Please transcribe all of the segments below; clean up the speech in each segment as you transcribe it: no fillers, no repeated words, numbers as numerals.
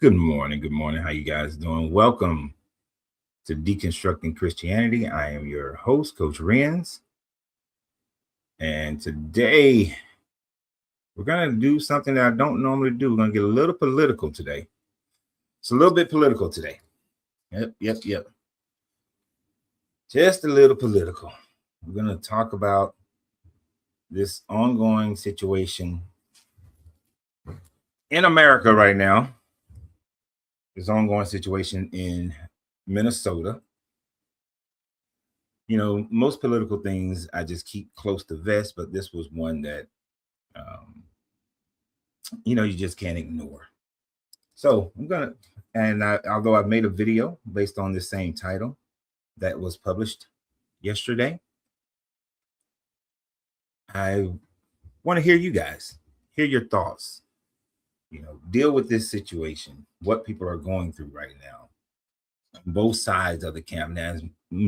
Good morning. Good morning. How you guys doing? Welcome to Deconstructing Christianity. I am your host, Coach Renz. And today we're going to do something that I don't normally do. We're going to get a little political today. It's a little bit political today. Yep. Just a little political. We're going to talk about this ongoing situation in America right now. This ongoing situation in Minnesota. You know, most political things I just keep close to vest, but this was one that, you just can't ignore. So I'm going to, although I've made a video based on the same title that was published yesterday, I want to hear you guys, hear your thoughts, deal with this situation, what people are going through right now, both sides of the camp. Now,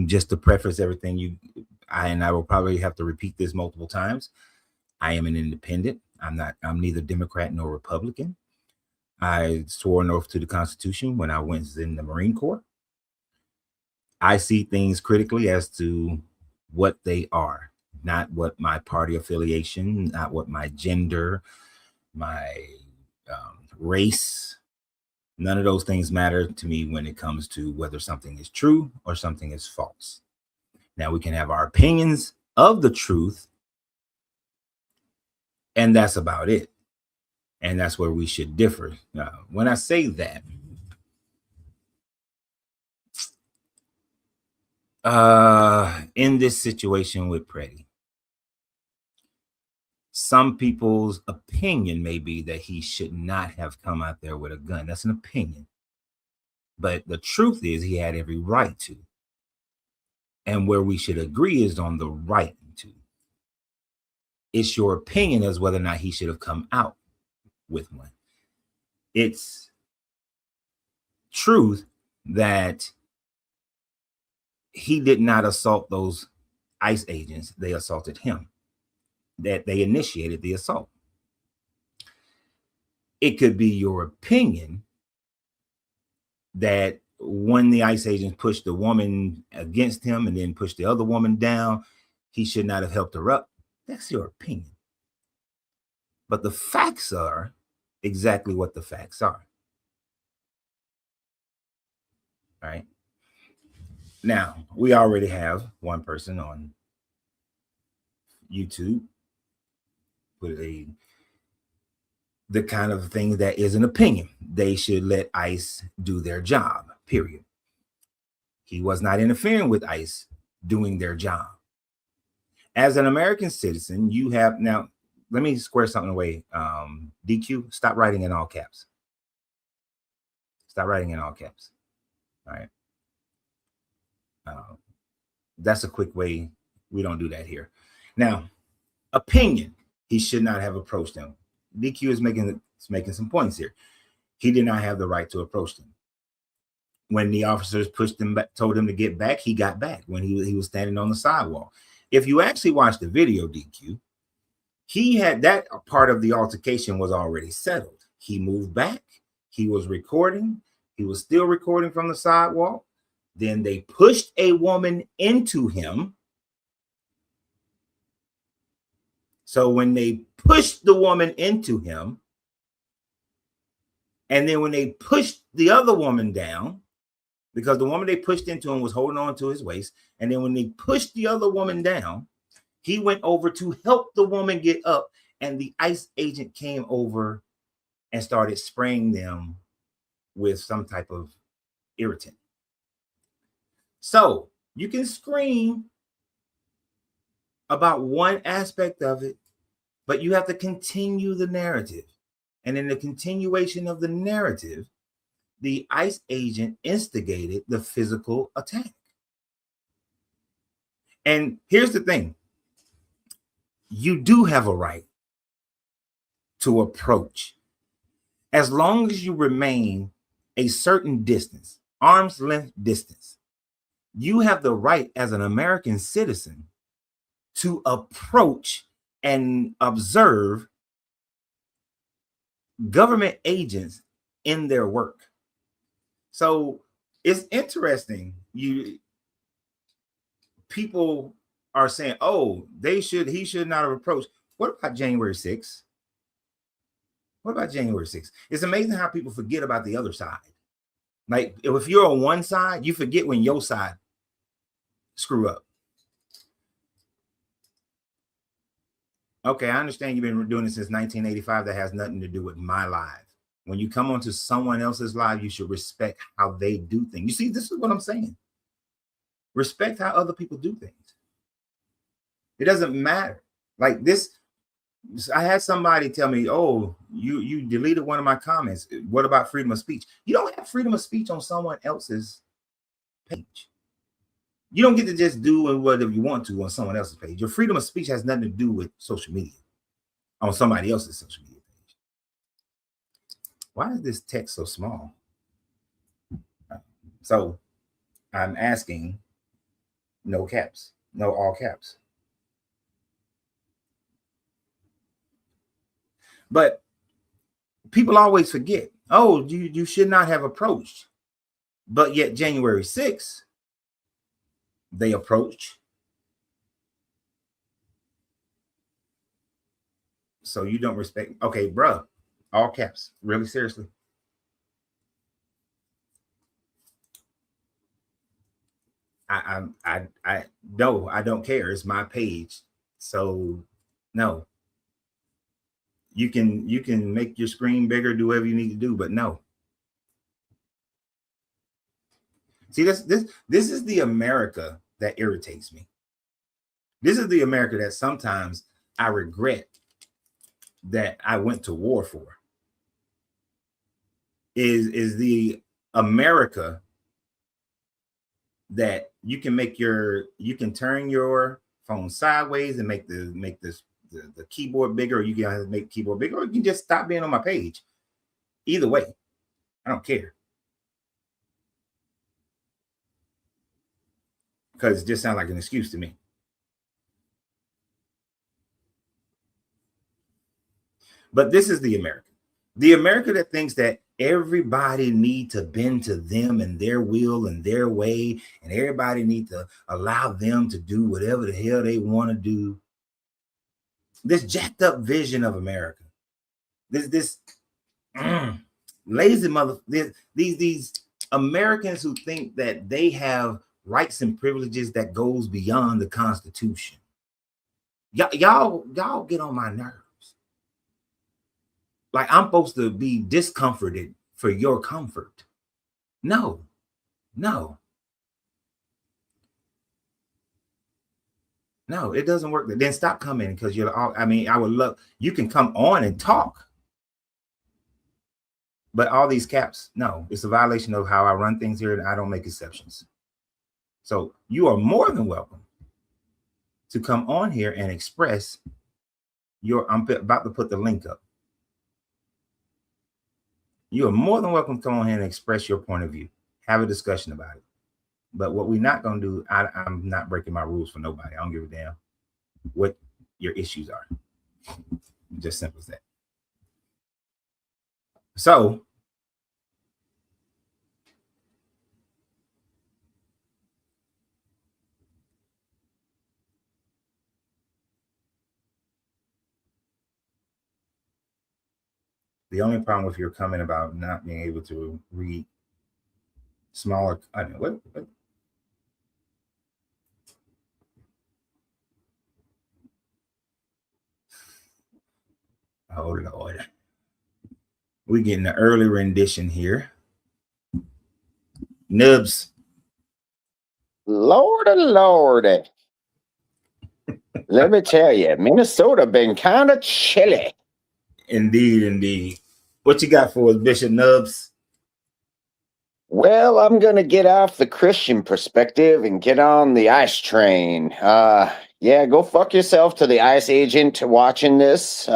just to preface everything, I will probably have to repeat this multiple times. I am an independent. I'm neither Democrat nor Republican. I swore an oath to the Constitution when I was in the Marine Corps. I see things critically as to what they are, not what my party affiliation, not what my gender, my race. None of those things matter to me when it comes to whether something is true or something is false. Now, we can have our opinions of the truth, and that's about it. And that's where we should differ. Now, when I say that, in this situation with Freddie, some people's opinion may be that he should not have come out there with a gun. That's an opinion. But the truth is he had every right to. And where we should agree is on the right to. It's your opinion as whether or not he should have come out with one. It's truth that he did not assault those ICE agents. They assaulted him. That they initiated the assault. It could be your opinion that when the ICE agents pushed the woman against him and then pushed the other woman down, he should not have helped her up. That's your opinion. But the facts are exactly what the facts are. All right. Now, we already have one person on YouTube with the kind of thing that is an opinion. They should let ICE do their job, period. He was not interfering with ICE doing their job. As an American citizen, you have now, let me square something away. DQ, stop writing in all caps. Stop writing in all caps. All right. That's a quick way. We don't do that here. Now, opinion. He should not have approached them. DQ is making some points here. He did not have the right to approach them. When the officers pushed him back, told him to get back, he got back when he was standing on the sidewalk. If you actually watch the video, DQ, he had that part of the altercation was already settled. He moved back. He was recording. He was still recording from the sidewalk. Then they pushed a woman into him. So when they pushed the woman into him, and then when they pushed the other woman down, because the woman they pushed into him was holding on to his waist, and then when they pushed the other woman down, he went over to help the woman get up, and the ICE agent came over and started spraying them with some type of irritant. So you can scream about one aspect of it, but you have to continue the narrative. And in the continuation of the narrative, the ICE agent instigated the physical attack. And here's the thing. You do have a right to approach as long as you remain a certain distance, arm's length distance. You have the right as an American citizen to approach and observe government agents in their work. So it's interesting. People are saying, oh, he should not have approached. What about January 6th? What about January 6th? It's amazing how people forget about the other side. Like, if you're on one side, you forget when your side screw up. Okay, I understand you've been doing it since 1985. That has nothing to do with my live. When you come onto someone else's live, you should respect how they do things. You see, this is what I'm saying. Respect how other people do things. It doesn't matter. Like this, I had somebody tell me, oh, you deleted one of my comments. What about freedom of speech? You don't have freedom of speech on someone else's page. You don't get to just do whatever you want to on someone else's page. Your freedom of speech has nothing to do with social media on somebody else's social media page. Why is this text so small? So I'm asking, no caps, no all caps. But people always forget, oh, you should not have approached. But yet January 6th, they approached. So you don't respect. Okay, bruh, all caps, really seriously. I no, I don't care. It's my page. So no. You can make your screen bigger, do whatever you need to do, but no. See, this is the America that irritates me. This is the America that sometimes I regret that I went to war for. Is the America that you can turn your phone sideways and make the keyboard bigger, or you can make the keyboard bigger, or you can just stop being on my page. Either way, I don't care. Because it just sounds like an excuse to me. But this is the America that thinks that everybody need to bend to them and their will and their way, and everybody need to allow them to do whatever the hell they want to do. This jacked up vision of America, this lazy mother, these Americans who think that they have rights and privileges that goes beyond the Constitution. Y'all get on my nerves. Like I'm supposed to be discomforted for your comfort. No. No, it doesn't work. Then stop coming, because you're all, I mean, I would love, you can come on and talk. But all these caps, no, it's a violation of how I run things here, and I don't make exceptions. So you are more than welcome to come on here and express your, I'm about to put the link up. You are more than welcome to come on here and express your point of view. Have a discussion about it. But what we're not going to do, I'm not breaking my rules for nobody. I don't give a damn what your issues are. Just simple as that. So, the only problem with your comment about not being able to read smaller, I mean, what? Oh Lord, we getting an early rendition here. Nubs. Lordy. Let me tell you, Minnesota been kind of chilly. Indeed. What you got for us, Bishop Nubs? Well, I'm going to get off the Christian perspective and get on the ICE train. Yeah, go fuck yourself to the ICE agent watching this.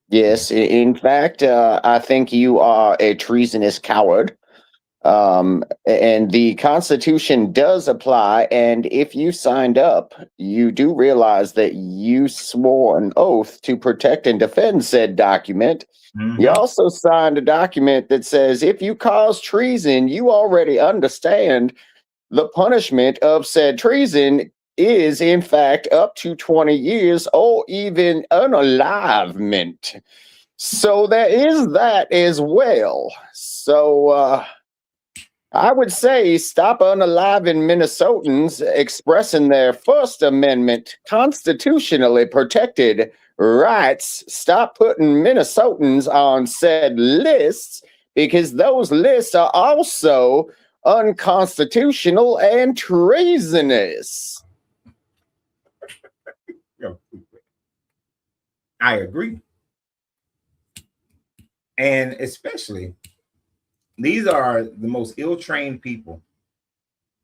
Yes, in fact, I think you are a treasonous coward. And the Constitution does apply. And if you signed up, you do realize that you swore an oath to protect and defend said document. You also signed a document that says if you cause treason, you already understand the punishment of said treason is, in fact, up to 20 years or even unalivement. So there is that as well. So, I would say stop unaliving Minnesotans expressing their First Amendment constitutionally protected rights. Stop putting Minnesotans on said lists because those lists are also unconstitutional and treasonous. I agree. And especially, these are the most ill-trained people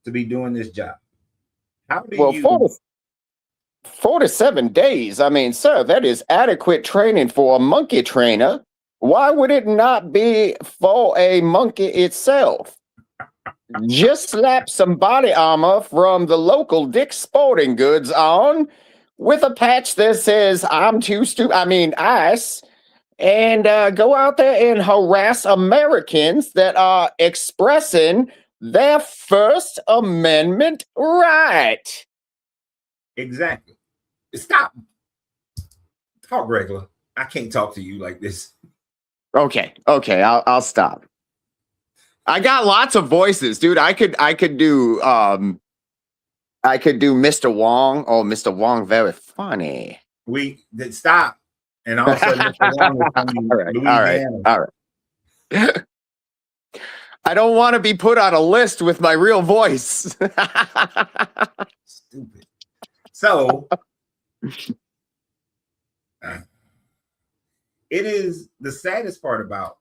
to be doing this job. How do you... 47 days. I mean, sir, that is adequate training for a monkey trainer. Why would it not be for a monkey itself? Just slap some body armor from the local Dick's Sporting Goods on with a patch that says, I'm too stupid. I mean, ICE. And go out there and harass Americans that are expressing their First Amendment right. Exactly. Stop. Talk regular. I can't talk to you like this. Okay, I'll stop. I got lots of voices, dude. I could do Mr. Wong. Oh, Mr. Wong, very funny. We did stop. And all of a sudden, all right. I don't want to be put on a list with my real voice. Stupid. So, it is the saddest part about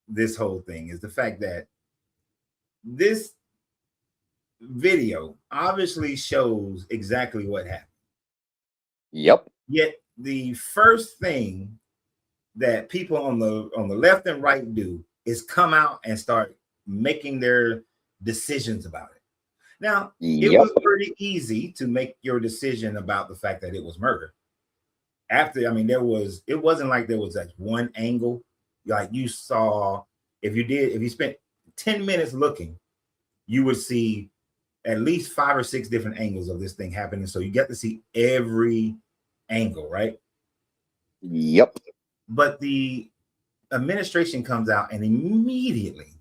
this whole thing is the fact that this video obviously shows exactly what happened. Yep. Yet the first thing that people on the left and right do is come out and start making their decisions about it. Now, it was pretty easy to make your decision about the fact that it was murder. After, I mean, it wasn't like there was like one angle. Like you saw, if you spent 10 minutes looking, you would see at least 5 or 6 different angles of this thing happening. So you get to see every angle, right? Yep. But the administration comes out and immediately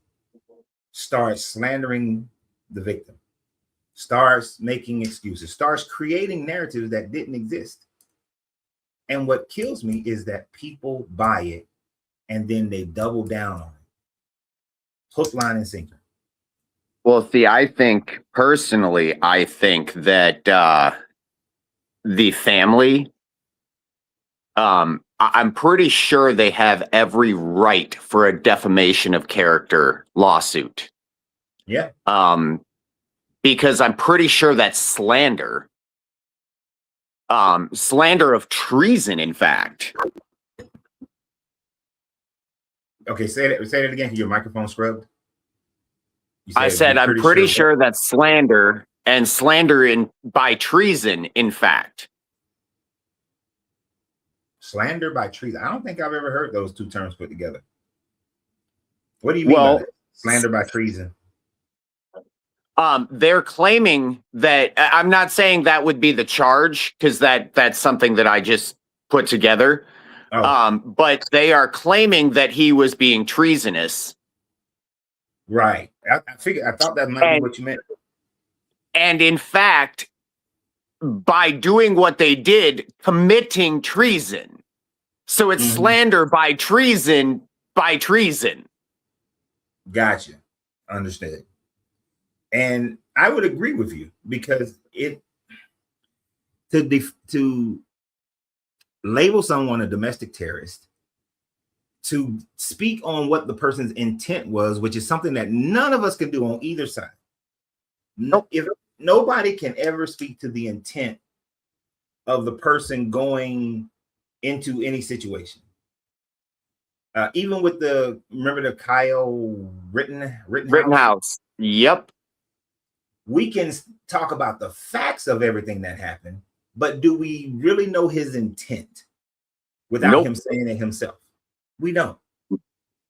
starts slandering the victim, starts making excuses, starts creating narratives that didn't exist. And what kills me is that people buy it and then they double down on it. Hook, line, and sinker. Well, see, I think that the family, I'm pretty sure they have every right for a defamation of character lawsuit. Yeah. Because I'm pretty sure that's slander. Slander of treason, in fact. Okay, say it again. Your microphone scrubbed. I said I'm pretty sure that's slander, and slander by treason, in fact. Slander by treason. I don't think I've ever heard those two terms put together. What do you mean by that? Slander by treason? They're claiming that, I'm not saying that would be the charge, because that's something that I just put together. Oh. But they are claiming that he was being treasonous. Right. I thought that might be what you meant. And in fact, by doing what they did, committing treason. So it's slander by treason by treason. Gotcha. Understood. And I would agree with you because to label someone a domestic terrorist, to speak on what the person's intent was, which is something that none of us can do on either side. Nope. If nobody can ever speak to the intent of the person going into any situation. Even with remember the Kyle Rittenhouse? Rittenhouse. Yep. We can talk about the facts of everything that happened, but do we really know his intent without him saying it himself? We don't.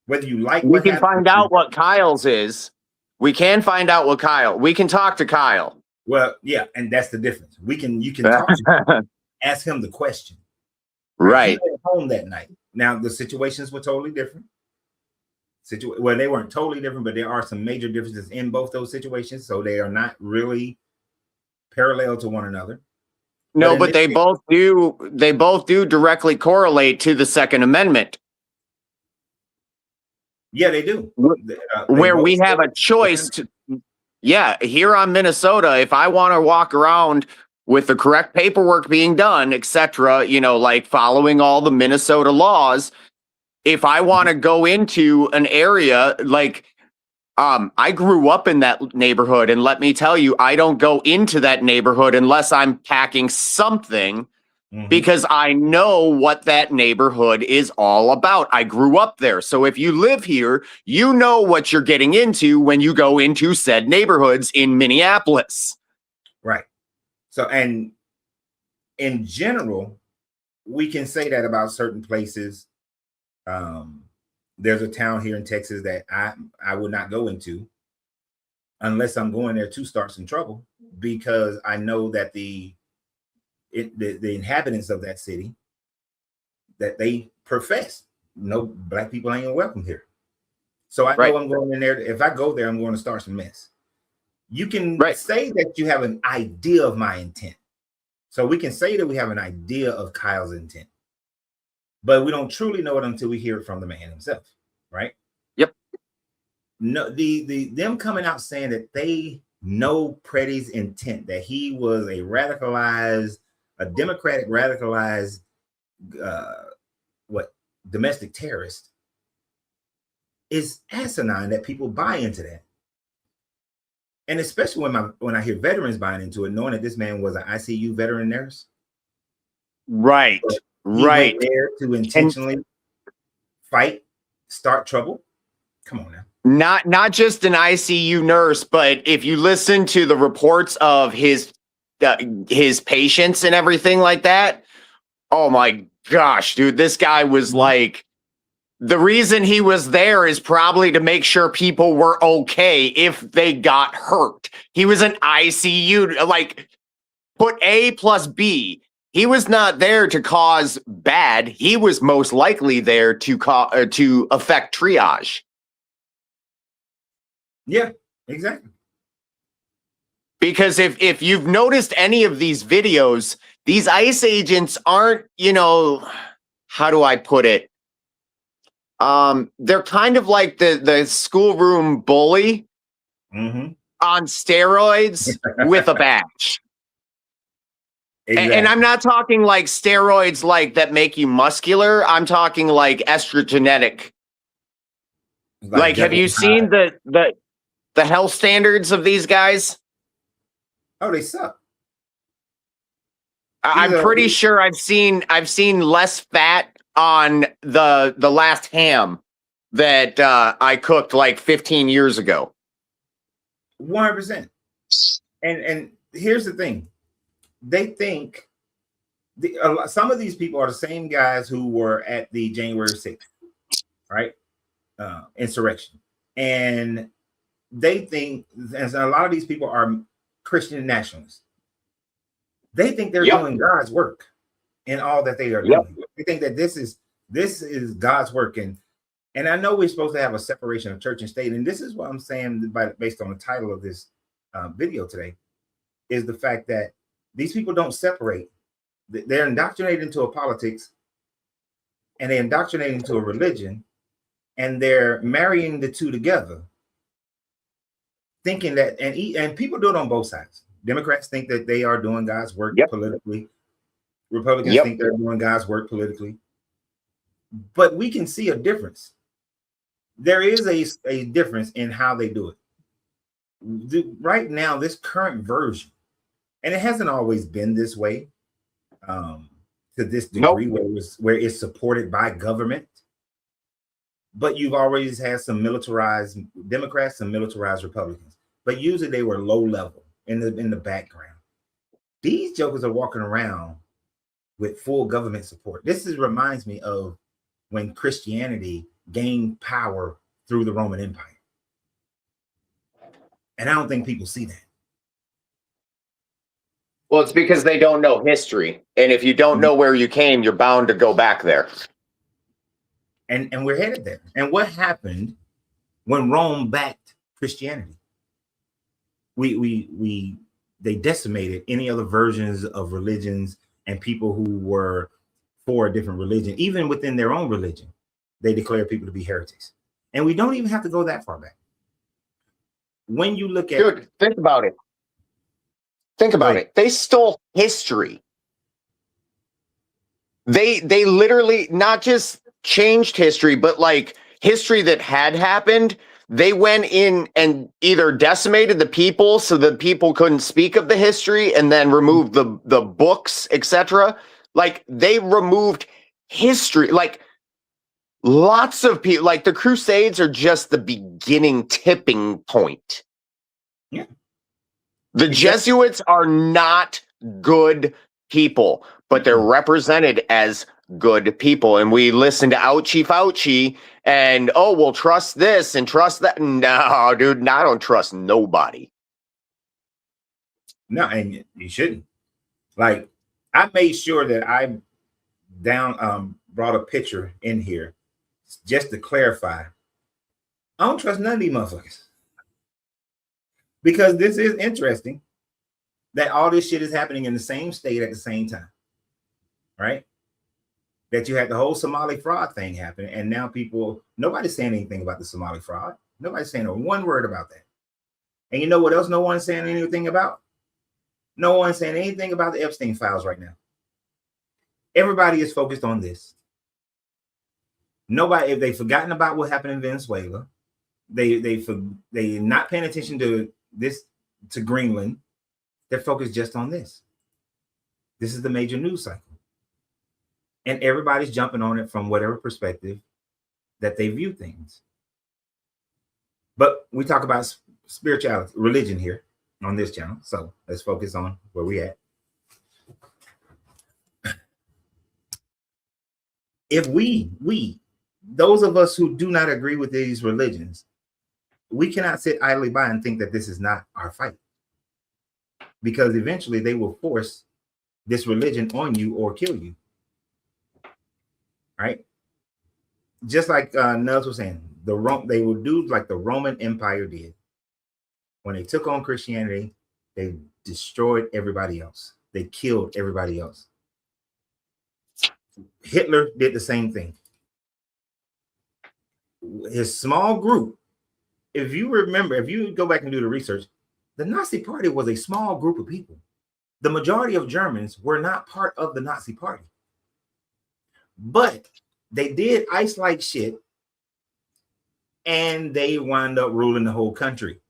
Whether you like we can find out what Kyle's is. We can find out what Kyle. We can talk to Kyle. Well, yeah, and that's the difference. You can talk to him, ask him the question. Right. He went home that night. Now the situations were totally different. Well, they weren't totally different, but there are some major differences in both those situations, so they are not really parallel to one another. No, but they both do. They both do directly correlate to the Second Amendment. Yeah, they do. Where we have a choice to. Yeah, here on Minnesota, if I want to walk around with the correct paperwork being done, etc., like following all the Minnesota laws, if I want to go into an area like, I grew up in that neighborhood, and let me tell you, I don't go into that neighborhood unless I'm packing something, because I know what that neighborhood is all about. I grew up there. So if you live here, you know what you're getting into when you go into said neighborhoods in Minneapolis. Right. So, and in general, we can say that about certain places. There's a town here in Texas that I would not go into unless I'm going there to start some trouble, because I know that the inhabitants of that city, that they profess no black people ain't welcome here. So I know I'm going in there. If I go there, I'm going to start some mess. You can say that you have an idea of my intent. So we can say that we have an idea of Kyle's intent, but we don't truly know it until we hear it from the man himself, right? Yep. No, them coming out saying that they know Preddy's intent, that he was a democratic radicalized domestic terrorist, is asinine that people buy into that. And especially when I hear veterans buying into it, knowing that this man was an ICU veteran nurse. Right. So he went there to intentionally start trouble. Come on now. Not just an ICU nurse, but if you listen to the reports of his patients and everything like that, oh my gosh, dude, this guy was like, the reason he was there is probably to make sure people were okay if they got hurt. He was an ICU, like, put A plus B. He was not there to cause bad. He was most likely there to affect triage. Yeah, exactly. Because if you've noticed any of these videos, these ICE agents aren't, how do I put it? They're kind of like the schoolroom bully on steroids with a badge. Exactly. And I'm not talking like steroids like that make you muscular. I'm talking like estrogenetic. Like have you seen the health standards of these guys? Oh, they suck. I'm pretty sure I've seen less fat on the last ham that I cooked like 15 years ago. 100%. And here's the thing. They think some of these people are the same guys who were at the January 6th, right? Insurrection. And they think, and a lot of these people are Christian nationalists. They think they're doing God's work in all that they are doing. They think that this is God's work. And I know we're supposed to have a separation of church and state. And this is what I'm saying based on the title of this video today, is the fact that these people don't separate. They're indoctrinated into a politics, and they're indoctrinated into a religion, and they're marrying the two together, thinking that, and people do it on both sides. Democrats think that they are doing God's work politically. Republicans think they're doing God's work politically. But we can see a difference. There is a difference in how they do it. Right now, this current version, and it hasn't always been this way to this degree where it's supported by government. but you've always had some militarized Democrats, some militarized Republicans, but usually they were low level in the background. These jokers are walking around with full government support. Reminds me of when Christianity gained power through the Roman Empire. And I don't think people see that. Well, it's because they don't know history. And if you don't know where you came, you're bound to go back there. And we're headed there. And what happened when Rome backed Christianity? They decimated any other versions of religions and people who were for a different religion. Even within their own religion, they declared people to be heretics. And we don't even have to go that far back. When you look at... Dude, think about it. Think about it. They stole history. They literally not just changed history, but like history that had happened. They went in and either decimated the people so the people couldn't speak of the history, and then removed the books, etc. Like they removed history. Like lots of people, like the Crusades are just the beginning tipping point. Yeah. The Jesuits are not good people, but they're represented as good people. And we listen to Ouchie Fauci and, oh, we'll trust this and trust that. No, dude, I don't trust nobody. No, and you shouldn't. Like, I made sure that I brought a picture in here just to clarify. I don't trust none of these motherfuckers. Because this is interesting that all this shit is happening in the same state at the same time, right? That you had the whole Somali fraud thing happen, and now nobody's saying anything about the Somali fraud. Nobody's saying one word about that. And you know what else no one's saying anything about? No one's saying anything about the Epstein files right now. Everybody is focused on this. Nobody, if they've forgotten about what happened in Venezuela, they're not paying attention to Greenland. They're focused just on this. This is the major news cycle. And everybody's jumping on it from whatever perspective that they view things. But we talk about spirituality, religion here on this channel. So let's focus on where we at. If those of us who do not agree with these religions, we cannot sit idly by and think that this is not our fight. Because eventually they will force this religion on you or kill you. Right? Just like Nuz was saying, they will do like the Roman Empire did. When they took on Christianity, they destroyed everybody else. They killed everybody else. Hitler did the same thing. His small group, if you remember, if you go back and do the research, the Nazi Party was a small group of people. The majority of Germans were not part of the Nazi Party. But they did ice like shit, and they wound up ruling the whole country.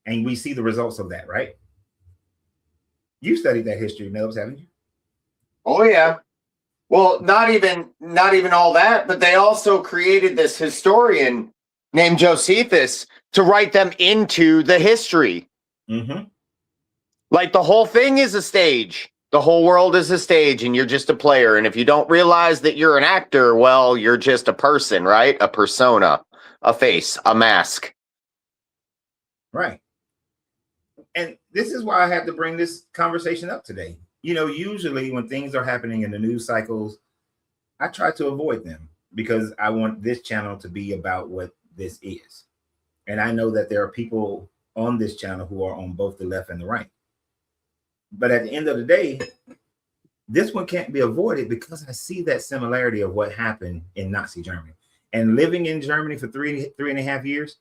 And we see the results of that, right? You studied that history, Nubs, haven't you? Oh, yeah. Well, not even all that, but they also created this historian named Josephus to write them into the history. Mm-hmm. Like the whole thing is a stage. The whole world is a stage, and you're just a player. And if you don't realize that you're an actor, well, you're just a person, right? A persona, a face, a mask. Right. And this is why I had to bring this conversation up today. You know, usually when things are happening in the news cycles, I try to avoid them because I want this channel to be about what this is. And I know that there are people on this channel who are on both the left and the right. But at the end of the day, this one can't be avoided because I see that similarity of what happened in Nazi Germany. And living in Germany for three and a half years,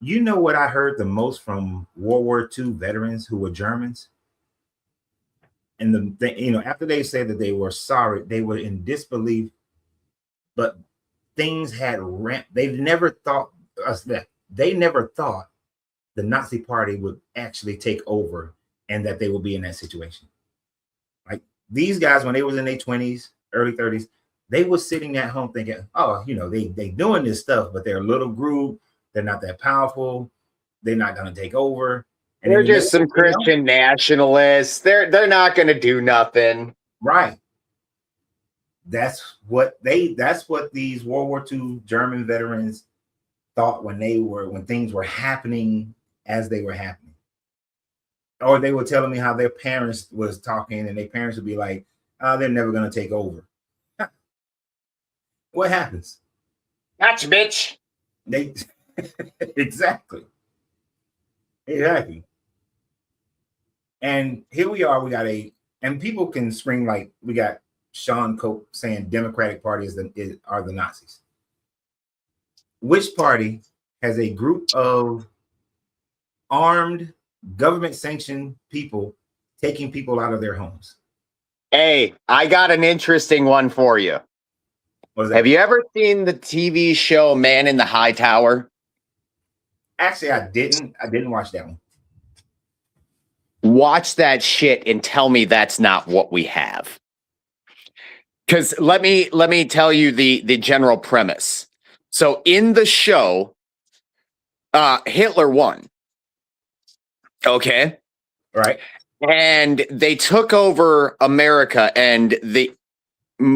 you know what I heard the most from World War II veterans who were Germans? And after they said that they were sorry, they were in disbelief, but things had ramped. They never thought the Nazi Party would actually take over and that they will be in that situation. Like these guys, when they was in their 20s, early 30s, they were sitting at home thinking, oh, they doing this stuff, but they're a little group. They're not that powerful. They're not going to take over. And they're just some Christian nationalists. They're not going to do nothing. Right. That's what these World War II German veterans thought when things were happening as they were happening. Or they were telling me how their parents was talking, and their parents would be like, oh, they're never going to take over. What happens? Gotcha, bitch. Exactly. And here we are. And people can scream like we got Sean Cope saying Democratic Party are the Nazis. Which party has a group of armed, government-sanctioned people taking people out of their homes? Hey, I got an interesting one for you. Have you ever seen the TV show Man in the High Tower? Actually, I didn't watch that one. Watch that shit and tell me that's not what we have. Because let me tell you the general premise. So in the show, Hitler won. Okay. Right. And they took over America, and the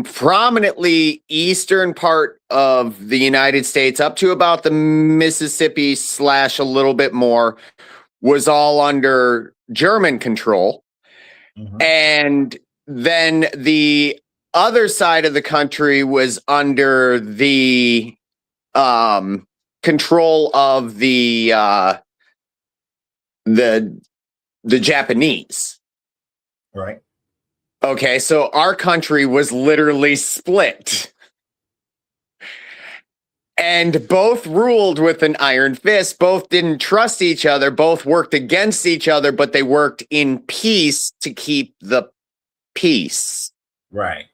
prominently eastern part of the United States up to about the Mississippi / a little bit more was all under German control. Mm-hmm. And then the other side of the country was under the control of the Japanese. Right. Okay, so our country was literally split. And both ruled with an iron fist. Both didn't trust each other. Both worked against each other, but they worked in peace to keep the peace. Right.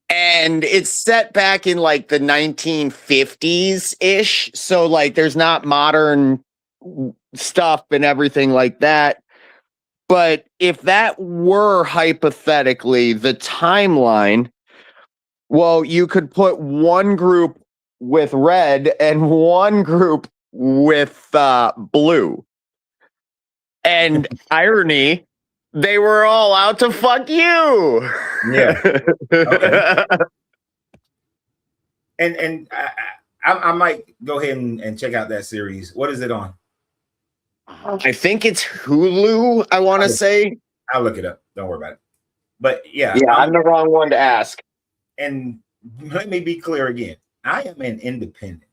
And it's set back in like the 1950s-ish. So like there's not modern stuff and everything like that. But if that were hypothetically the timeline, well, you could put one group with red and one group with blue. And irony, they were all out to fuck you. Yeah. Okay. And I might go ahead and check out that series. What is it on? I think it's Hulu, I want to say. I'll look it up. Don't worry about it. But yeah. I'm the wrong one to ask. And let me be clear again. I am an independent.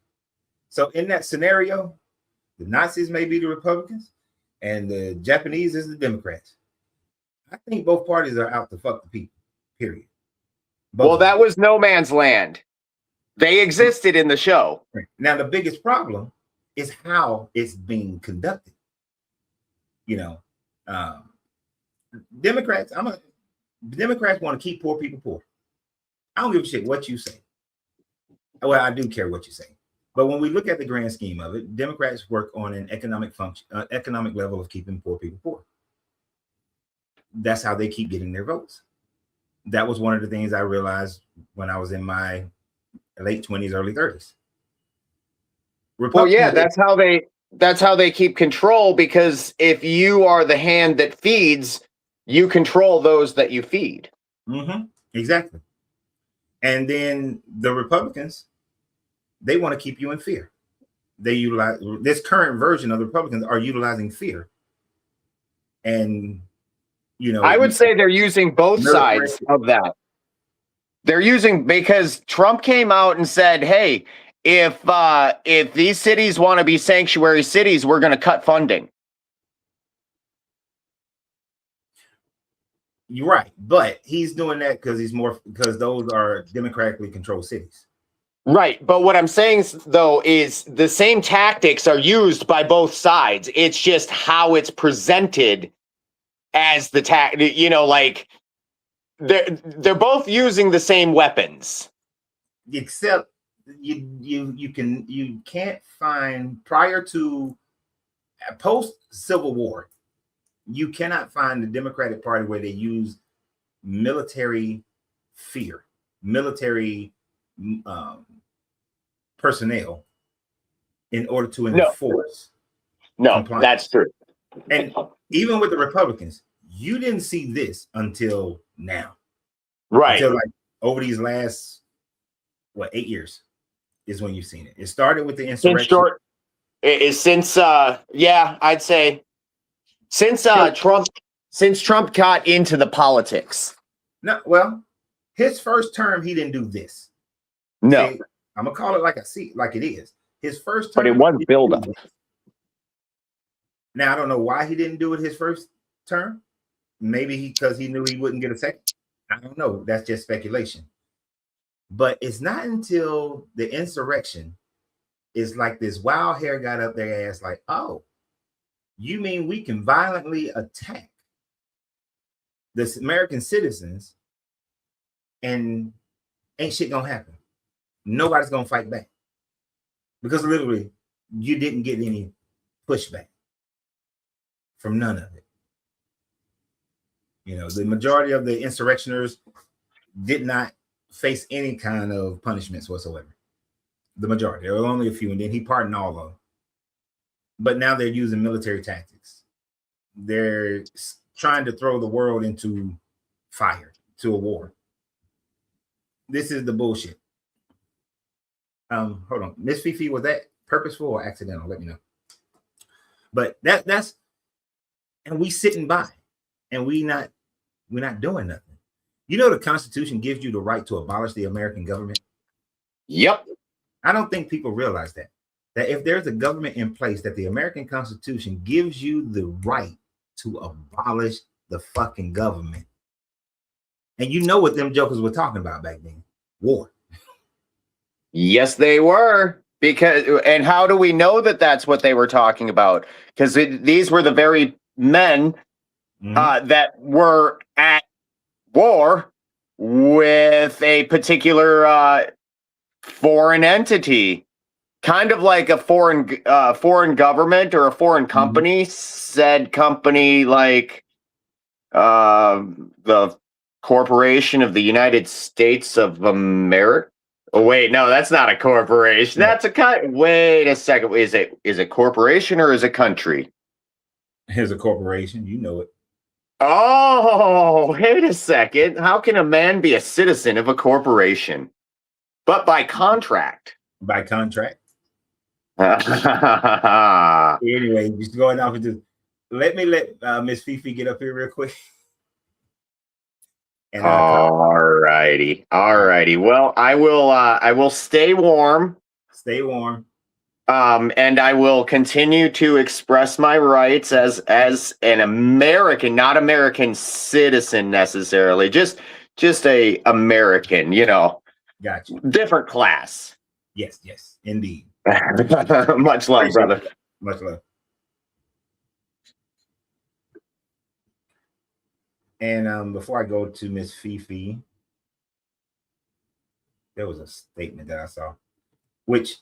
So in that scenario, the Nazis may be the Republicans and the Japanese is the Democrats. I think both parties are out to fuck the people, period. Well, that was No Man's Land. They existed in the show. Now, the biggest problem is how it's being conducted. Democrats want to keep poor people poor. I don't give a shit what you say. Well, I do care what you say. But when we look at the grand scheme of it, Democrats work on an economic level of keeping poor people poor. That's how they keep getting their votes. That was one of the things I realized when I was in my late 20s, early 30s. Well, yeah, that's how they keep control, because if you are the hand that feeds, you control those that you feed. Mm-hmm. Exactly. And then the Republicans, they want to keep you in fear. They utilize this current version of the Republicans are utilizing fear. And I would say they're using both sides of that. They're using, because Trump came out and said, hey, if these cities want to be sanctuary cities, we're going to cut funding. You're right. But he's doing that because those are democratically controlled cities. Right. But what I'm saying, though, is the same tactics are used by both sides. It's just how it's presented as the like they're both using the same weapons. Except you can't find, prior to post Civil War, you cannot find the Democratic Party where they use military fear. military personnel in order to enforce. No, compliance. that's true. And even with the Republicans, you didn't see this until now. Right. Until like over these last 8 years is when you've seen it. It started with the insurrection. I'd say since Trump got into the politics. No, well, his first term, he didn't do this. No. See, I'm gonna call it like it is. His first term, but it was build up. Now I don't know why he didn't do it his first term. Maybe because he knew he wouldn't get a second. I don't know. That's just speculation. But it's not until the insurrection is like this wild hair got up their ass like, oh, you mean we can violently attack the American citizens and ain't shit gonna happen. Nobody's gonna fight back. Because literally, you didn't get any pushback from none of it. You know, the majority of the insurrectioners did not face any kind of punishments whatsoever. The majority. There were only a few, and then he pardoned all of them. But now they're using military tactics. They're trying to throw the world into fire, to a war. This is the bullshit. Hold on. Miss Fifi, was that purposeful or accidental? Let me know. But that's and we sitting by and we're not doing nothing. You know, the Constitution gives you the right to abolish the American government. Yep. I don't think people realize that if there's a government in place, that the American Constitution gives you the right to abolish the fucking government. And you know what them jokers were talking about back then? War. Yes, they were. And how do we know that that's what they were talking about? Because these were the very men that were at war with a particular foreign entity, kind of like a foreign government or a foreign company. Said company like the Corporation of the United States of America. Oh wait, no, that's not a corporation. That's a wait a second. Is it corporation or is it country? Here's a corporation. You know it. Oh, wait a second. How can a man be a citizen of a corporation? But by contract. By contract. Anyway, just going off into. Let Miss Fifi get up here real quick. All righty. Well, I will stay warm. Stay warm. And I will continue to express my rights as an American, not American citizen necessarily, just a American, you know. Gotcha. Different class. Yes, indeed. Much love, brother. Much love. And before I go to Miss Fifi, there was a statement that I saw, which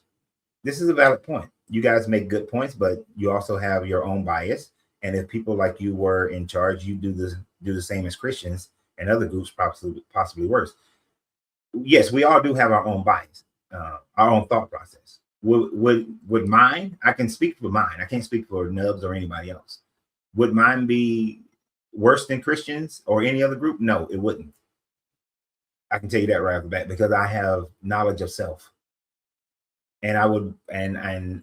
this is a valid point. You guys make good points, but you also have your own bias. And if people like you were in charge, you do the same as Christians and other groups, possibly worse. Yes, we all do have our own bias, our own thought process. Would mine? I can speak for mine. I can't speak for Nubs or anybody else. Would mine be worse than Christians or any other group? No, it wouldn't. I can tell you that right off the bat because I have knowledge of self. And I would, and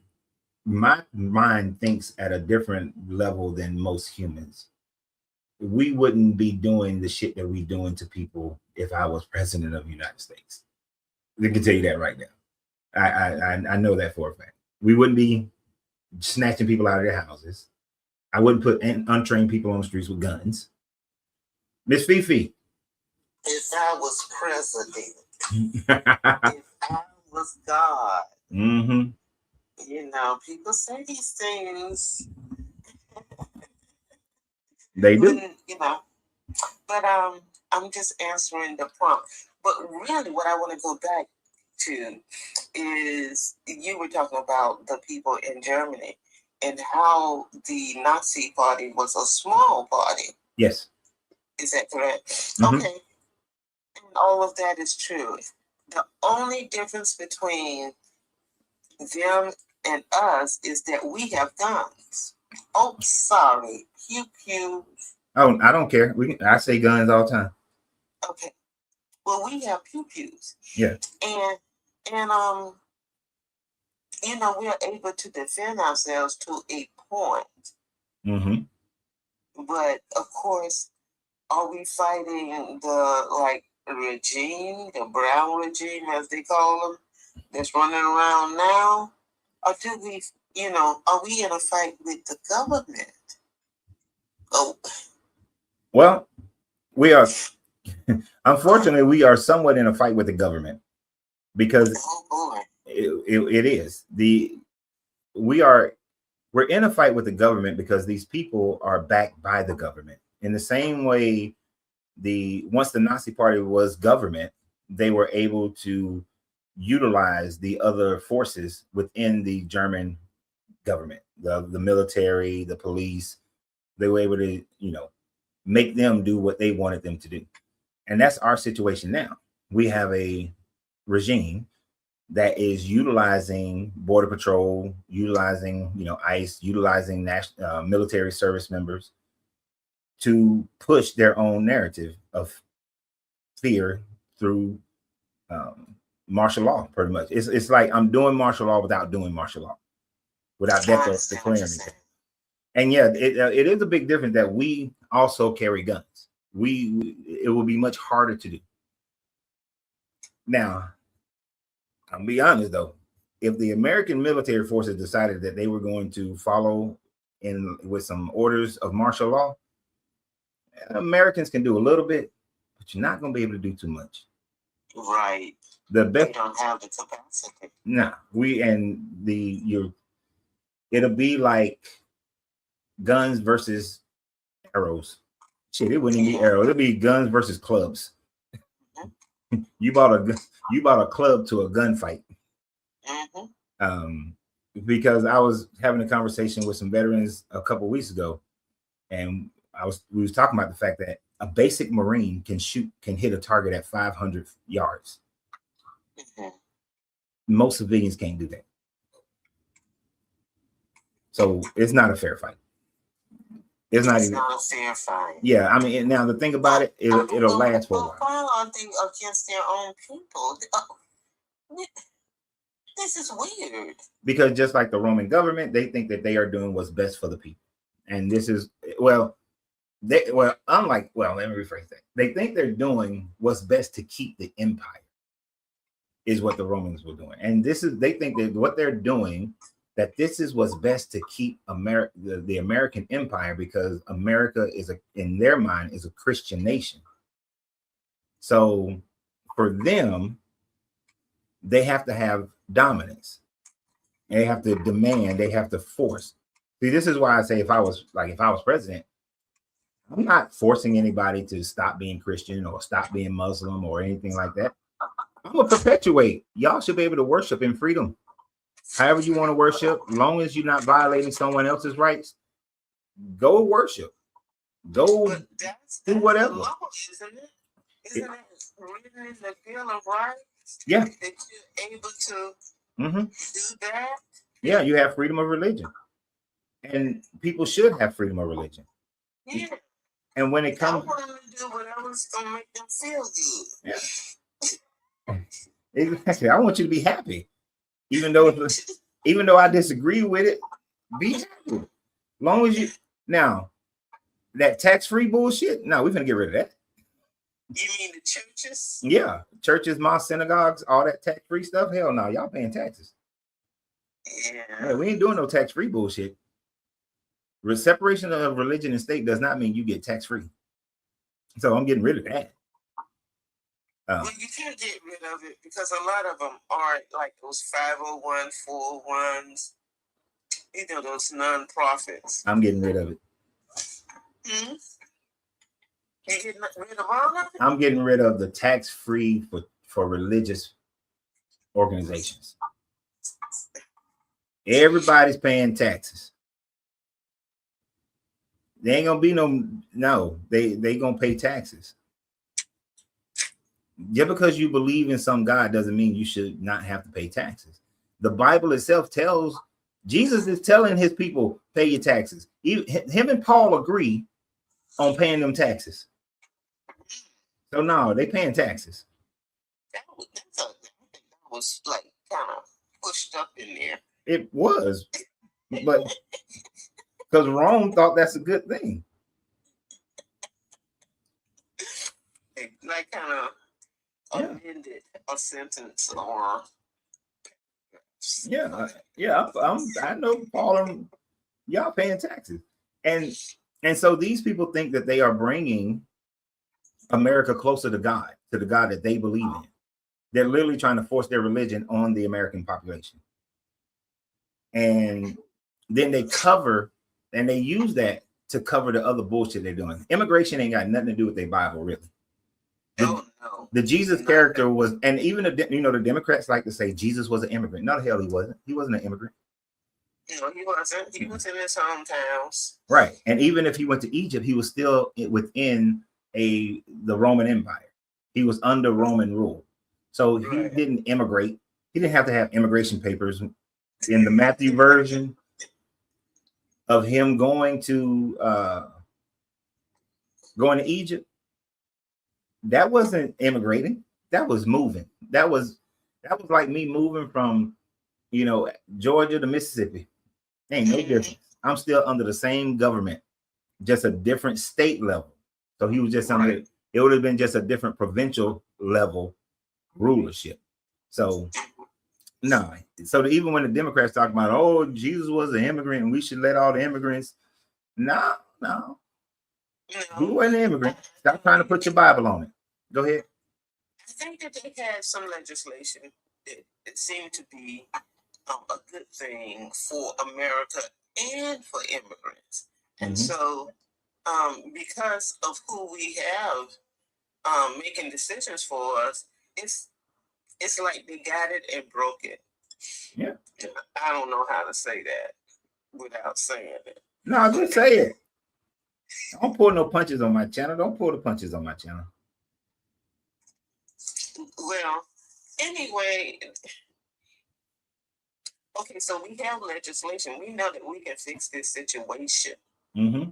my mind thinks at a different level than most humans. We wouldn't be doing the shit that we doing to people if I was president of the United States. I can tell you that right now. I know that for a fact. We wouldn't be snatching people out of their houses. I wouldn't put untrained people on the streets with guns. Miss Fifi. If I was president, if I was God, you know, people say these things. They do. You know, but I'm just answering the prompt. But really what I want to go back to is you were talking about the people in Germany and how the Nazi party was a small party. Yes. Is that correct? Okay. all of that is true. The only difference between them and us is that we have guns. Oh, sorry. Pew pew. Oh, I don't care. I say guns all the time. Okay. Well, we have pew pews. Yeah. And you know, we are able to defend ourselves to a point. Mm-hmm. But of course, are we fighting the regime, the brown regime as they call them, that's running around now? Or do we, are we in a fight with the government? Oh. Well, we are. Unfortunately, we are somewhat in a fight with the government because it is we're in a fight with the government because these people are backed by the government. In the same way, once the Nazi Party was government, they were able to utilize the other forces within the German government, the military, the police. They were able to, make them do what they wanted them to do. And that's our situation now. We have a regime that is utilizing Border Patrol, utilizing, ICE, utilizing military service members to push their own narrative of fear through martial law, pretty much. It's like I'm doing martial law without doing martial law, without declaring anything. And yeah, it is a big difference that we also carry guns. It will be much harder to do. Now, I'll be honest though, if the American military forces decided that they were going to follow in with some orders of martial law, Americans can do a little bit, but you're not going to be able to do too much. Right. The best. We don't have the capacity. No, it'll be like guns versus arrows. Shit, it wouldn't even be arrows. It'll be guns versus clubs. Mm-hmm. You bought a club to a gunfight. Mm-hmm. Because I was having a conversation with some veterans a couple weeks ago, and we was talking about the fact that a basic Marine can hit a target at 500 yards. Mm-hmm. Most civilians can't do that. So it's not a fair fight. It's not a fair fight. Yeah, I mean, now the thing about it, it'll last for a while. I think against their own people. This is weird. Because just like the Roman government, they think that they are doing what's best for the people, and this is let me rephrase that. They think they're doing what's best to keep the empire, is what the Romans were doing, and they think that what they're doing, that this is what's best to keep the American empire, because America in their mind is a Christian nation. So for them, they have to have dominance. They have to demand, they have to force. See, this is why I say if I was president, I'm not forcing anybody to stop being Christian or stop being Muslim or anything like that. I'm gonna perpetuate. Y'all should be able to worship in freedom. However you want to worship, long as you're not violating someone else's rights, go worship. Go do whatever. Law, isn't it? Isn't it written in the Bill of Rights? Yeah. That you're able to do that? Yeah, you have freedom of religion. And people should have freedom of religion. Yeah. And when it comes, I want them to do whatever's going to make them feel good. Yeah. Exactly. I want you to be happy. Even though I disagree with it, be happy. Long as you now that tax-free bullshit, no, we're gonna get rid of that. You mean the churches? Yeah, churches, mosques, synagogues, all that tax-free stuff. Hell no, y'all paying taxes. Yeah, we ain't doing no tax-free bullshit. Separation of religion and state does not mean you get tax-free. So I'm getting rid of that. Well, you can't get rid of it because a lot of them aren't like those 501, 401s, those non-profits. I'm getting rid of it. Hmm? You getting rid of all of it? I'm getting rid of the tax-free for religious organizations. Everybody's paying taxes. They ain't gonna be no. They gonna pay taxes. Just because you believe in some God doesn't mean you should not have to pay taxes. The Bible itself tells, Jesus is telling his people, pay your taxes. Him and Paul agree on paying them taxes. So no, they paying taxes. That was like kind of pushed up in there. It was, but because Rome thought that's a good thing. Like kind of amended a sentence or I know Paul and y'all paying taxes, and so these people think that they are bringing America closer to God, to the God that they believe in. They're literally trying to force their religion on the American population, and then they use that to cover the other bullshit they're doing. Immigration ain't got nothing to do with their Bible, really. The Jesus character was, and even the Democrats like to say Jesus was an immigrant. No, the hell he wasn't. He wasn't an immigrant. No, he wasn't. He was in his hometowns. Right. And even if he went to Egypt, he was still within the Roman Empire. He was under Roman rule. So he didn't immigrate. He didn't have to have immigration papers. In the Matthew version of him going to Egypt, that wasn't immigrating. That was moving. That was like me moving from, Georgia to Mississippi. Ain't no difference. I'm still under the same government, just a different state level. So he was just under, it would have been just a different provincial level rulership. So no. So even when the Democrats talk about, oh, Jesus was an immigrant and we should let all the immigrants. No. He wasn't an immigrant. Stop trying to put your Bible on it. Go ahead. I think that they had some legislation that it seemed to be a good thing for America and for immigrants. And so because of who we have making decisions for us, it's like they got it and broke it. Yeah. I don't know how to say that without saying it. No, just say it. Don't pull no punches on my channel. Don't pull the punches on my channel. Well, anyway, okay, so we have legislation. We know that we can fix this situation. Mm-hmm.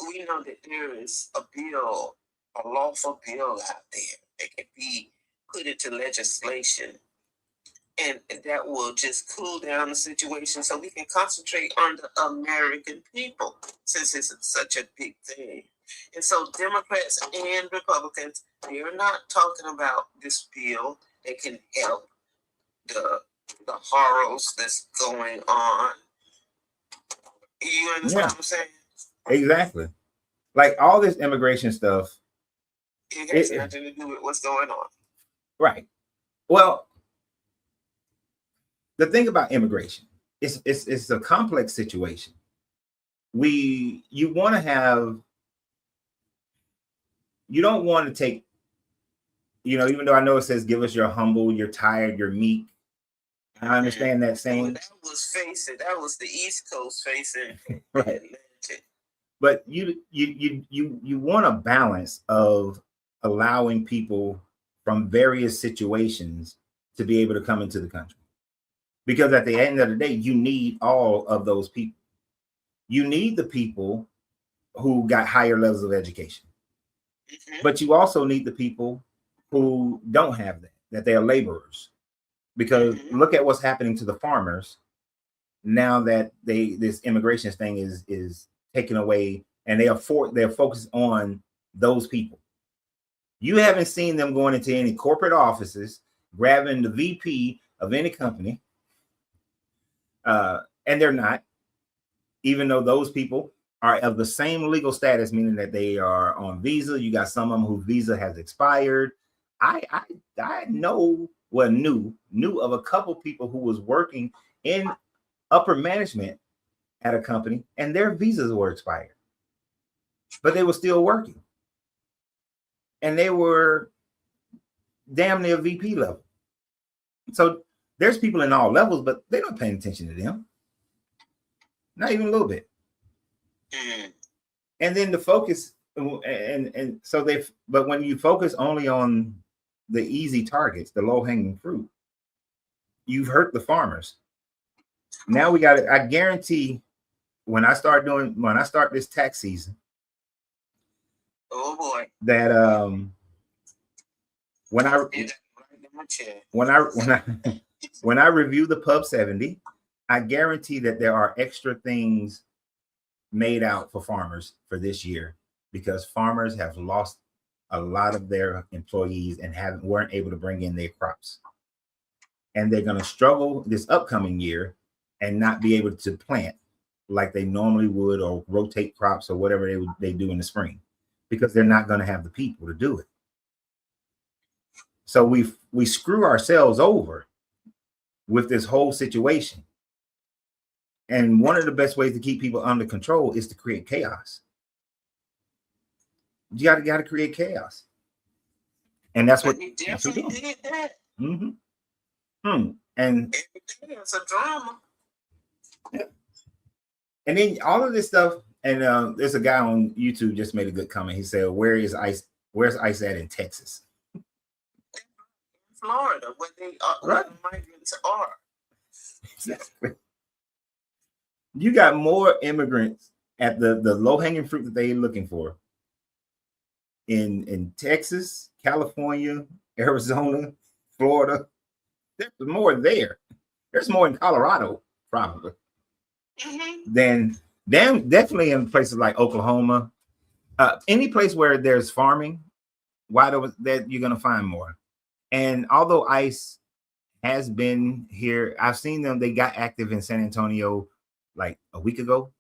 We know that there is a bill, a lawful bill out there that can be put into legislation, and that will just cool down the situation so we can concentrate on the American people, since it's such a big thing. And so Democrats and Republicans, they are not talking about this bill that can help the horrors that's going on. You understand what I'm saying? Exactly. Like all this immigration stuff. It has nothing to do with what's going on. Right. Well, the thing about immigration, it's a complex situation. You don't want to take, even though I know it says, give us your humble, you're tired, you're meek. I understand that saying. That was the East Coast facing. Right. But you want a balance of allowing people from various situations to be able to come into the country. Because at the end of the day, you need all of those people. You need the people who got higher levels of education. But you also need the people who don't have that they are laborers. Because look at what's happening to the farmers now that this immigration thing is taken away, and they're focused on those people. You haven't seen them going into any corporate offices, grabbing the VP of any company, and they're not, even though those people are of the same legal status, meaning that they are on visa. You got some of them whose visa has expired. I knew of a couple people who was working in upper management at a company, and their visas were expired, but they were still working, and they were damn near VP level. So there's people in all levels, but they're not paying attention to them, not even a little bit. And then the focus, but when you focus only on the easy targets, the low-hanging fruit. You've hurt the farmers. Now we got it. I guarantee when I start this tax season, oh boy, that when I review the Pub 70, I guarantee that there are extra things made out for farmers for this year, because farmers have lost a lot of their employees and weren't able to bring in their crops. And they're going to struggle this upcoming year and not be able to plant like they normally would, or rotate crops or whatever they do in the spring, because they're not going to have the people to do it. So we screw ourselves over with this whole situation. And one of the best ways to keep people under control is to create chaos. You got to create chaos. And that's what he definitely did that. Mm-hmm. And it's a drama. Yeah. And then all of this stuff, and there's a guy on YouTube just made a good comment. He said, "Where's ICE at in Texas?" Florida, where they are, right. Where the migrants are. Exactly. You got more immigrants at the low-hanging fruit that they're looking for in Texas, California, Arizona, Florida. There's more there. There's more in Colorado, probably. Mm-hmm. Than definitely in places like Oklahoma. Any place where there's farming, that you're going to find more. And although ICE has been here, I've seen them, they got active in San Antonio like a week ago.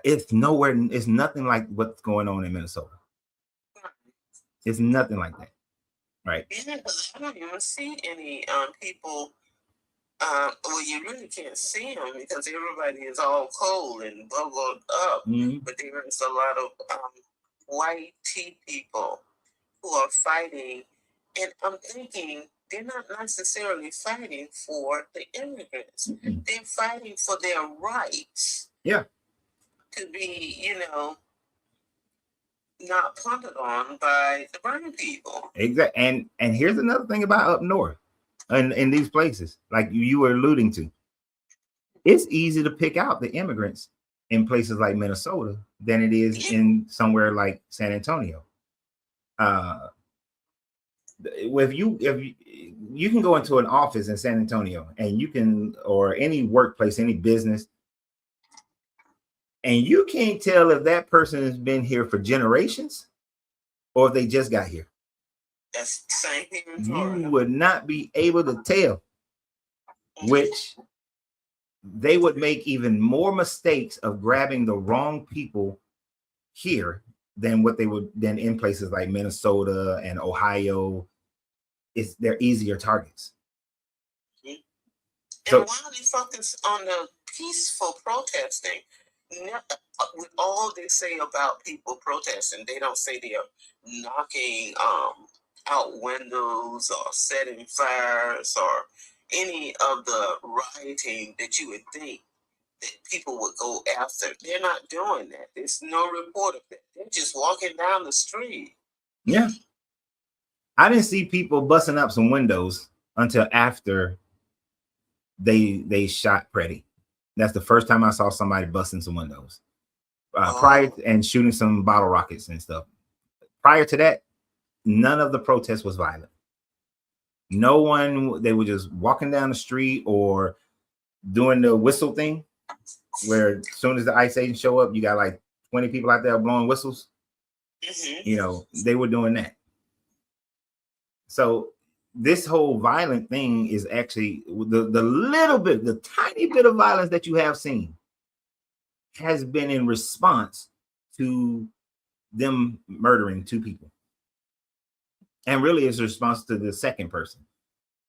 It's nothing like what's going on in Minnesota. It's nothing like that. Right. Yeah, because I don't even see any people. Well, you really can't see them because everybody is all cold and bubbled up. Mm-hmm. But there's a lot of white tea people who are fighting, and I'm thinking they're not necessarily fighting for the immigrants. Mm-hmm. They're fighting for their rights. Yeah. To be, not punted on by the brown people. Exactly. And here's another thing about up north and in these places, like you were alluding to. It's easy to pick out the immigrants in places like Minnesota than it is in somewhere like San Antonio. If you can go into an office in San Antonio and or any workplace, any business, and you can't tell if that person has been here for generations or if they just got here. That's the same here in Florida. You would not be able to tell, which they would make even more mistakes of grabbing the wrong people here than what they would than in places like Minnesota and Ohio. They're easier targets. And while they focus on the peaceful protesting, with all they say about people protesting, they don't say they are knocking out windows or setting fires or any of the rioting that you would think that people would go after. They're not doing that. There's no report of that. They're just walking down the street. Yeah. I didn't see people busting up some windows until after they shot Pretty. That's the first time I saw somebody busting some windows. Prior and shooting some bottle rockets and stuff. Prior to that, none of the protests was violent. No one, they were just walking down the street or doing the whistle thing, where as soon as the ICE agents show up, you got like 20 people out there blowing whistles. Mm-hmm. They were doing that. So this whole violent thing is actually the tiny bit of violence that you have seen has been in response to them murdering 2 people. And really it's a response to the second person.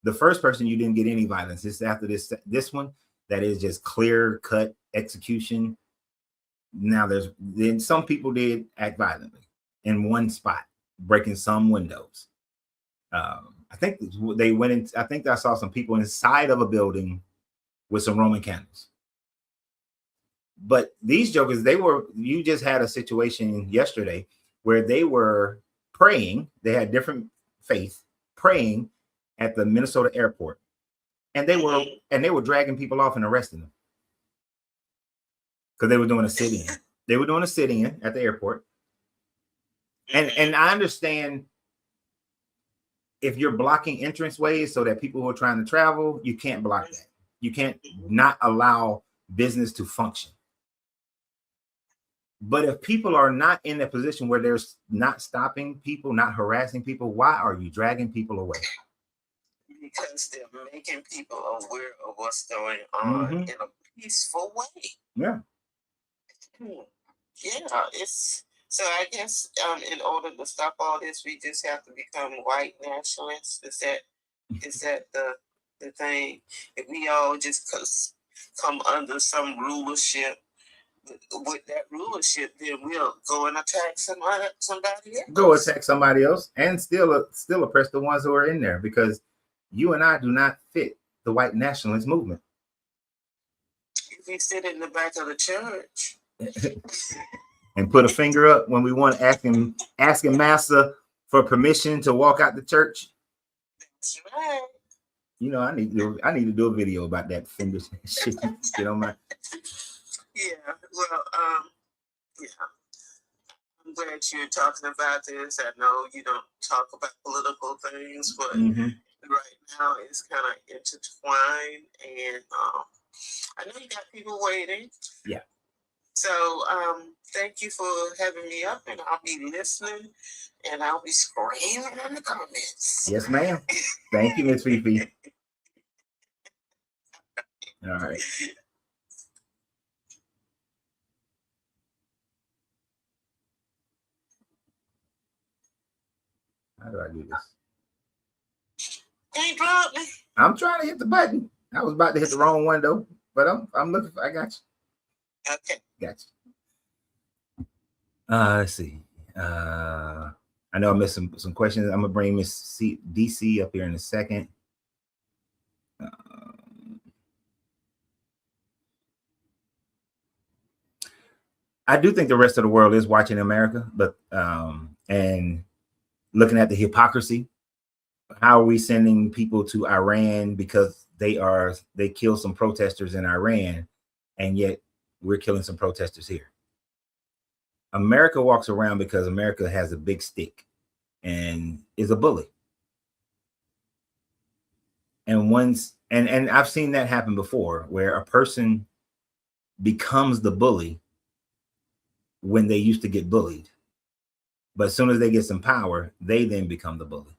The first person, you didn't get any violence. It's after this one that is just clear cut execution. Now then some people did act violently in one spot, breaking some windows. I think they went in. I think I saw some people inside of a building with some Roman candles. But these jokers, you just had a situation yesterday where they were praying. They had different faith, praying at the Minnesota airport, and they were dragging people off and arresting them because they were doing a sit-in. They were doing a sit-in at the airport, and I understand if you're blocking entrance ways so that people who are trying to travel, you can't block that. You can't not allow business to function. But if people are not in a position where they're not stopping people, not harassing people, why are you dragging people away? Because they're making people aware of what's going on in a peaceful way. Yeah. Yeah, it's so I guess in order to stop all this, we just have to become white nationalists. Is that the thing? If we all just come under some rulership, with that rulership, then we'll go and attack somebody else. Go attack somebody else and still oppress the ones who are in there, because you and I do not fit the white nationalist movement. If we sit in the back of the church and put a finger up when we want asking Master for permission to walk out the church. That's right. You know, I need to do a video about that finger shit. You know, my. Yeah. Well, yeah. I'm glad you're talking about this. I know you don't talk about political things, but right now it's kind of intertwined, and I know you got people waiting. Yeah. So thank you for having me up, and I'll be listening, and I'll be screaming in the comments. Yes, ma'am. Thank you, Miss Fifi. All right. How do I do this? Can't drop me. I'm trying to hit the button. I was about to hit the wrong one though, but I'm looking. I got you. Okay. Got you. Let's see. I know I missed some questions. I'm gonna bring Miss DC up here in a second. I do think the rest of the world is watching America, but and looking at the hypocrisy. How are we sending people to Iran because they killed some protesters in Iran, and yet we're killing some protesters here? America walks around because America has a big stick and is a bully. And and I've seen that happen before, where a person becomes the bully when they used to get bullied. But as soon as they get some power, they then become the bully.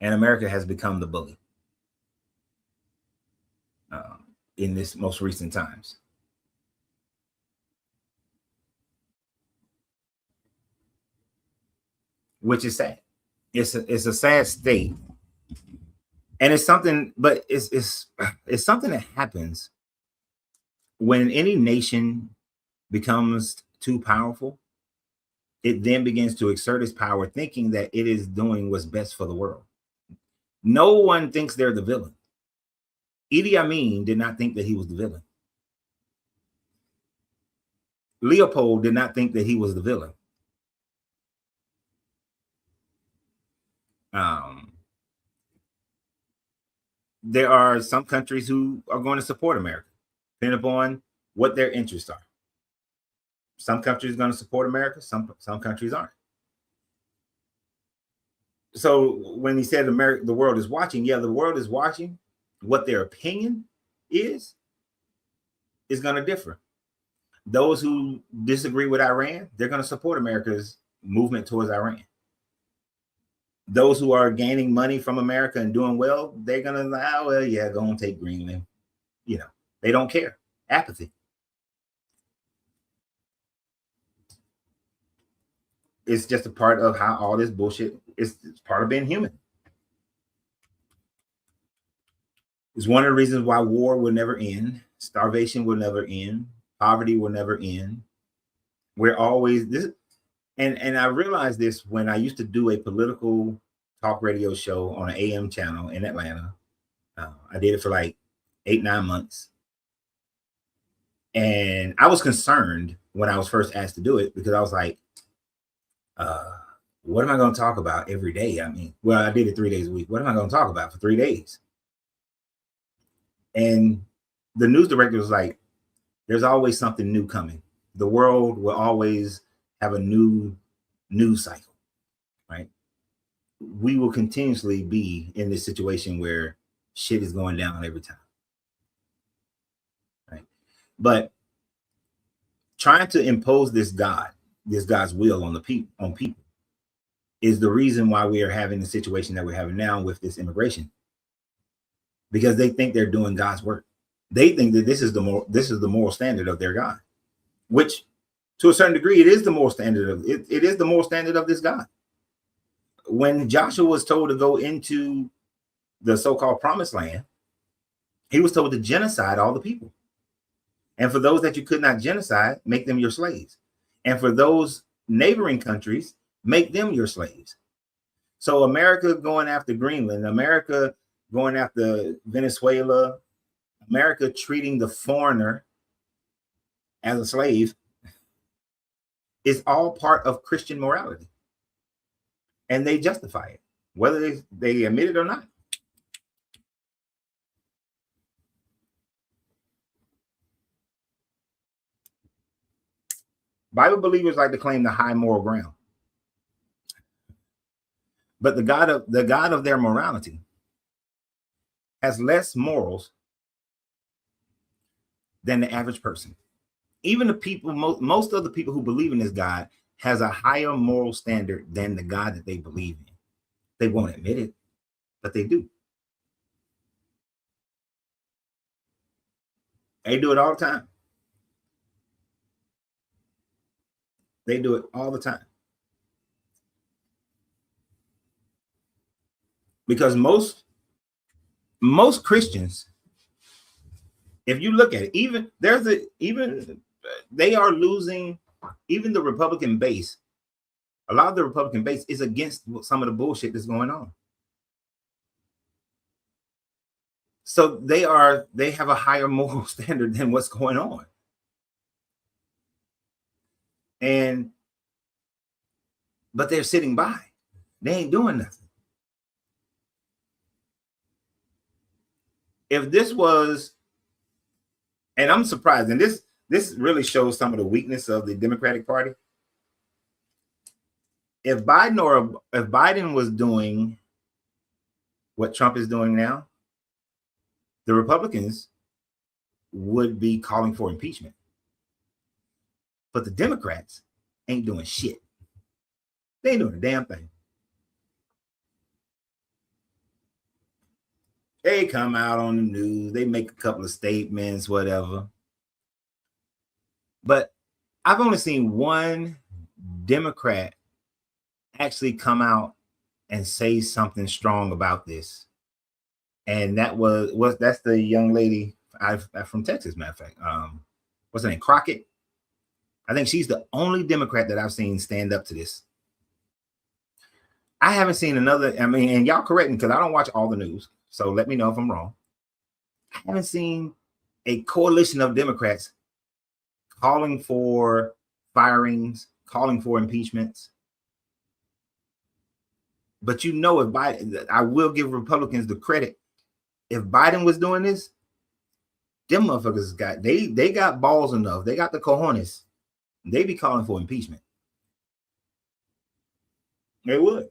And America has become the bully in this most recent times. Which is sad. It's a sad state. And it's something, but it's something that happens when any nation becomes too powerful. It then begins to exert its power, thinking that it is doing what's best for the world. No one thinks they're the villain. Idi Amin did not think that he was the villain. Leopold did not think that he was the villain. There are some countries who are going to support America, depending upon what their interests are. Some countries are going to support America, some countries aren't. So when he said America, the world is watching, yeah, the world is watching. What their opinion is going to differ. Those who disagree with Iran, they're going to support America's movement towards Iran. Those who are gaining money from America and doing well, they're going to, oh, well, yeah, go and take Greenland. You know, they don't care. Apathy. It's just a part of how all this bullshit is. It's part of being human. It's one of the reasons why war will never end. Starvation will never end. Poverty will never end. We're always this. And I realized this when I used to do a political talk radio show on an AM channel in Atlanta. I did it for like 8-9 months. And I was concerned when I was first asked to do it, because I was like, What am I going to talk about every day? I mean, well, I did it 3 days a week. What am I going to talk about for 3 days? And the news director was like, there's always something new coming. The world will always have a new news cycle, right? We will continuously be in this situation where shit is going down every time, right? But trying to impose this God's will on people is the reason why we are having the situation that we're having now with this immigration, because they think they're doing God's work. They think that this is the moral standard of their God, which to a certain degree, it is the moral standard of it is the moral standard of this God. When Joshua was told to go into the so-called promised land, he was told to genocide all the people. And for those that you could not genocide, make them your slaves. And for those neighboring countries, make them your slaves. So America going after Greenland, America going after Venezuela, America treating the foreigner as a slave is all part of Christian morality. And they justify it, whether they admit it or not. Bible believers like to claim the high moral ground. But the God of their morality has less morals than the average person. Even the people, most of the people who believe in this God has a higher moral standard than the God that they believe in. They won't admit it, but they do. They do it all the time. They do it all the time. Because most Christians, if you look at it, even they are losing, even the Republican base. A lot of the Republican base is against some of the bullshit that's going on. So they have a higher moral standard than what's going on. But they're sitting by. They ain't doing nothing. If this was, and I'm surprised, and this really shows some of the weakness of the Democratic Party. If Biden was doing what Trump is doing now, the Republicans would be calling for impeachment. But the Democrats ain't doing shit. They ain't doing a damn thing. They come out on the news, they make a couple of statements, whatever. But I've only seen one Democrat actually come out and say something strong about this. And that's the young lady from Texas, matter of fact. What's her name? Crockett. I think she's the only Democrat that I've seen stand up to this. I haven't seen another, and y'all correct me because I don't watch all the news. So let me know if I'm wrong. I haven't seen a coalition of Democrats calling for firings, calling for impeachments. But if Biden, I will give Republicans the credit. If Biden was doing this, them motherfuckers they got balls enough. They got the cojones. They be calling for impeachment. They would.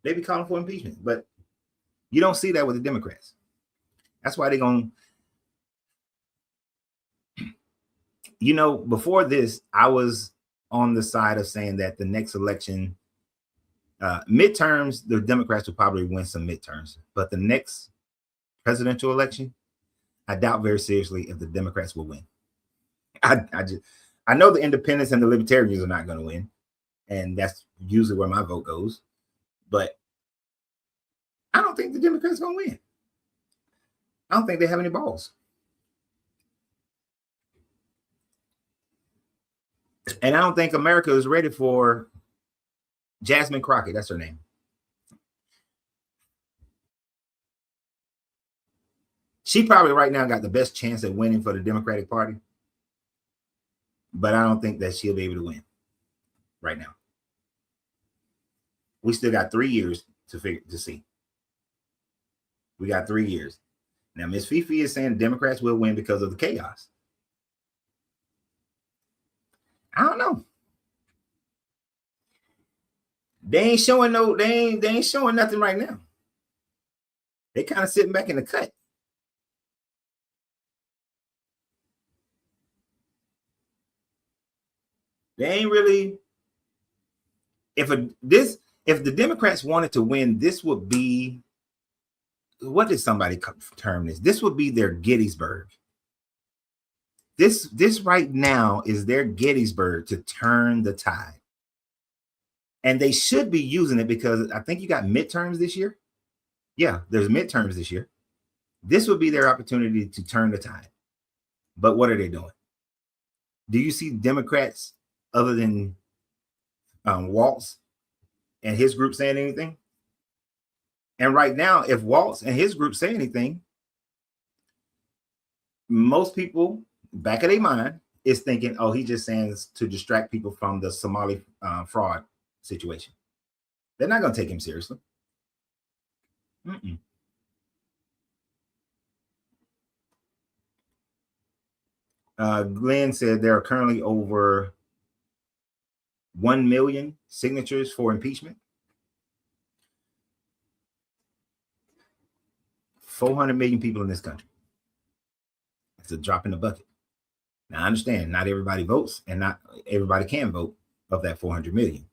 They be calling for impeachment, but you don't see that with the Democrats. That's why they're going. Before this, I was on the side of saying that the next election, midterms, the Democrats will probably win some midterms, but the next presidential election, I doubt very seriously if the Democrats will win. I know the independents and the libertarians are not going to win, and that's usually where my vote goes. But I don't think the Democrats are going to win. I don't think they have any balls. And I don't think America is ready for Jasmine Crockett. That's her name. She probably right now got the best chance at winning for the Democratic Party. but I don't think that she'll be able to win right now. We still got 3 years to see. We got 3 years. Now, Miss Fifi is saying the Democrats will win because of the chaos. I don't know. They ain't showing they ain't showing nothing right now. They kind of sitting back in the cut. They ain't really. If the Democrats wanted to win, this would be, what did somebody term this? This would be their Gettysburg. This right now is their Gettysburg to turn the tide. And they should be using it because I think you got midterms this year. Yeah, there's midterms this year. This would be their opportunity to turn the tide. But what are they doing? Do you see Democrats other than Waltz and his group saying anything? And right now, if Waltz and his group say anything, most people back of their mind is thinking, oh, he's just saying to distract people from the Somali fraud situation. They're not going to take him seriously. Glenn said there are currently over 1 million signatures for impeachment. 400 million people in this country. It's a drop in the bucket. Now, I understand not everybody votes and not everybody can vote of that 400 million.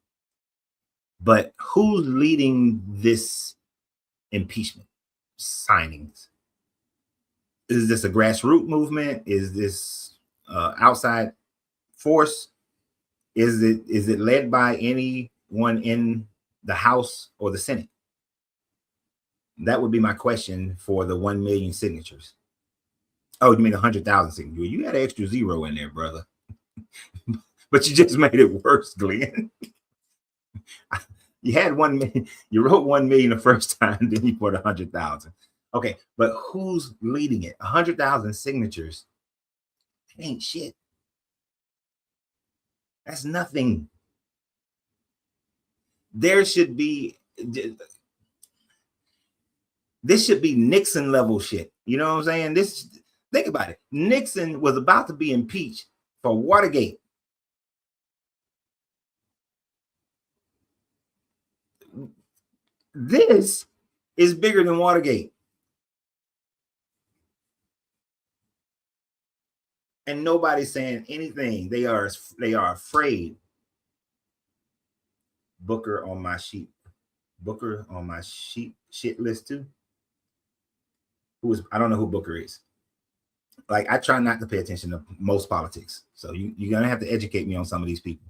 But who's leading this impeachment signings? Is this a grassroots movement? Is this outside force? Is it led by anyone in the House or the Senate? That would be my question for the 1 million signatures. Oh, you mean 100,000 signatures? You had an extra zero in there, brother. But you just made it worse, Glenn. You had 1 million. You wrote 1 million the first time, then you put 100,000. Okay, but who's leading it? 100,000 signatures. That ain't shit. That's nothing. There should be. This should be Nixon level shit. You know what I'm saying? Think about it. Nixon was about to be impeached for Watergate. This is bigger than Watergate. And nobody's saying anything. They are afraid. Booker on my shit list too. I don't know who Booker is. Like, I try not to pay attention to most politics. So you're gonna have to educate me on some of these people.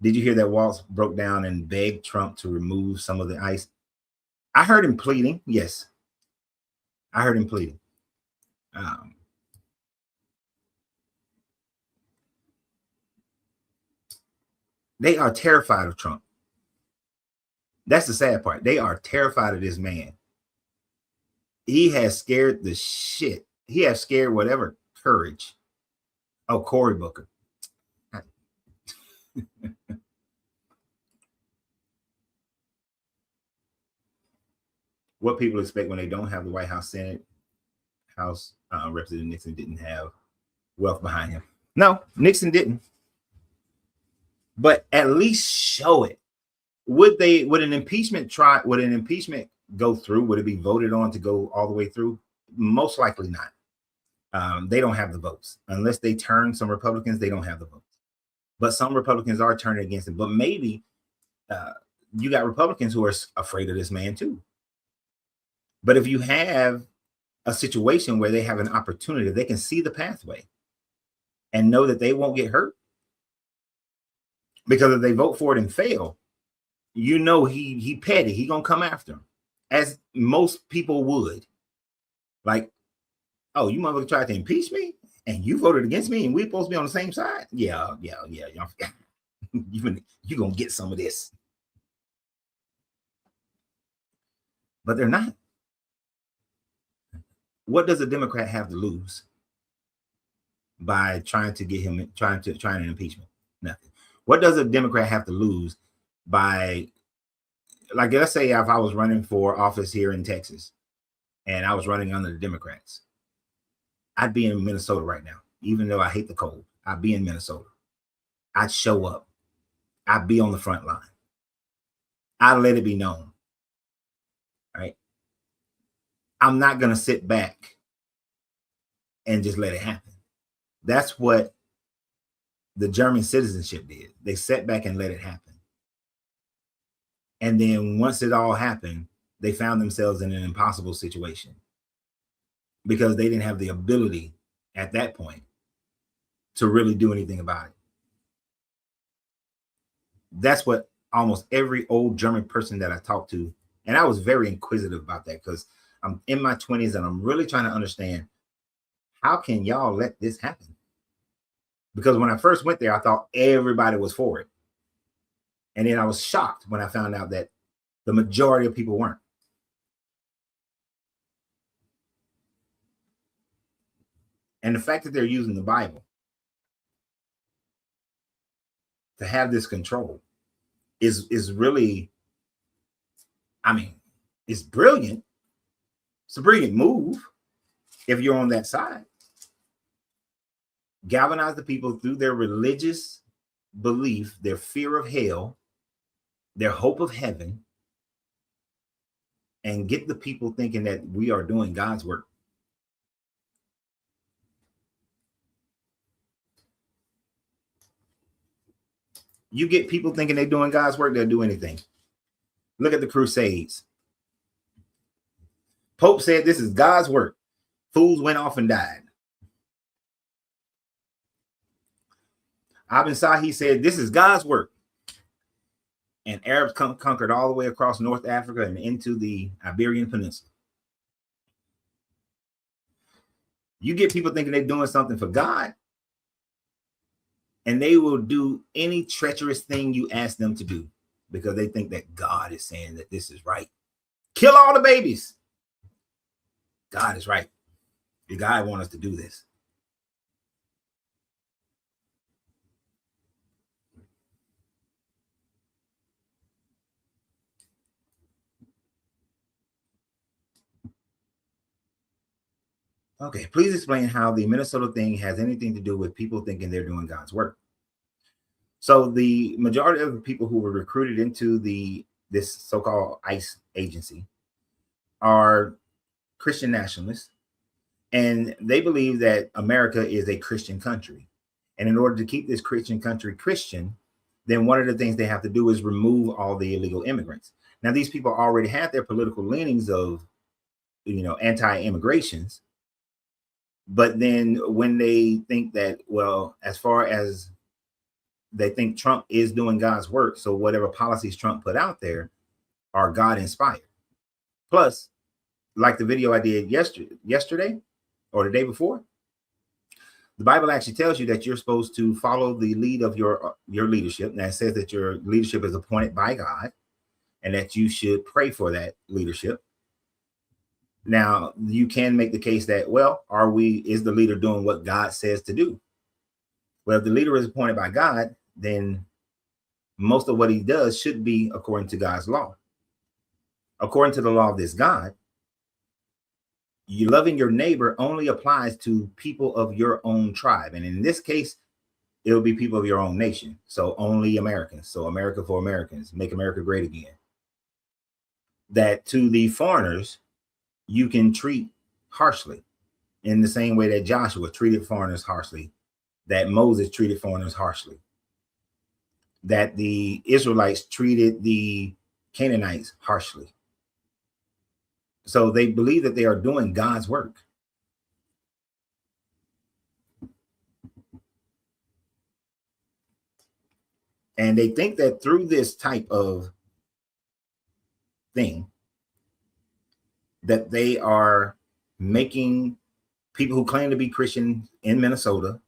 Did you hear that Waltz broke down and begged Trump to remove some of the ICE? I heard him pleading. Yes, I heard him pleading. They are terrified of Trump. That's the sad part. They are terrified of this man. He has scared the shit. He has scared whatever courage. Oh, Cory Booker. What people expect when they don't have the White House, Senate, House, Representative Nixon didn't have wealth behind him. No, Nixon didn't. But at least show it. Would an impeachment go through? Would it be voted on to go all the way through? Most likely not. They don't have the votes. Unless they turn some Republicans, they don't have the votes. But some Republicans are turning against him. But maybe you got Republicans who are afraid of this man too. But if you have a situation where they have an opportunity, they can see the pathway and know that they won't get hurt. Because if they vote for it and fail, you know he petty. He gonna come after him, as most people would. Like, oh, you motherfucker tried to impeach me, and you voted against me, and we're supposed to be on the same side. Yeah. You gonna get some of this, but they're not. What does a Democrat have to lose? by trying to impeachment? Nothing. What does a Democrat have to lose by, like, let's say if I was running for office here in Texas and I was running under the Democrats, I'd be in Minnesota right now. Even though I hate the cold, I'd be in Minnesota. I'd show up. I'd be on the front line. I'd let it be known. Right? I'm not going to sit back and just let it happen. That's what the German citizenship did. They sat back and let it happen. And then once it all happened, they found themselves in an impossible situation because they didn't have the ability at that point to really do anything about it. That's what almost every old German person that I talked to, and I was very inquisitive about that because I'm in my 20s and I'm really trying to understand, how can y'all let this happen? Because when I first went there, I thought everybody was for it. And then I was shocked when I found out that the majority of people weren't. And the fact that they're using the Bible to have this control is really, I mean, it's brilliant. It's a brilliant move if you're on that side. Galvanize the people through their religious belief, their fear of hell, their hope of heaven, and get the people thinking that we are doing God's work. You get people thinking they're doing God's work, they'll do anything. Look at the Crusades. Pope said this is God's work. Fools went off and died. Ibn Sahi said this is God's work. And Arabs conquered all the way across North Africa and into the Iberian Peninsula. You get people thinking they're doing something for God, and they will do any treacherous thing you ask them to do because they think that God is saying that this is right. Kill all the babies. God is right. The God wants us to do this. Okay, please explain how the Minnesota thing has anything to do with people thinking they're doing God's work. So the majority of the people who were recruited into this so-called ICE agency are Christian nationalists, and they believe that America is a Christian country. And in order to keep this Christian country Christian, then one of the things they have to do is remove all the illegal immigrants. Now, these people already had their political leanings of, anti-immigrations. But then when they think that, well, as far as they think Trump is doing God's work, so whatever policies Trump put out there are God inspired. Plus, like the video I did yesterday or the day before, the Bible actually tells you that you're supposed to follow the lead of your leadership. And that says that your leadership is appointed by God and that you should pray for that leadership. Now, you can make the case that, well, is the leader doing what God says to do? Well, if the leader is appointed by God, then most of what he does should be according to God's law. According to the law of this God, you loving your neighbor only applies to people of your own tribe. And in this case, it'll be people of your own nation. So only Americans. So America for Americans, make America great again. That to the foreigners, you can treat harshly in the same way that Joshua treated foreigners harshly, that Moses treated foreigners harshly, that the Israelites treated the Canaanites harshly. So they believe that they are doing God's work. And they think that through this type of thing, that they are making people who claim to be Christian in Minnesota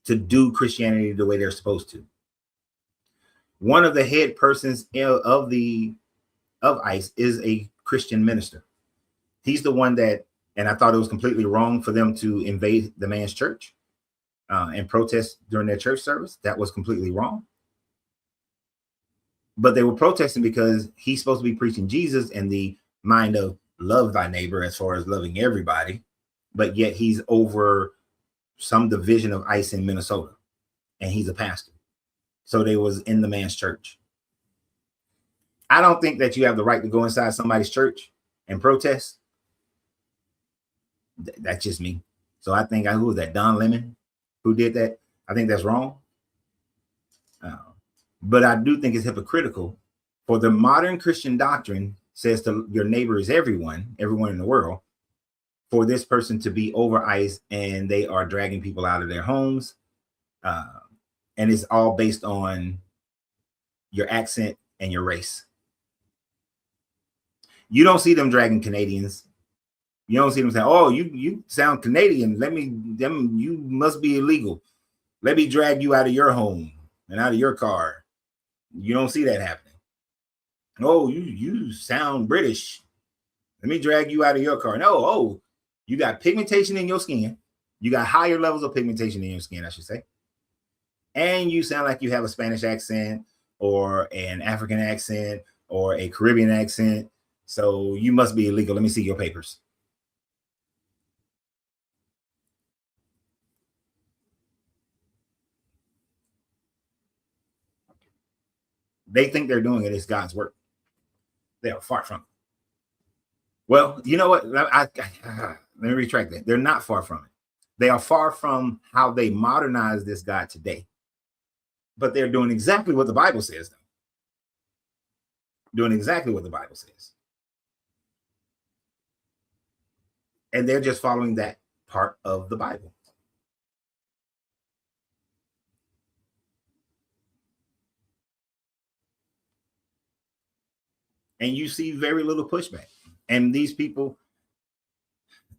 to do Christianity the way they're supposed to. One of the head persons of ICE is a Christian minister. He's the one that, and I thought it was completely wrong for them to invade the man's church. and protest during their church service. That was completely wrong. But they were protesting because he's supposed to be preaching Jesus and the mind of love thy neighbor as far as loving everybody. But yet he's over some division of ICE in Minnesota and he's a pastor. So they was in the man's church. I don't think that you have the right to go inside somebody's church and protest. That's just me. So I think, who was that? Don Lemon who did that? I think that's wrong. But I do think it's hypocritical for the modern Christian doctrine says to your neighbor is everyone in the world, for this person to be over ICE and they are dragging people out of their homes. And it's all based on your accent and your race. You don't see them dragging Canadians. You don't see them saying, oh, you sound Canadian. You must be illegal. Let me drag you out of your home and out of your car. You don't see that happening. Oh, you sound British. Let me drag you out of your car. No, you got pigmentation in your skin. You got higher levels of pigmentation in your skin, I should say. And you sound like you have a Spanish accent or an African accent or a Caribbean accent. So you must be illegal. Let me see your papers. They think they're doing it. It's God's work. They are far from it. Well, you know what? Let me retract that. They're not far from it. They are far from how they modernize this God today. But they're doing exactly what the Bible says, though. Doing exactly what the Bible says. And they're just following that part of the Bible. And you see very little pushback. And these people,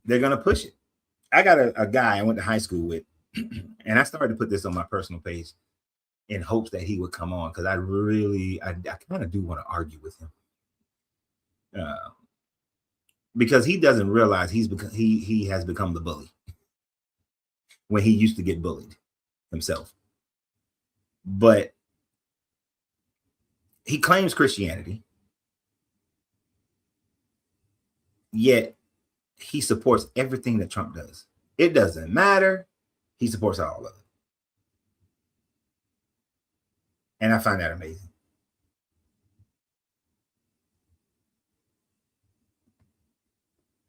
they're going to push it. I got a guy I went to high school with, and I started to put this on my personal page in hopes that he would come on, because I kind of do want to argue with him. Because he doesn't realize he has become the bully when he used to get bullied himself. But he claims Christianity, yet he supports everything that Trump does. It doesn't matter. He supports all of it. And I find that amazing.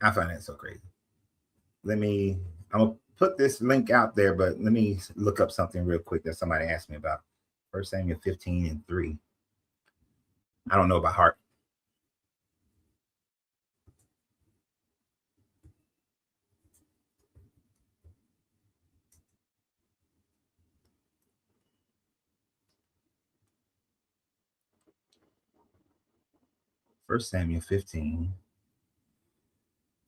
I find that so crazy. I'm going to put this link out there, but let me look up something real quick that somebody asked me about. 1 Samuel 15:3. I don't know by heart. First Samuel 15.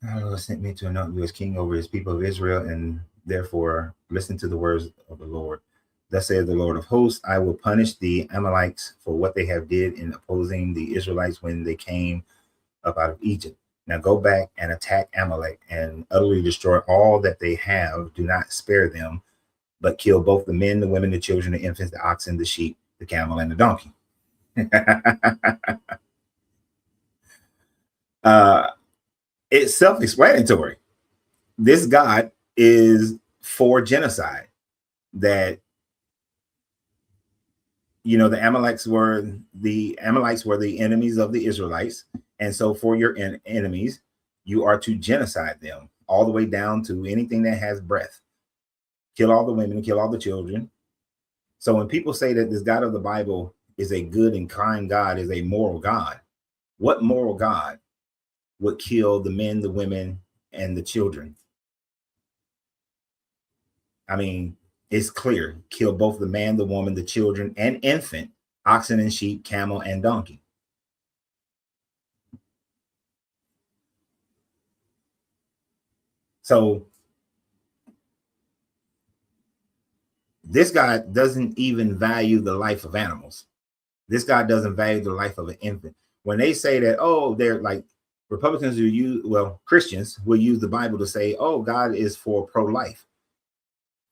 Our Lord sent me to anoint you as king over his people of Israel, and therefore listen to the words of the Lord. Thus says the Lord of hosts, I will punish the Amalekites for what they have did in opposing the Israelites when they came up out of Egypt. Now go back and attack Amalek and utterly destroy all that they have. Do not spare them, but kill both the men, the women, the children, the infants, the oxen, the sheep, the camel, and the donkey. It's self-explanatory. This God is for genocide. That, you know, the Amalekites were the enemies of the Israelites, and so for your enemies, you are to genocide them all the way down to anything that has breath. Kill all the women, kill all the children. So when people say that this God of the Bible is a good and kind God, is a moral God, what moral God would kill the men, the women, and the children? I mean, it's clear. Kill both the man, the woman, the children, and infant, oxen and sheep, camel and donkey. So this God doesn't even value the life of animals. This God doesn't value the life of an infant. When they say that, oh, they're like, Republicans will use, well, Christians will use the Bible to say, oh, God is for pro-life.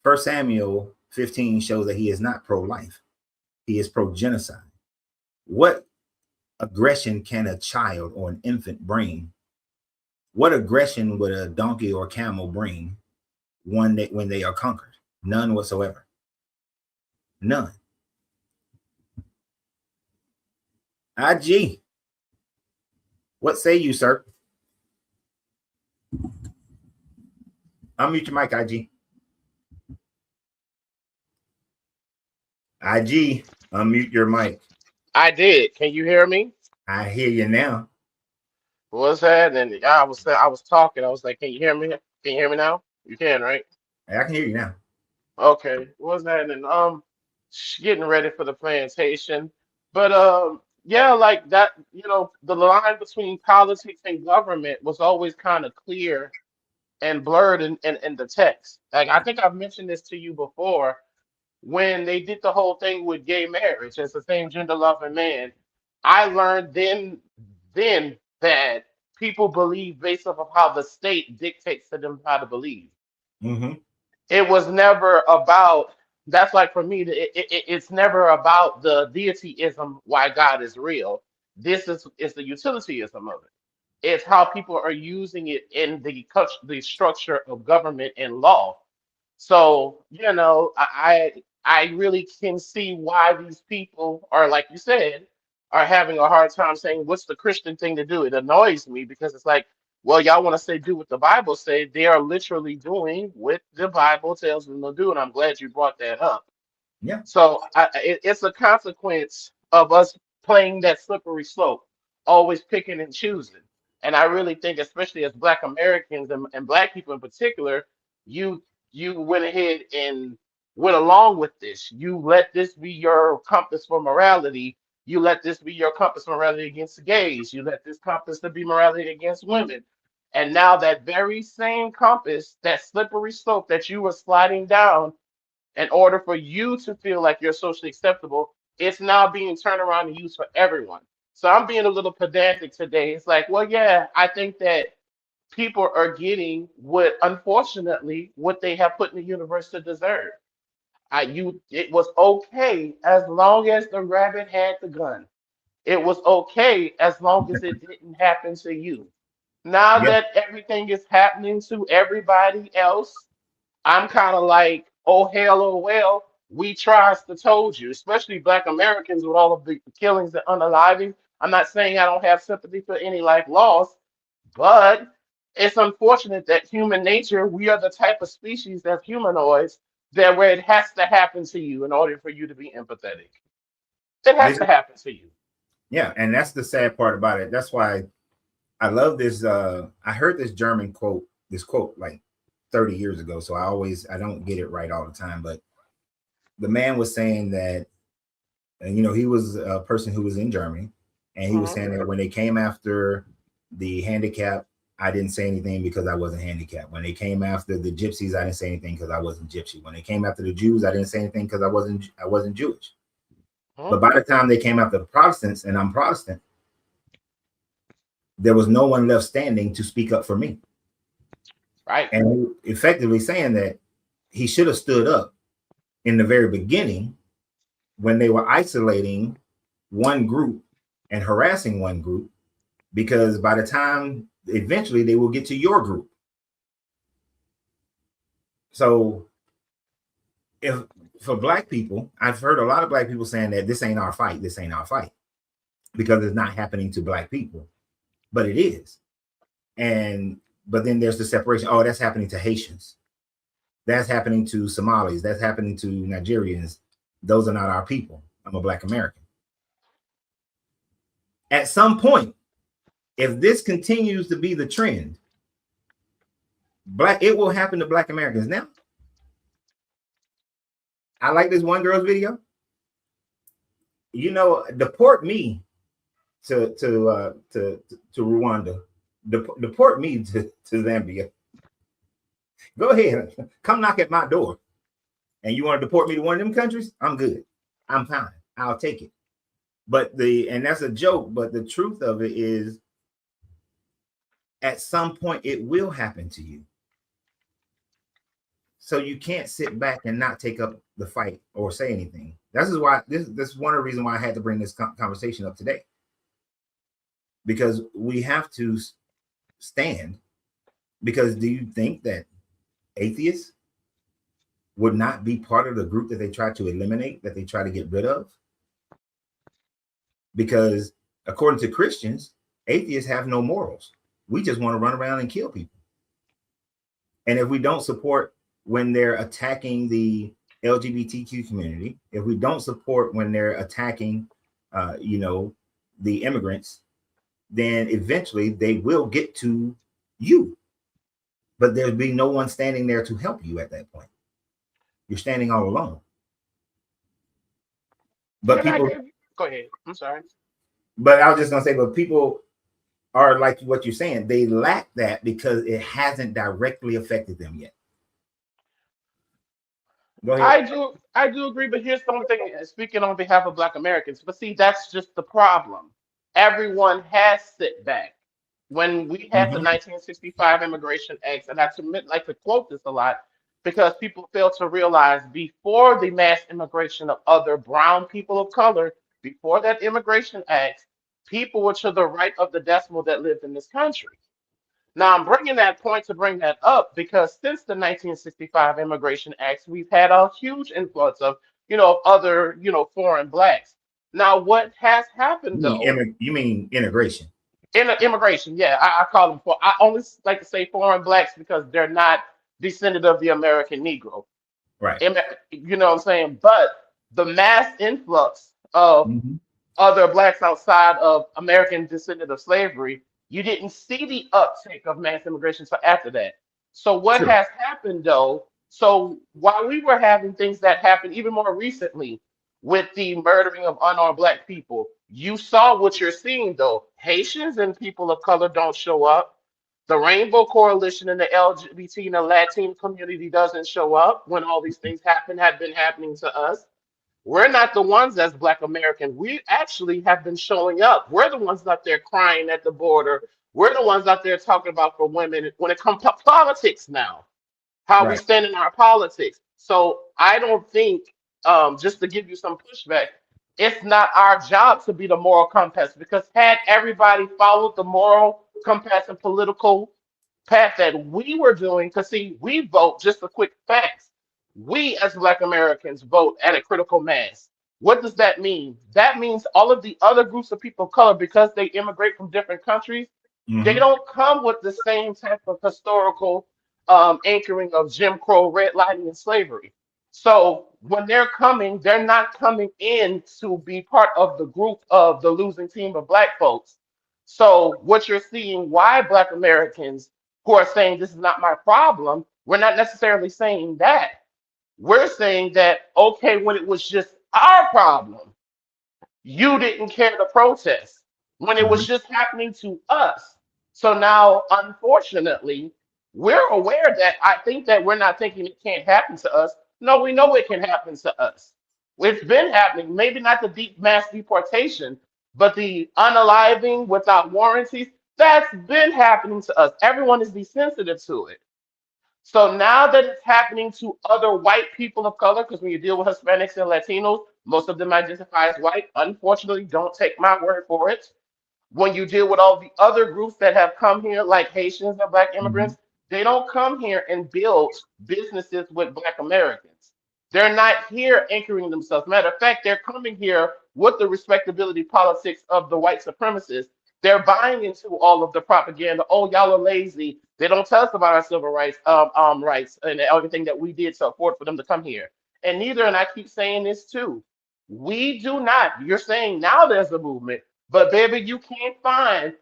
1 Samuel 15 shows that he is not pro-life. He is pro-genocide. What aggression can a child or an infant bring? What aggression would a donkey or camel bring when they are conquered? None whatsoever. None. IG, what say you, sir? Unmute your mic, IG. IG, unmute your mic. I did. Can you hear me? I hear you now. What's happening? I was talking. I was like, can you hear me? Can you hear me now? You can, right? I can hear you now. Okay. What's happening? Getting ready for the plantation. But yeah, like that, the line between politics and government was always kind of clear and blurred in the text. Like I think I've mentioned this to you before when they did the whole thing with gay marriage as the same gender loving man. I learned then that people believe based off of how the state dictates to them how to believe. Mm-hmm. It was never about, that's like for me, it's never about the deityism, why God is real. This is the utilityism of it. It's how people are using it in the structure of government and law. So, I really can see why these people are, like you said, are having a hard time saying what's the Christian thing to do. It annoys me because it's like, well, y'all want to say do what the Bible say. They are literally doing what the Bible tells them to do, and I'm glad you brought that up. Yeah. So it's a consequence of us playing that slippery slope, always picking and choosing. And I really think, especially as Black Americans and Black people in particular, you you went ahead and went along with this. You let this be your compass for morality. You let this be your compass for morality against the gays. You let this compass to be morality against women. And now that very same compass, that slippery slope that you were sliding down in order for you to feel like you're socially acceptable, it's now being turned around and used for everyone. So I'm being a little pedantic today. It's like, well, yeah, I think that people are getting what, unfortunately, what they have put in the universe to deserve. It was okay as long as the rabbit had the gun. It was okay as long as it didn't happen to you. Now Yeah. that everything is happening to everybody else, I'm kind of like, oh hell, oh well, we tries to told you, especially Black Americans with all of the killings and unaliving. I'm not saying I don't have sympathy for any life lost, but it's unfortunate that human nature, we are the type of species that's humanoids that where it has to happen to you in order for you to be empathetic. It has to happen to you. Yeah, and that's the sad part about it. That's why I love this. I heard this German quote, like 30 years ago. So I don't get it right all the time, but the man was saying that, and he was a person who was in Germany, and he was saying that when they came after the handicap, I didn't say anything because I wasn't handicapped. When they came after the gypsies, I didn't say anything because I wasn't gypsy. When they came after the Jews, I didn't say anything because I wasn't Jewish. But by the time they came after the Protestants, and I'm Protestant, there was no one left standing to speak up for me. Right. And effectively saying that he should have stood up in the very beginning when they were isolating one group and harassing one group, because by the time eventually they will get to your group. So if for Black people, I've heard a lot of Black people saying that this ain't our fight, because it's not happening to Black people, but it is. But then there's the separation. Oh, that's happening to Haitians. That's happening to Somalis. That's happening to Nigerians. Those are not our people. I'm a Black American. At some point, if this continues to be the trend, it will happen to Black Americans. Now, I like this one girl's video. Deport me to Rwanda. Deport me to Zambia. Go ahead, come knock at my door. And you want to deport me to one of them countries? I'm good. I'm fine. I'll take it. And that's a joke, but the truth of it is, at some point it will happen to you. So you can't sit back and not take up the fight or say anything. This is why this is one of the reasons why I had to bring this conversation up today, because we have to stand. Because do you think that atheists would not be part of the group that they try to eliminate, that they try to get rid of? Because according to Christians, atheists have no morals. We just want to run around and kill people. And if we don't support when they're attacking the LGBTQ community, if we don't support when they're attacking, the immigrants, then eventually they will get to you. But there'll be no one standing there to help you at that point. You're standing all alone. But people, go ahead. I'm sorry. But I was just gonna say, but people are like what you're saying. They lack that because it hasn't directly affected them yet. Go ahead. I do agree, but here's something, speaking on behalf of Black Americans, but see, that's just the problem. Everyone has sit back. When we had the 1965 Immigration Act, and like to quote this a lot, because people fail to realize before the mass immigration of other brown people of color, before that Immigration Act, people were to the right of the decimal that lived in this country. Now, I'm bringing that point to bring that up because since the 1965 Immigration Acts, we've had a huge influx of, other, foreign blacks. Now, what has happened though? You mean integration? Immigration, yeah, I call them for. I only like to say foreign blacks because they're not descendant of the American Negro. Right. You know what I'm saying? But the mass influx of other blacks outside of American descendant of slavery, you didn't see the uptake of mass immigration until after that. So what has happened though? So while we were having things that happened even more recently with the murdering of unarmed black people, you saw what you're seeing though. Haitians and people of color don't show up. The Rainbow Coalition and the LGBT and the Latin community doesn't show up when all these things had been happening to us. We're not the ones as Black Americans. We actually have been showing up. We're the ones out there crying at the border. We're the ones out there talking about for women when it comes to politics now, how we stand in our politics. So I don't think, just to give you some pushback, it's not our job to be the moral compass, because had everybody followed the moral compass and political path that we were doing, because see, we vote, just a quick facts. We as Black Americans vote at a critical mass. What does that mean? That means all of the other groups of people of color, because they immigrate from different countries, they don't come with the same type of historical anchoring of Jim Crow, redlining, and slavery. So when they're coming, they're not coming in to be part of the group of the losing team of Black folks. So what you're seeing, why Black Americans who are saying this is not my problem, we're not necessarily saying that. We're saying that, okay, when it was just our problem, you didn't care to protest when it was just happening to us. So now, unfortunately, we're aware that I think that we're not thinking it can't happen to us. No, we know it can happen to us. It's been happening, maybe not the deep mass deportation, but the unaliving without warranties, that's been happening to us. Everyone is desensitive to it. So now that it's happening to other white people of color, because when you deal with Hispanics and Latinos, most of them identify as white. Unfortunately, don't take my word for it. When you deal with all the other groups that have come here, like Haitians and Black immigrants, they don't come here and build businesses with Black Americans. They're not here anchoring themselves. Matter of fact, they're coming here with the respectability politics of the white supremacists. They're buying into all of the propaganda. Oh, y'all are lazy. They don't tell us about our civil rights, rights and everything that we did to afford for them to come here. And neither, and I keep saying this too, we do not. You're saying now there's a movement, but baby, you can't find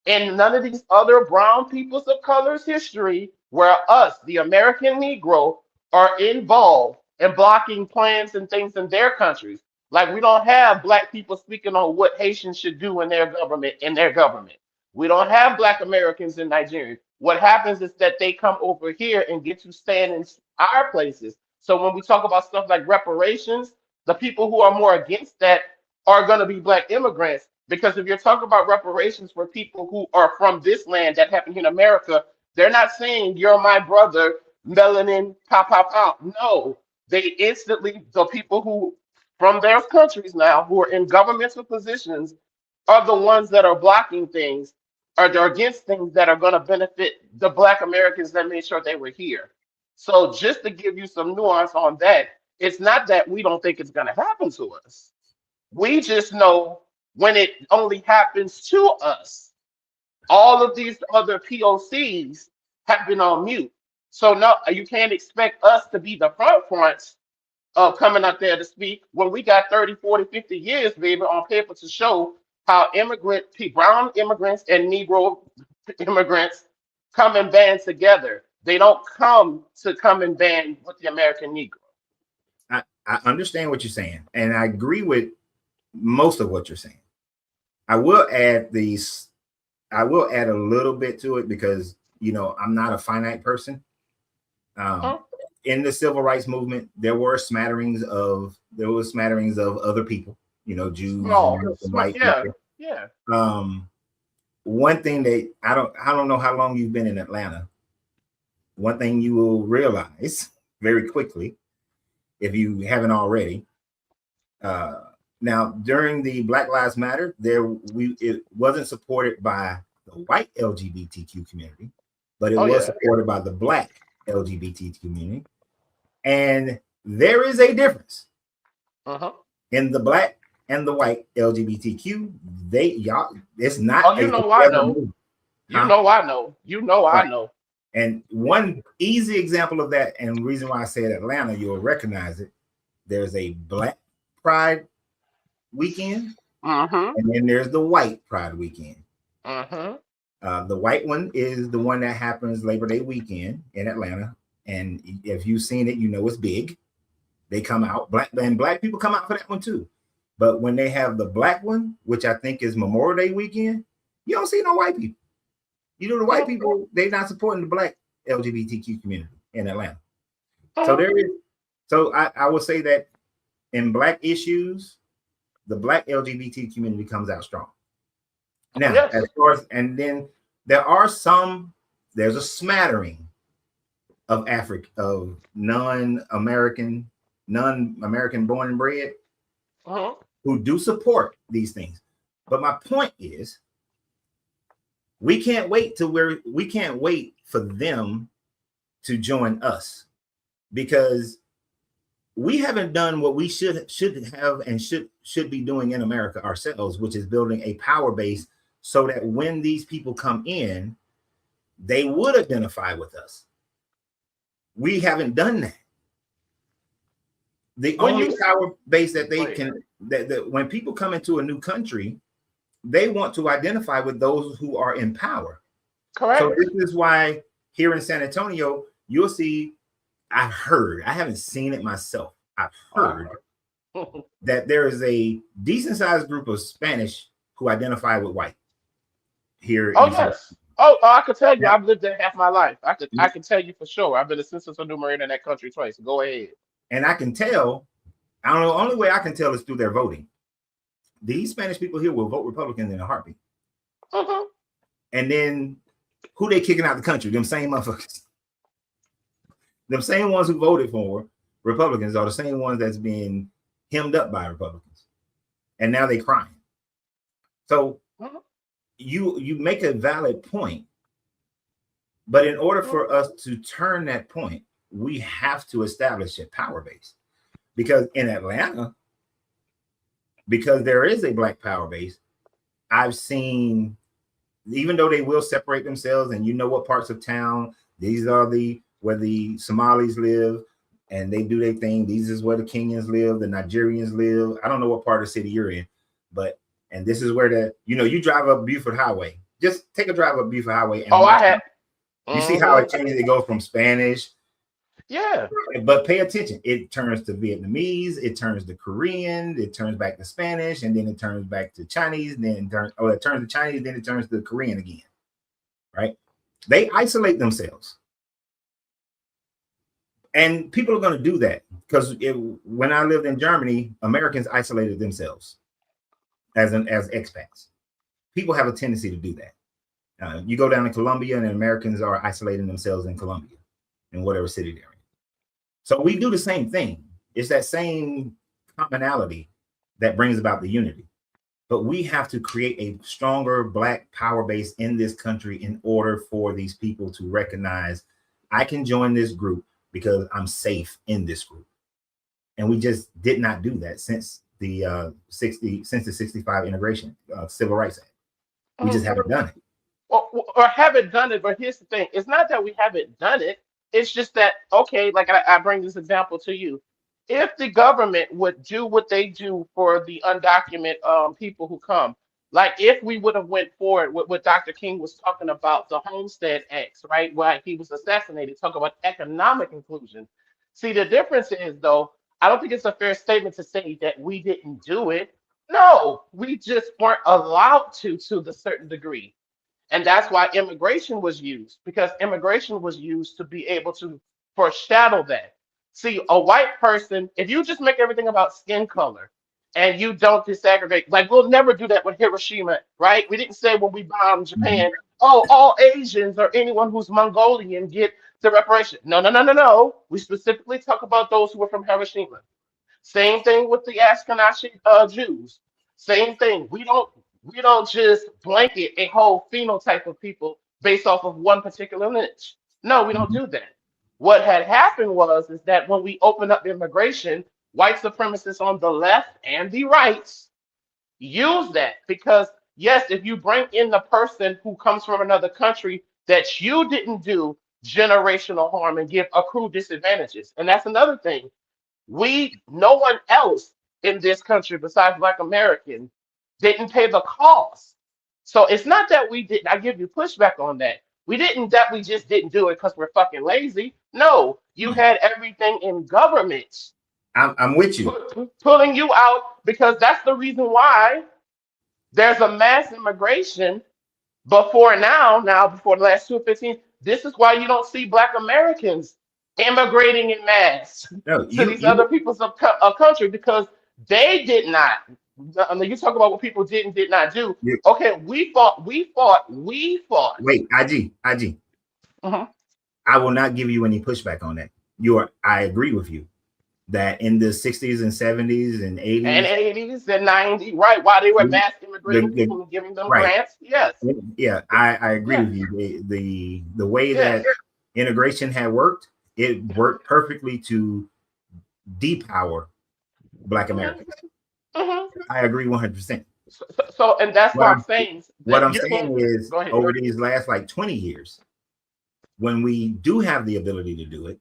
in none of these other brown peoples of color's history where us, the American Negro, are involved in blocking plans and things in their countries. Like we don't have Black people speaking on what Haitians should do in their government. We don't have Black Americans in Nigeria. What happens is that they come over here and get to stand in our places. So when we talk about stuff like reparations, the people who are more against that are going to be Black immigrants. Because if you're talking about reparations for people who are from this land that happen in America, they're not saying you're my brother, melanin, pop, pop, pop. No, they instantly, the people who from their countries now who are in governmental positions are the ones that are blocking things or they're against things that are going to benefit the Black Americans that made sure they were here. So just to give you some nuance on that, it's not that we don't think it's going to happen to us. We just know when it only happens to us. All of these other POCs have been on mute. So no, you can't expect us to be the front fronts of coming out there to speak when we got 30, 40, 50 years, baby, on paper to show how brown immigrants and Negro immigrants come and band together. They don't come and band with the American Negro. I understand what you're saying, and I agree with most of what you're saying. I will add a little bit to it because, I'm not a finite person. In the civil rights movement, there were smatterings of other people, Jews, and white people. Yeah. One thing that I don't know how long you've been in Atlanta. One thing you will realize very quickly, if you haven't already, now during the Black Lives Matter, it wasn't supported by the white LGBTQ community, but it was supported by the Black LGBT community. And there is a difference in the Black and the white LGBTQ. It's not. Oh, you know I know. You know I know. And one easy example of that, and reason why I said Atlanta, you'll recognize it. There's a Black Pride weekend, and then there's the White Pride weekend. The white one is the one that happens Labor Day weekend in Atlanta. And if you've seen it, it's big. They come out, black people come out for that one too. But when they have the Black one, which I think is Memorial Day weekend, you don't see no white people. The white people, they're not supporting the Black LGBTQ community in Atlanta. So I will say that in Black issues, the Black LGBT community comes out strong. Now, as far as, and then there's a smattering of non-American born and bred who do support these things. But my point is, we can't wait for them to join us, because we haven't done what we should have and should be doing in America ourselves, which is building a power base so that when these people come in, they would identify with us. We haven't done that. The only power base that they can, that when people come into a new country, they want to identify with those who are in power. Correct. So this is why here in San Antonio, you'll see, I haven't seen it myself. I've heard that there is a decent sized group of Spanish who identify with white here. Yes. I could tell you, I've lived there half my life. I can tell you for sure. I've been a census enumerator in that country twice. Go ahead. And I can tell, I don't know, the only way I can tell is through their voting. These Spanish people here will vote Republican in a heartbeat. And then who they kicking out the country? Them same motherfuckers. Them same ones who voted for Republicans are the same ones that's being hemmed up by Republicans. And now they crying. So you make a valid point, but in order for us to turn that point, we have to establish a power base. Because in Atlanta, because there is a Black power base, I've seen, even though they will separate themselves, and what parts of town, these are where the Somalis live, and they do their thing. These is where the Kenyans live, the Nigerians live. I don't know what part of the city you're in, and this is where you drive up Buford Highway. Just take a drive up Buford Highway. And I have. You see how it changes? It goes from Spanish. Yeah. But pay attention. It turns to Vietnamese. It turns to Korean. It turns back to Spanish, and then it turns back to Chinese. And then it turns to Chinese. Then it turns to Korean again. Right? They isolate themselves. And people are going to do that because when I lived in Germany, Americans isolated themselves as expats. People have a tendency to do that. You go down to Colombia, and Americans are isolating themselves in Colombia. in whatever city they're in. So we do the same thing. It's that same commonality that brings about the unity. But we have to create a stronger Black power base in this country in order for these people to recognize I can join this group because I'm safe in this group. And we just did not do that since the 65 integration Civil Rights Act. We just haven't done it. Or haven't done it, but here's the thing. It's not that we haven't done it. It's just that, okay, like I bring this example to you. If the government would do what they do for the undocumented people who come, like if we would have went forward with what Dr. King was talking about, the Homestead Acts, right, why he was assassinated, talk about economic inclusion. See, the difference is, though, I don't think it's a fair statement to say that we didn't do it. No, we just weren't allowed to the certain degree. And that's why immigration was used, because immigration was used to be able to foreshadow that. See, a white person, if you just make everything about skin color and you don't disaggregate, like we'll never do that with Hiroshima, right? We didn't say when we bombed Japan, oh, all Asians or anyone who's Mongolian get the reparation. No, no, no, no, no. We specifically talk about those who were from Hiroshima. Same thing with the Ashkenazi Jews. Same thing. We don't just blanket a whole phenotype of people based off of one particular lineage. No, we don't do that. What had happened is that when we opened up immigration, white supremacists on the left and the right use that because, yes, if you bring in the person who comes from another country that you didn't do generational harm and give accrue disadvantages. And that's another thing. No one else in this country besides Black Americans didn't pay the cost. So it's not that we didn't, I give you pushback on that. We just didn't do it because we're fucking lazy. No, you had everything in government. I'm with you. Pulling you out because that's the reason why there's a mass immigration before before the last 215. This is why you don't see Black Americans immigrating in mass to these other people's of country because they did not. I mean, you talk about what people did and did not do. Yeah. Okay, we fought. Wait, IG. Mm-hmm. I will not give you any pushback on that. I agree with you that in the 60s and 70s and 80s and 90s, right? While they were mass immigrating people and giving them grants, yes. Yeah, I agree with you. The way that integration had worked, it worked perfectly to depower Black Americans. Mm-hmm. I agree 100%. So and that's what I'm saying. What I'm saying is over these last like 20 years, when we do have the ability to do it,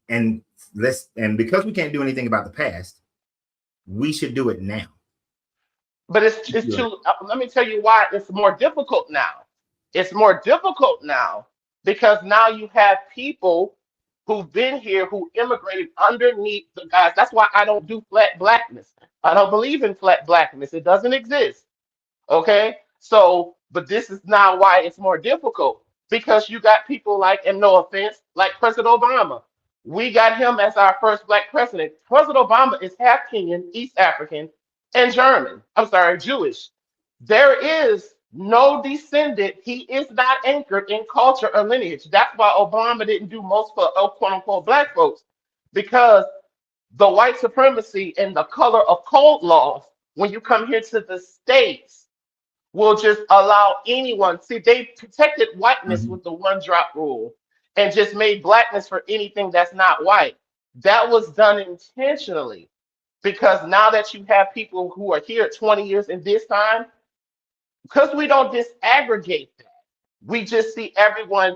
and because we can't do anything about the past, we should do it now. But it's too. Let me tell you why it's more difficult now. It's more difficult now because now you have people who've been here who immigrated underneath the guys. That's why I don't do flat blackness. I don't believe in flat blackness. It doesn't exist. Okay. So, but this is now why it's more difficult because you got people like, and no offense, like President Obama. We got him as our first Black president. President Obama is half Kenyan, East African, and German. I'm sorry, Jewish. There is no descendant. He is not anchored in culture or lineage. That's why Obama didn't do most for quote unquote Black folks, because the white supremacy and the color of code laws, when you come here to the States, will just allow anyone. See, they protected whiteness with the one drop rule and just made blackness for anything that's not white. That was done intentionally because now that you have people who are here 20 years in this time, because we don't disaggregate that, we just see everyone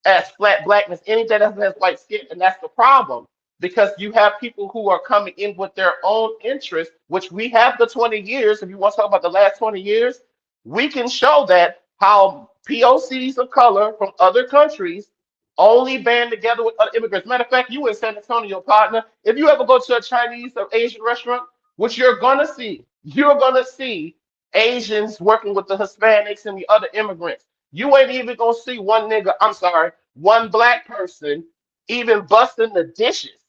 as flat blackness, anything that has white skin, and that's the problem. Because you have people who are coming in with their own interests, which we have the 20 years. If you want to talk about the last 20 years, we can show that how POCs of color from other countries only band together with other immigrants. Matter of fact, you in San Antonio, partner, if you ever go to a Chinese or Asian restaurant, which you're going to see Asians working with the Hispanics and the other immigrants. You ain't even going to see one Black person even busting the dishes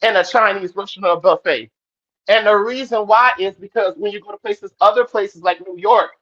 in a Chinese restaurant or buffet. And the reason why is because when you go to other places like New York,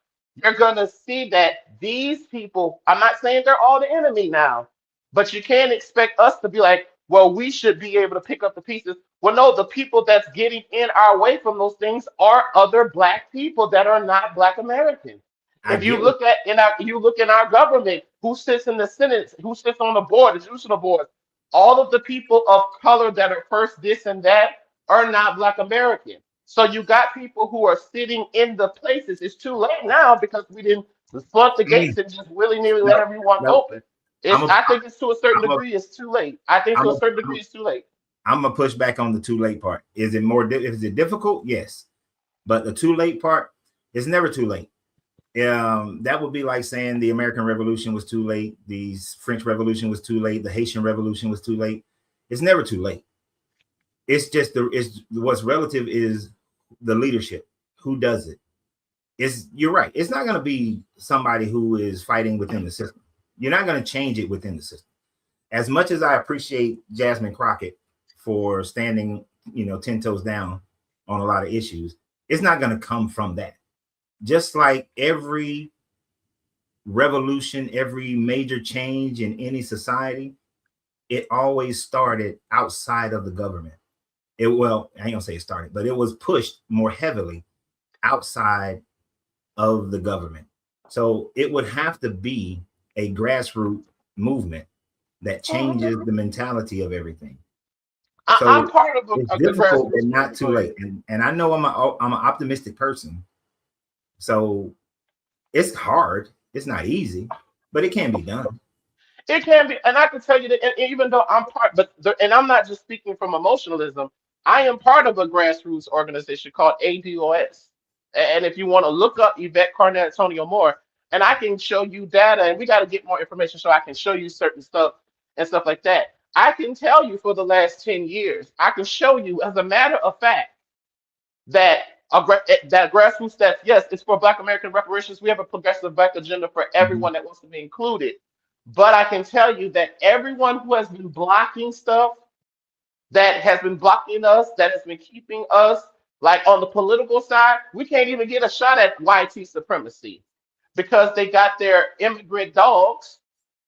you're going to see that these people, I'm not saying they're all the enemy now, But you can't expect us to be like, well, we should be able to pick up the pieces. Well, no, the people that's getting in our way from those things are other black people that are not black Americans. I If you get what look at in our you look in our government, who sits in the Senate, who sits on the board, the judicial board, all of the people of color that are first this and that are not black American. So you got people who are sitting in the places. It's too late now because we didn't flood the mm, gates and just willy-nilly let no, everyone no. open. I'm It's a, I think it's to a certain I'm a, degree it's too late. I think I'm to a, a certain degree it's too late. I'm gonna push back on the too late part. Is it more? Is it difficult? Yes, but the too late part is never too late. That would be like saying the American Revolution was too late, the French Revolution was too late, the Haitian Revolution was too late. It's never too late. It's just it's what's relative is the leadership. Who does it? You're right. It's not going to be somebody who is fighting within the system. You're not going to change it within the system. As much as I appreciate Jasmine Crockett for standing, 10 toes down on a lot of issues, it's not going to come from that. Just like every revolution, every major change in any society, it always started outside of the government. I ain't gonna say it started, but it was pushed more heavily outside of the government. So it would have to be a grassroots movement that changes the mentality of everything. I'm part of it's a difficult grassroots and not too late. And I know I'm an optimistic person. So it's hard. It's not easy, but it can be done. It can be, and I can tell you that, and even though I'm and I'm not just speaking from emotionalism, I am part of a grassroots organization called ADOS. And if you want to look up Yvette Carnett Antonio Moore, and I can show you data, and we got to get more information so I can show you certain stuff and stuff like that. I can tell you for the last 10 years, I can show you, as a matter of fact, that that grassroots that yes, it's for Black American reparations. We have a progressive Black agenda for everyone that wants to be included. But I can tell you that everyone who has been blocking stuff, that has been blocking us, that has been keeping us, like on the political side, we can't even get a shot at YT supremacy because they got their immigrant dogs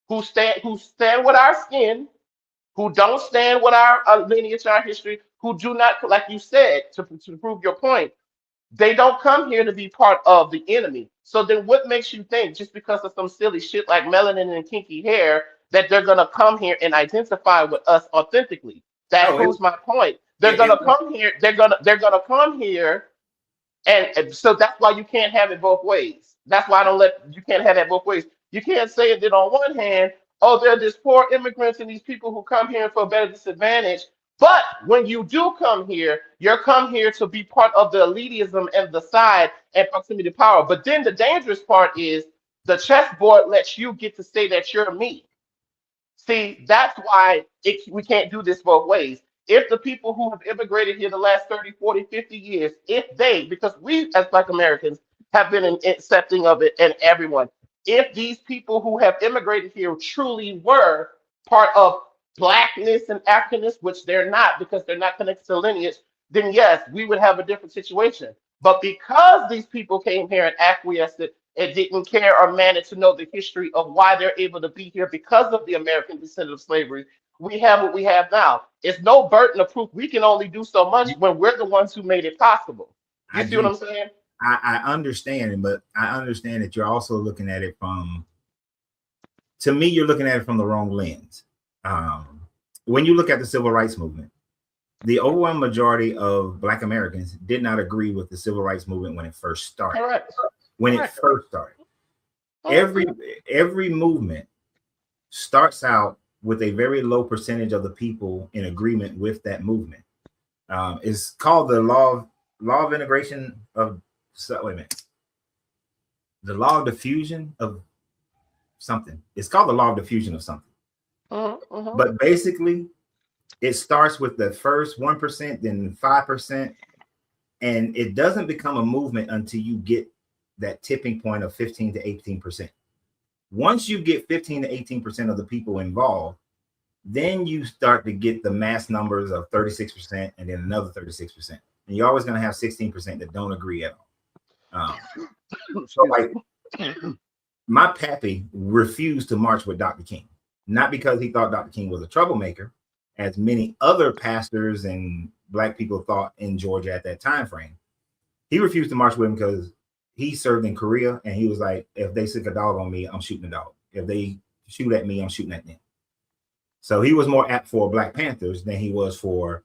who stand with our skin, who don't stand with our lineage, our history, who do not, like you said, to prove your point, they don't come here to be part of the enemy. So then what makes you think just because of some silly shit like melanin and kinky hair that they're gonna come here and identify with us authentically? That proves my point. They're gonna come here, they're gonna come here and so that's why you can't have it both ways. That's why you can't have that both ways. You can't say that on one hand, oh, they're these poor immigrants and these people who come here for a better disadvantage. But when you do come here, you're come here to be part of the elitism and the side and proximity to power. But then the dangerous part is the chessboard lets you get to say that you're me. See, that's why we can't do this both ways. If the people who have immigrated here the last 30, 40, 50 years, because we as Black Americans have been accepting of it and everyone, if these people who have immigrated here truly were part of Blackness and Africanness, which they're not because they're not connected to lineage, then yes, we would have a different situation. But because these people came here and acquiesced and didn't care or manage to know the history of why they're able to be here because of the American descent of slavery, we have what we have now. It's no burden of proof. We can only do so much when we're the ones who made it possible. You see what I'm saying? I understand, but I understand that you're also looking at it to me, you're looking at it from the wrong lens. When you look at the civil rights movement, the overwhelming majority of Black Americans did not agree with the civil rights movement when it first started. Correct. It first started. Every movement starts out with a very low percentage of the people in agreement with that movement. It's called the law of integration of wait a minute. The law of diffusion of something. It's called the law of diffusion of something. But basically, it starts with the first 1%, then 5%, and it doesn't become a movement until you get that tipping point of 15 to 18%. Once you get 15 to 18% of the people involved, then you start to get the mass numbers of 36% and then another 36%. And you're always going to have 16% that don't agree at all. So like my pappy refused to march with Dr. King. not because he thought Dr. King was a troublemaker, as many other pastors and Black people thought in Georgia at that time frame. He refused to march with him because he served in Korea, and he was like, if they stick a dog on me, I'm shooting a dog. If they shoot at me, I'm shooting at them. So he was more apt for Black Panthers than he was for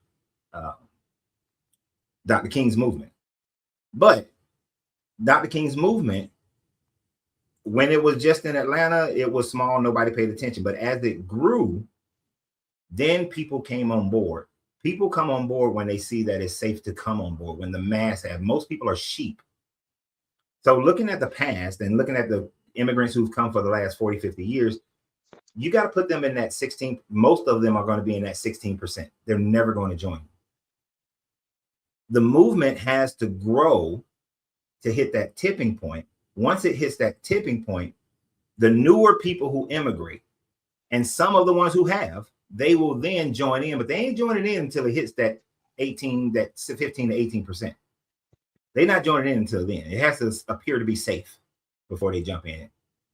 Dr. King's movement. But Dr. King's movement, when it was just in Atlanta, it was small, nobody paid attention. But as it grew, then people came on board. People come on board when they see that it's safe to come on board, when the mass have. Most people are sheep. So looking at the past and looking at the immigrants who've come for the last 40, 50 years, you got to put them in that 16. Most of them are going to be in that 16%. They're never going to join. The movement has to grow to hit that tipping point. Once it hits that tipping point, the newer people who immigrate, and some of the ones who have, they will then join in, but they ain't joining in until it hits that 15 to 18%. They're not joining in until then. It has to appear to be safe before they jump in.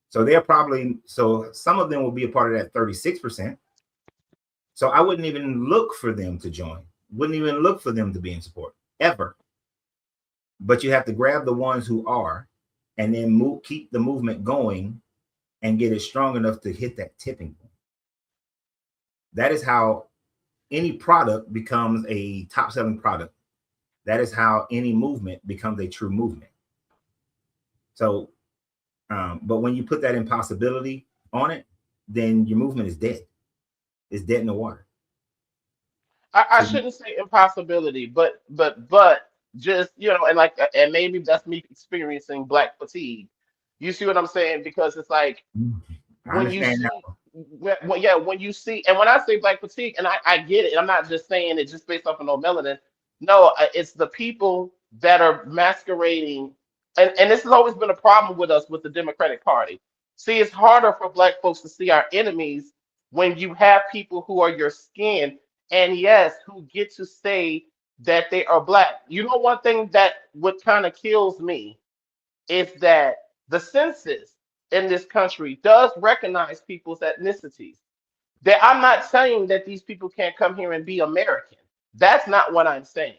So they're probably, so some of them will be a part of that 36%. So I wouldn't even look for them to join. Wouldn't even look for them to be in support ever. But you have to grab the ones who are, and then keep the movement going and get it strong enough to hit that tipping point. That is how any product becomes a top selling product. That is how any movement becomes a true movement. So, but when you put that impossibility on it, then your movement is dead. It's dead in the water. I shouldn't say impossibility, but just, and maybe that's me experiencing Black fatigue. You see what I'm saying? Because it's like when you see, when you see, and when I say Black fatigue, and I get it, I'm not just saying it just based off of no melanin. No, it's the people that are masquerading, and this has always been a problem with us with the Democratic Party. See, it's harder for Black folks to see our enemies when you have people who are your skin, and yes, who get to say that they are Black. You know, one thing that what kind of kills me is that the census in this country does recognize people's ethnicities. That I'm not saying that these people can't come here and be American. That's not what I'm saying.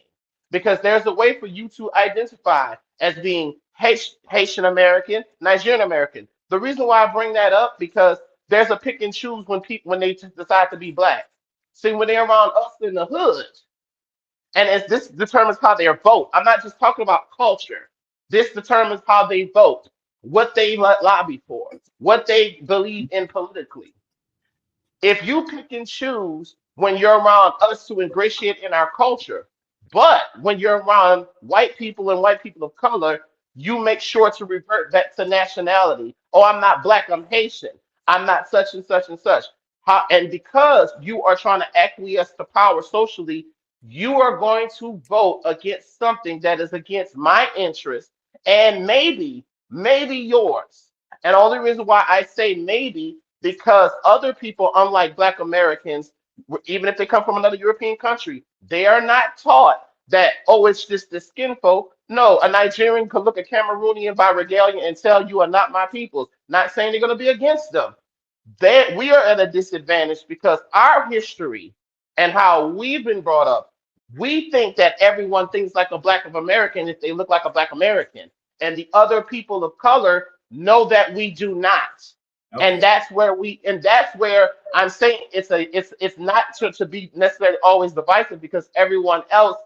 Because there's a way for you to identify as being Haitian American, Nigerian American. The reason why I bring that up, because there's a pick and choose when they decide to be Black. See, when they're around us in the hood, and as this determines how they vote. I'm not just talking about culture. This determines how they vote, what they lobby for, what they believe in politically. If you pick and choose when you're around us to ingratiate in our culture, but when you're around white people and white people of color, you make sure to revert back to nationality. Oh, I'm not Black, I'm Haitian. I'm not such and such and such. And because you are trying to acquiesce to power socially, you are going to vote against something that is against my interest and maybe yours. And the only reason why I say maybe, because other people, unlike Black Americans, even if they come from another European country, they are not taught that, oh, it's just the skin folk. No, a Nigerian could look at Cameroonian by regalia and tell you are not my people. Not saying they're going to be against them. We are at a disadvantage because our history and how we've been brought up, we think that everyone thinks like a Black American if they look like a Black American. And the other people of color know that we do not. Okay. And that's where I'm saying it's not to be necessarily always divisive, because everyone else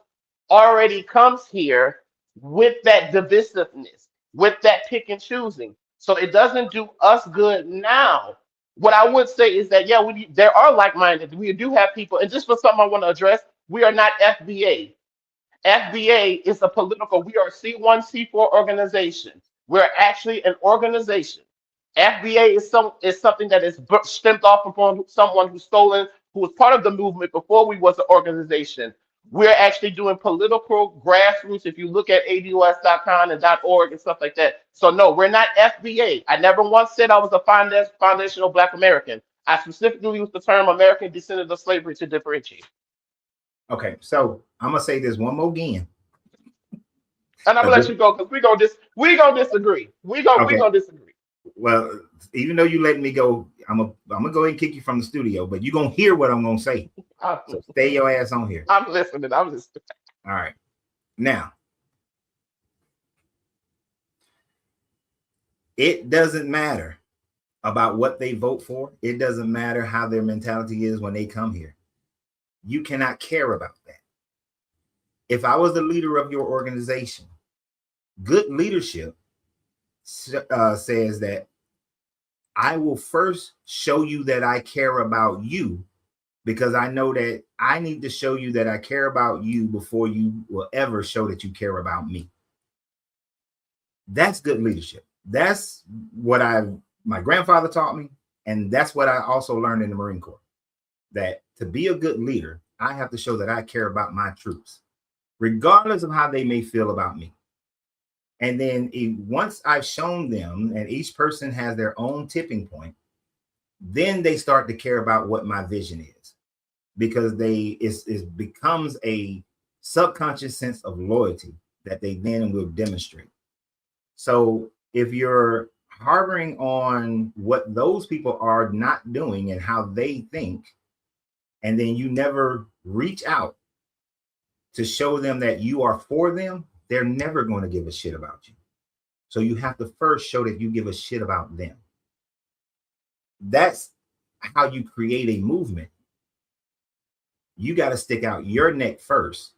already comes here with that divisiveness, with that pick and choosing. So it doesn't do us good now. What I would say is that, yeah, there are like-minded. We do have people, and just for something I want to address, we are not FBA. FBA is a political, we are C1, C4 organization. We're actually an organization. FBA is something that is stemmed off from someone who was part of the movement before we was an organization. We're actually doing political grassroots. If you look at ADOS.com and .org and stuff like that. So no, we're not FBA. I never once said I was a foundational Black American. I specifically used the term American descendant of slavery to differentiate. Okay, so I'm gonna say this one more again. And I'm gonna let you go because we gonna disagree. We gonna disagree. Well, even though you letting me go, I'm gonna go ahead and kick you from the studio, but you're gonna hear what I'm gonna say. So stay your ass on here. I'm listening. I'm listening. All right. Now, it doesn't matter about what they vote for. It doesn't matter how their mentality is when they come here. You cannot care about that. If I was the leader of your organization, good leadership says that I will first show you that I care about you, because I know that I need to show you that I care about you before you will ever show that you care about me. That's good leadership. That's what my grandfather taught me, and that's what I also learned in the Marine Corps. That to be a good leader, I have to show that I care about my troops, regardless of how they may feel about me. And then once I've shown them, and each person has their own tipping point, then they start to care about what my vision is, because it becomes a subconscious sense of loyalty that they then will demonstrate. So if you're harboring on what those people are not doing and how they think, and then you never reach out to show them that you are for them, they're never going to give a shit about you. So you have to first show that you give a shit about them. That's how you create a movement. You got to stick out your neck first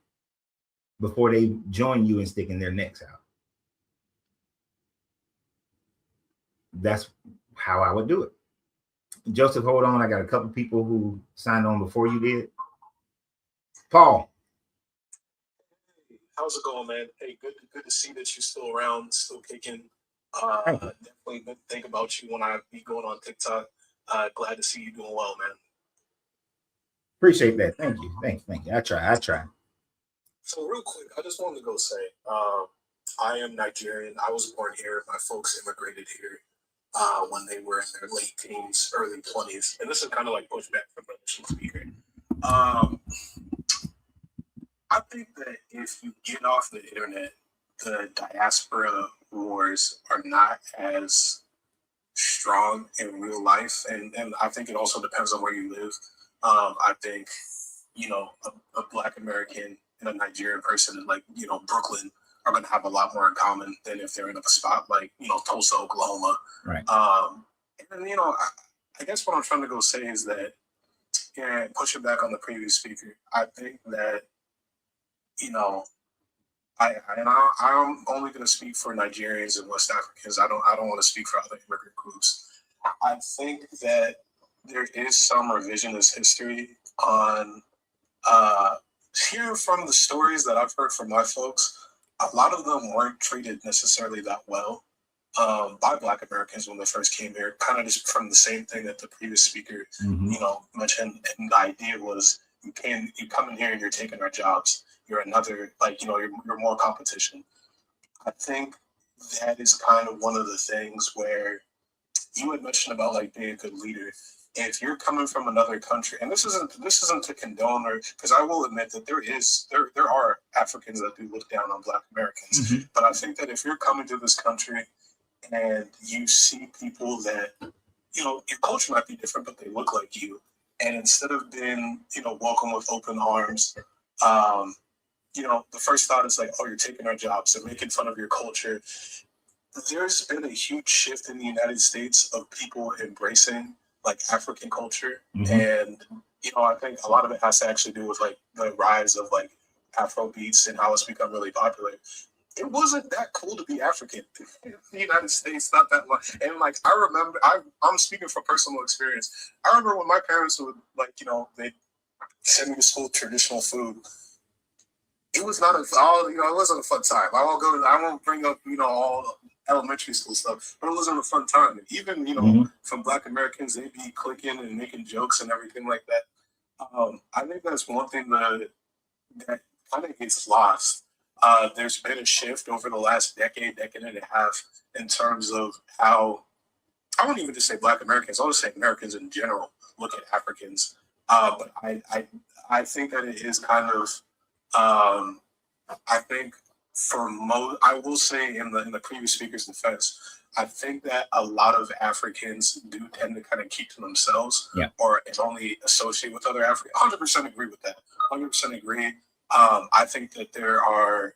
before they join you in sticking their necks out. That's how I would do it. Joseph, hold on. I got a couple people who signed on before you did. Paul. How's it going, man? Hey, good to see that you're still around, still kicking. Definitely good to think about you when I be going on TikTok. Glad to see you doing well, man. Appreciate that. Thank you. Thank you. I try. So real quick, I just wanted to go say, I am Nigerian. I was born here. My folks immigrated here when they were in their late teens, early 20s. And this is kind of like pushback from the initial speaker. I think that if you get off the internet, the diaspora wars are not as strong in real life. And I think it also depends on where you live. I think, a Black American and a Nigerian person in Brooklyn are going to have a lot more in common than if they're in a spot like, Tulsa, Oklahoma. Right. And I guess what I'm trying to go say is that, and pushing back on the previous speaker, I think that, I'm only going to speak for Nigerians and West Africans. I don't want to speak for other immigrant groups. I think that there is some revisionist history on hearing from the stories that I've heard from my folks. A lot of them weren't treated necessarily that well by Black Americans when they first came here, kind of just from the same thing that the previous speaker, mentioned. And the idea was you come in here and you're taking our jobs. You're another, you're more competition. I think that is kind of one of the things where you had mentioned about being a good leader. If you're coming from another country, and this isn't to condone, or because I will admit that there are Africans that do look down on Black Americans, but I think that if you're coming to this country and you see people that, your culture might be different, but they look like you, and instead of being, welcome with open arms, the first thought is oh, you're taking our jobs and making fun of your culture. There's been a huge shift in the United States of people embracing African culture. And, I think a lot of it has to actually do with the rise of Afro beats and how it's become really popular. It wasn't that cool to be African in the United States, not that long. And I remember, I'm speaking from personal experience. I remember when my parents would they'd send me to school traditional food. It was not it wasn't a fun time. I won't bring up, all elementary school stuff, but it wasn't a fun time. And even, from Black Americans, they'd be clicking and making jokes and everything like that. I think that's one thing that kind of gets lost. There's been a shift over the last decade and a half in terms of how, I won't even just say Black Americans, I'll just say Americans in general look at Africans. But I think that it is kind of, I think for most, I will say in the previous speaker's defense, I think that a lot of Africans do tend to kind of keep to themselves, Yeah. or only associate with other Africans. 100% agree with that. 100% agree. I think that there are,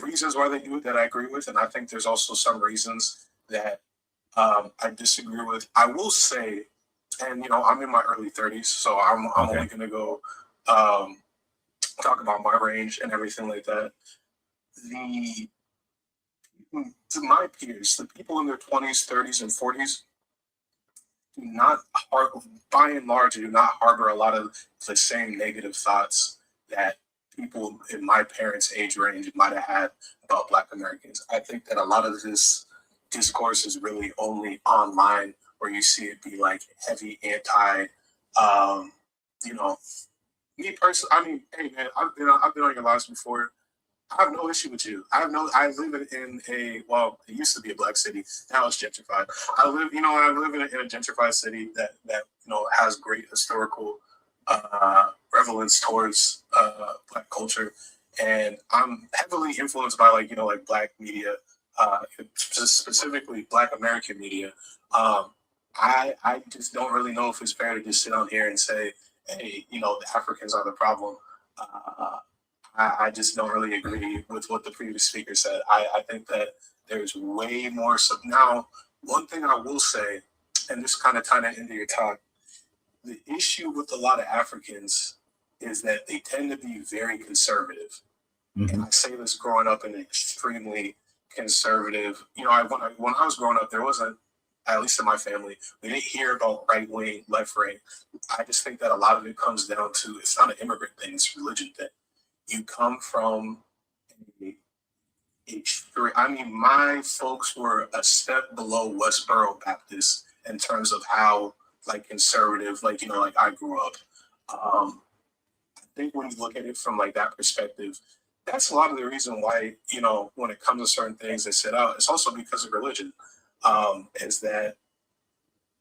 reasons why they do it that I agree with, and I think there's also some reasons that I disagree with. I will say, and I'm in my early 30s, so I'm Okay. only going to go talk about my range and everything like that. To my peers, the people in their 20s, 30s, and 40s do not, by and large, do not harbor a lot of the same negative thoughts that people in my parents' age range might have had about Black Americans. I think that a lot of this discourse is really only online, where you see it be like heavy anti, me personally. I mean, hey man, I've been on your lives before. I have no issue with you. I live in it used to be a Black city. Now it's gentrified. I live in a gentrified city that has great historical relevance towards Black culture, and I'm heavily influenced by like Black media, specifically Black American media. I just don't really know if it's fair to just sit on here and say, hey, the Africans are the problem. I just don't really agree with what the previous speaker said. I think that there's way more. So now, one thing I will say, and this kind of tying it into your talk, the issue with a lot of Africans is that they tend to be very conservative. Mhm. And I say this growing up in an extremely conservative. When I was growing up, there wasn't, at least in my family, we didn't hear about right wing, left wing. I just think that a lot of it comes down to, it's not an immigrant thing, it's a religion thing. You come from my folks were a step below Westboro Baptist in terms of how conservative, I grew up. I think when you look at it from that perspective, that's a lot of the reason why, when it comes to certain things that sit out, it's also because of religion. Is that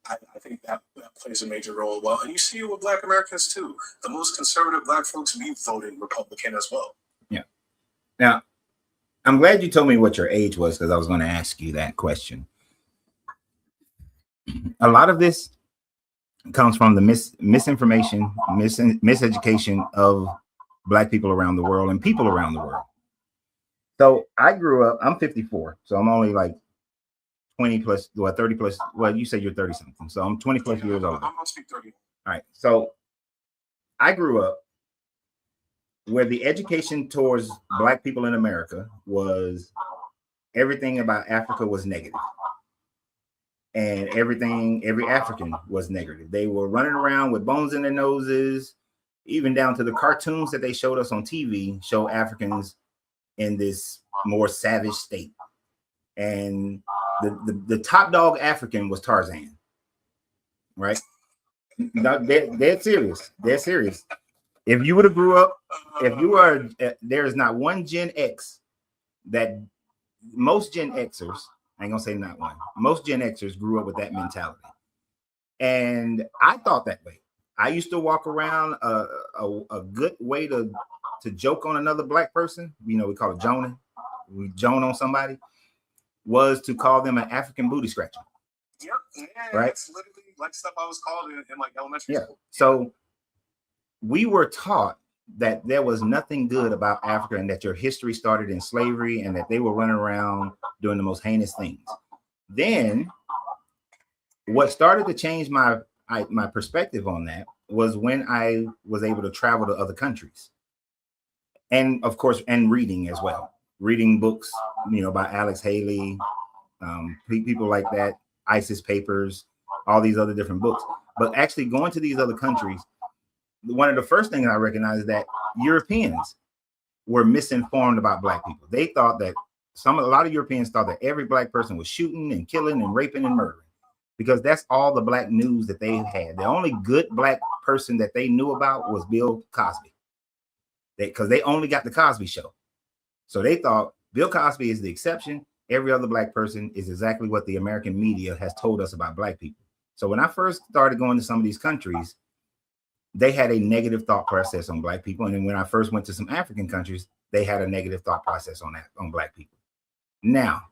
I think that plays a major role. Well, and you see it with Black Americans too. The most conservative Black folks, we voted Republican as well. Yeah. Now, I'm glad you told me what your age was, because I was going to ask you that question. A lot of this comes from the misinformation, miseducation of Black people around the world and people around the world. So I grew up, I'm 54, so I'm only 20 plus, 30 plus. Well, you say you're 30 something, so I'm 20 plus years old. I must be 30. All right. So I grew up where the education towards Black people in America was everything about Africa was negative. And every African was negative. They were running around with bones in their noses, even down to the cartoons that they showed us on TV show Africans in this more savage state. And the top dog African was Tarzan, right? They're serious. They're serious. If you would have grew up, there is not one Gen X that most Gen Xers, I ain't gonna say not one, most Gen Xers grew up with that mentality. And I thought that way. I used to walk around a good way to joke on another Black person. We call it joning. We joan on somebody, was to call them an African booty scratcher. Yep. Yeah, right. That's literally stuff I was called in elementary school. So we were taught that there was nothing good about Africa and that your history started in slavery and that they were running around doing the most heinous things. Then what started to change my perspective on that was when I was able to travel to other countries. And of course, and reading as well. Reading books, by Alex Haley, people like that, ISIS Papers, all these other different books. But actually going to these other countries, one of the first things I recognized is that Europeans were misinformed about Black people. They thought that a lot of Europeans thought that every Black person was shooting and killing and raping and murdering, because that's all the Black news that they had. The only good Black person that they knew about was Bill Cosby, because they only got the Cosby Show. So they thought Bill Cosby is the exception. Every other Black person is exactly what the American media has told us about Black people. So when I first started going to some of these countries, they had a negative thought process on Black people. And then when I first went to some African countries, they had a negative thought process on Black people. Now,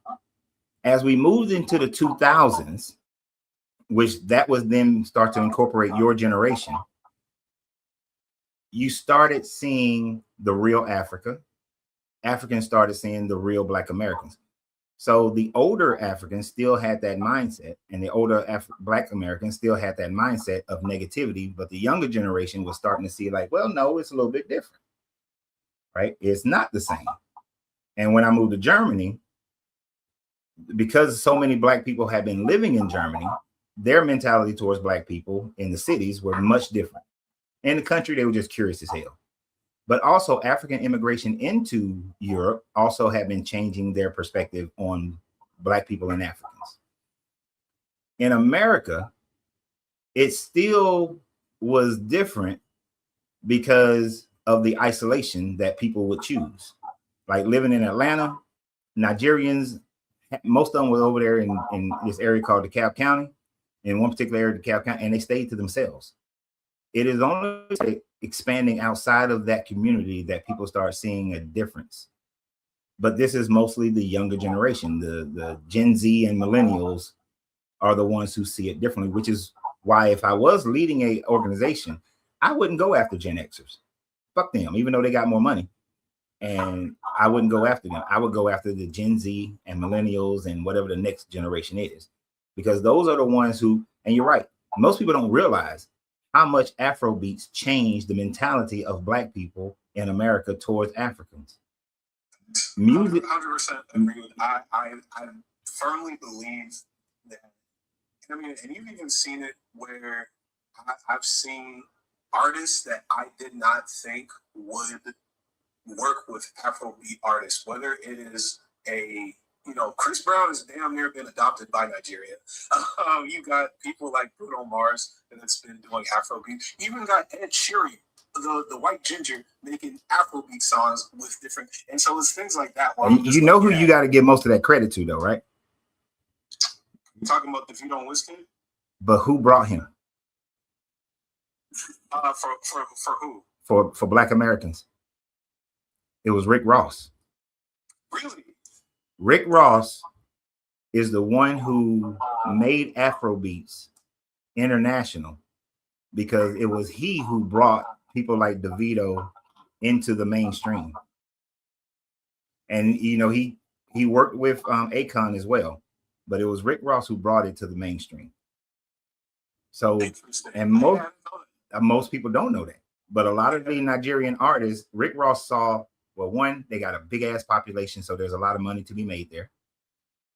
As we moved into the 2000s, which that was then start to incorporate your generation, you started seeing the real Africa. Africans started seeing the real Black Americans. So the older Africans still had that mindset, and the older Black Americans still had that mindset of negativity, but the younger generation was starting to see like, well, no, it's a little bit different, right? It's not the same. And when I moved to Germany, because so many Black people had been living in Germany, their mentality towards Black people in the cities were much different. In the country, they were just curious as hell. But also African immigration into Europe also had been changing their perspective on Black people and Africans. In America, it still was different because of the isolation that people would choose. Like living in Atlanta, Nigerians, most of them were over there in this area called DeKalb County, in one particular area of DeKalb County, and they stayed to themselves. It is only expanding outside of that community that people start seeing a difference. But this is mostly the younger generation. The Gen Z and millennials are the ones who see it differently, which is why if I was leading a organization, I wouldn't go after Gen Xers. Fuck them, even though they got more money. And I wouldn't go after them. I would go after the Gen Z and millennials and whatever the next generation is, because those are the ones who, and you're right, most people don't realize how much Afrobeats changed the mentality of Black people in America towards Africans. Music. 100% agree with. I firmly believe that. I mean, and you've even seen it where I've seen artists that I did not think would work with Afrobeat artists, whether it is Chris Brown has damn near been adopted by Nigeria. You got people like Bruno Mars that's been doing Afrobeat. You even got Ed Sheeran, the white ginger, making Afrobeat songs with different. And so it's things like that. You know who you got to give most of that credit to, though, right? You're talking about Davido and Wizkid? But who brought him? For who? For Black Americans. It was Rick Ross. Really? Rick Ross is the one who made Afrobeats international, because it was he who brought people like Davido into the mainstream. And he worked with Akon as well, but it was Rick Ross who brought it to the mainstream. So, and most people don't know that, but a lot of the Nigerian artists, Rick Ross saw, well, one, they got a big ass population, so there's a lot of money to be made there.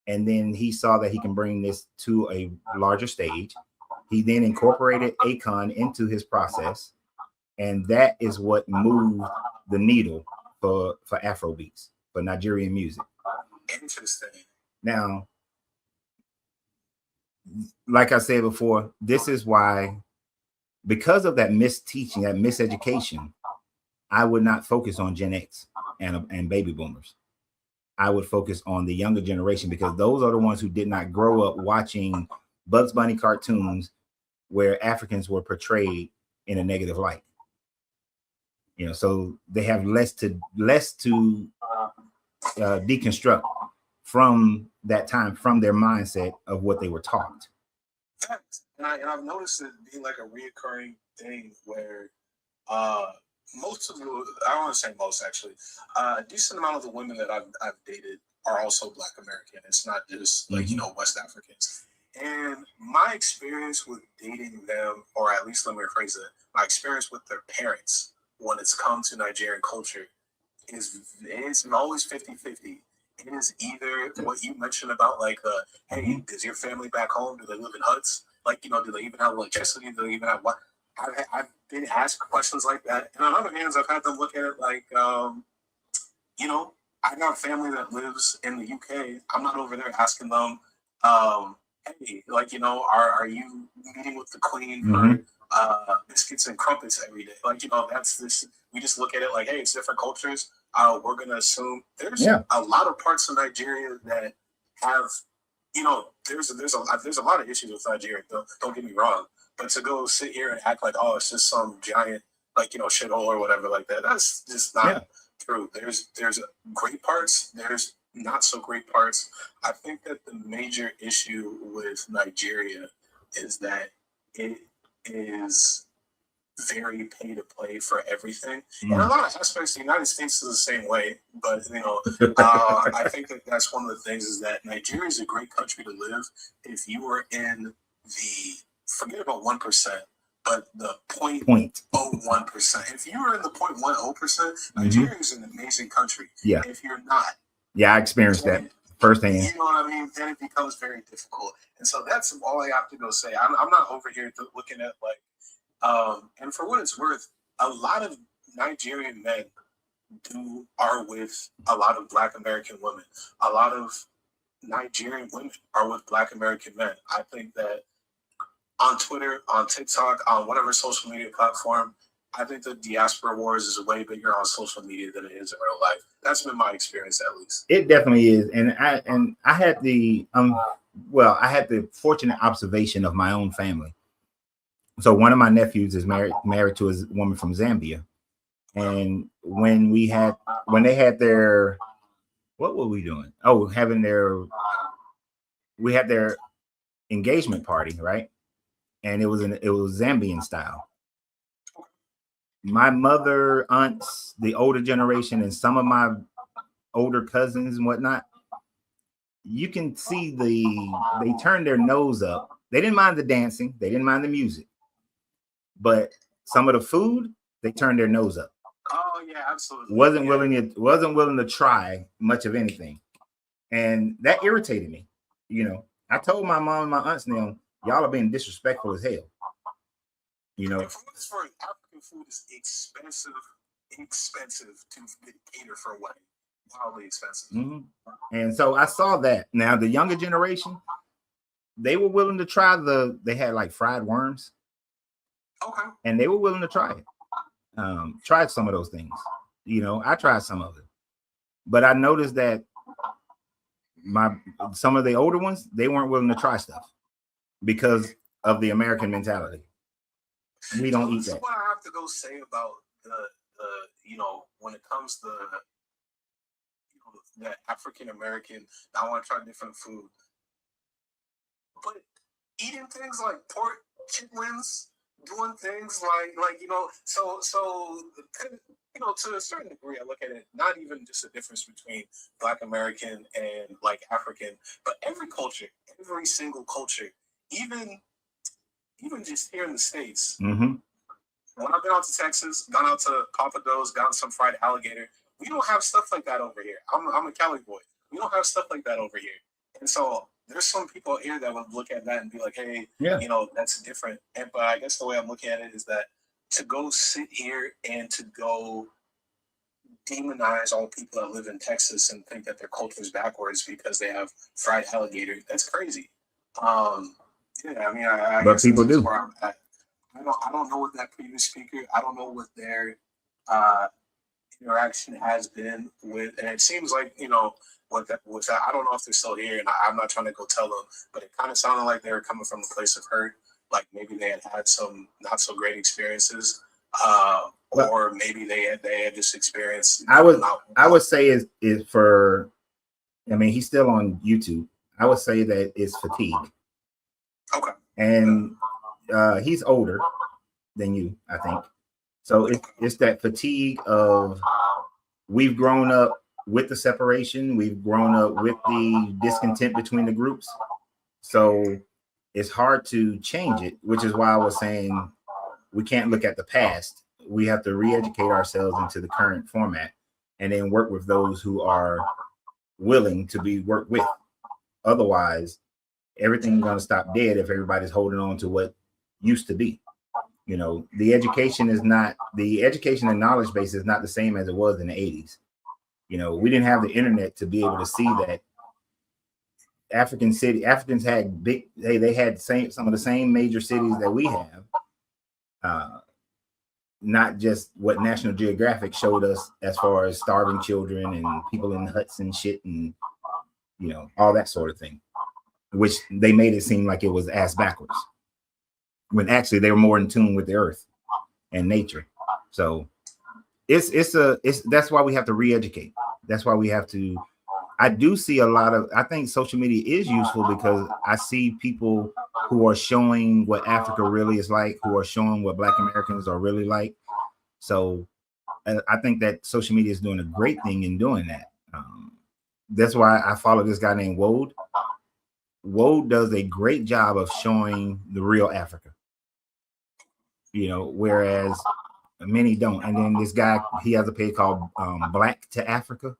And then he saw that he can bring this to a larger stage. He then incorporated Akon into his process, and that is what moved the needle for Afrobeats, for Nigerian music. Interesting. Now, like I said before, this is why, because of that misteaching, that miseducation, I would not focus on Gen X and baby boomers. I would focus on the younger generation, because those are the ones who did not grow up watching Bugs Bunny cartoons where Africans were portrayed in a negative light. So they have less to deconstruct from that time, from their mindset of what they were taught. And I've noticed it being like a reoccurring thing where most of the, I don't want to say most actually, a decent amount of the women that I've dated are also Black American. It's not just like, West Africans. And my experience with dating them, or at least let me rephrase it, my experience with their parents when it's come to Nigerian culture it's always 50-50. It is either what you mentioned about like, hey, is your family back home? Do they live in huts? Like, do they even have electricity? Do they even have what? I've been asked questions like that. And on other hands, I've had them look at it like, I got family that lives in the UK. I'm not over there asking them, hey, like, are you meeting with the Queen for biscuits and crumpets every day? Like, that's this. We just look at it like, hey, it's different cultures. We're gonna assume there's a lot of parts of Nigeria that have, there's a lot of issues with Nigeria. Don't get me wrong, but to go sit here and act like, oh, it's just some giant shithole or whatever like that, that's just not true. There's great parts. There's not so great parts. I think that the major issue with Nigeria is that it is very pay to play for everything. In a lot of aspects, the United States is the same way. But I think that that's one of the things is that Nigeria is a great country to live if you were in the forget about 1%, but the 0.01%. If you were in the 0.10%, Nigeria is an amazing country. Yeah. If you're not, yeah, I experienced that firsthand. You know what I mean? Then it becomes very difficult. And so that's all I have to go say. I'm not over here looking at like, and for what it's worth, a lot of Nigerian men are with a lot of Black American women. A lot of Nigerian women are with Black American men. I think that on Twitter, on TikTok, on whatever social media platform, I think the diaspora wars is way bigger on social media than it is in real life. That's been my experience, at least. It definitely is, and I had the I had the fortunate observation of my own family. So one of my nephews is married to a woman from Zambia, and when they had their, what were we doing? Oh, we had their engagement party, right? And it was Zambian style. My mother, aunts, the older generation, and some of my older cousins and whatnot, you can see they turned their nose up. They didn't mind the dancing, they didn't mind the music, but some of the food, they turned their nose up. Oh yeah, absolutely. Wasn't willing to try much of anything, and that irritated me. I told my mom and my aunts now, y'all are being disrespectful as hell. And for African food is expensive to cater for a wedding. Wildly expensive. Mm-hmm. And so I saw that. Now the younger generation, they were willing to try they had like fried worms. Okay. And they were willing to try it. Tried some of those things. I tried some of it. But I noticed that some of the older ones, they weren't willing to try stuff because of the American mentality. We don't eat that. What I have to go say about the when it comes to that African American, I want to try different food, but eating things like pork, chitlins, doing things so to a certain degree, I look at it not even just a difference between Black American and like African, but every culture, every single culture, even just here in the States. Mm-hmm. When I've been out to Texas, gone out to Papa Do's, gotten some fried alligator, we don't have stuff like that over here. I'm a Cali boy. We don't have stuff like that over here. And so there's some people here that would look at that and be like, hey, that's different. But I guess the way I'm looking at it is that to go sit here and to go demonize all people that live in Texas and think that their culture is backwards because they have fried alligator, that's crazy. I but people do. I don't know what that previous speaker, I don't know what their interaction has been with, and it seems like, I don't know if they're still here, and I'm not trying to go tell them, but it kind of sounded like they were coming from a place of hurt, like maybe they had some not so great experiences, or maybe they had just experienced. I would say is for, he's still on YouTube. I would say that it's fatigue. Okay. And he's older than you, I think. So it's that fatigue of, we've grown up with the separation. We've grown up with the discontent between the groups. So it's hard to change it, which is why I was saying we can't look at the past. We have to re-educate ourselves into the current format and then work with those who are willing to be worked with. Otherwise, everything's going to stop dead if everybody's holding on to what used to be. The education and knowledge base is not the same as it was in the 80s. We didn't have the internet to be able to see that Africans had they had some of the same major cities that we have. Not just what National Geographic showed us as far as starving children and people in huts and shit and, all that sort of thing, which they made it seem like it was ass backwards, when actually they were more in tune with the earth and nature. So that's why we have to re-educate. That's why we have to, I do see a lot of, I think social media is useful because I see people who are showing what Africa really is like, who are showing what Black Americans are really like. So I think that social media is doing a great thing in doing that. That's why I follow this guy named Wode. Wode does a great job of showing the real Africa, you know, whereas many don't. And then this guy, he has a page called Black to Africa.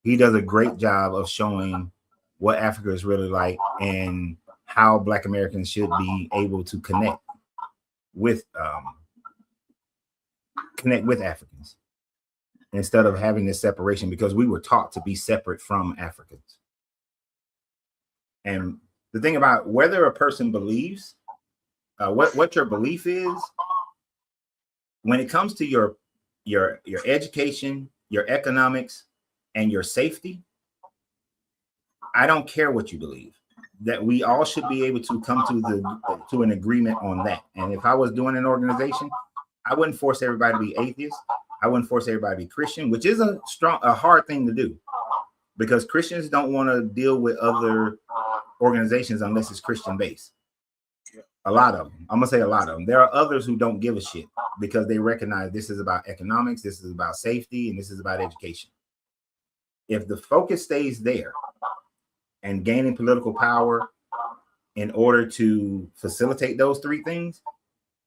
He does a great job of showing what Africa is really like and how Black Americans should be able to connect with Africans instead of having this separation, because we were taught to be separate from Africans. And the thing about whether a person believes, what your belief is, when it comes to your education, your economics, and your safety, I don't care what you believe. That we all should be able to come to an agreement on that. And if I was doing an organization, I wouldn't force everybody to be atheist. I wouldn't force everybody to be Christian, which is a hard thing to do, because Christians don't want to deal with other organizations unless it's Christian based. A lot of them. I'm gonna say a lot of them. There are others who don't give a shit because they recognize this is about economics, this is about safety, and this is about education. If the focus stays there and gaining political power in order to facilitate those three things,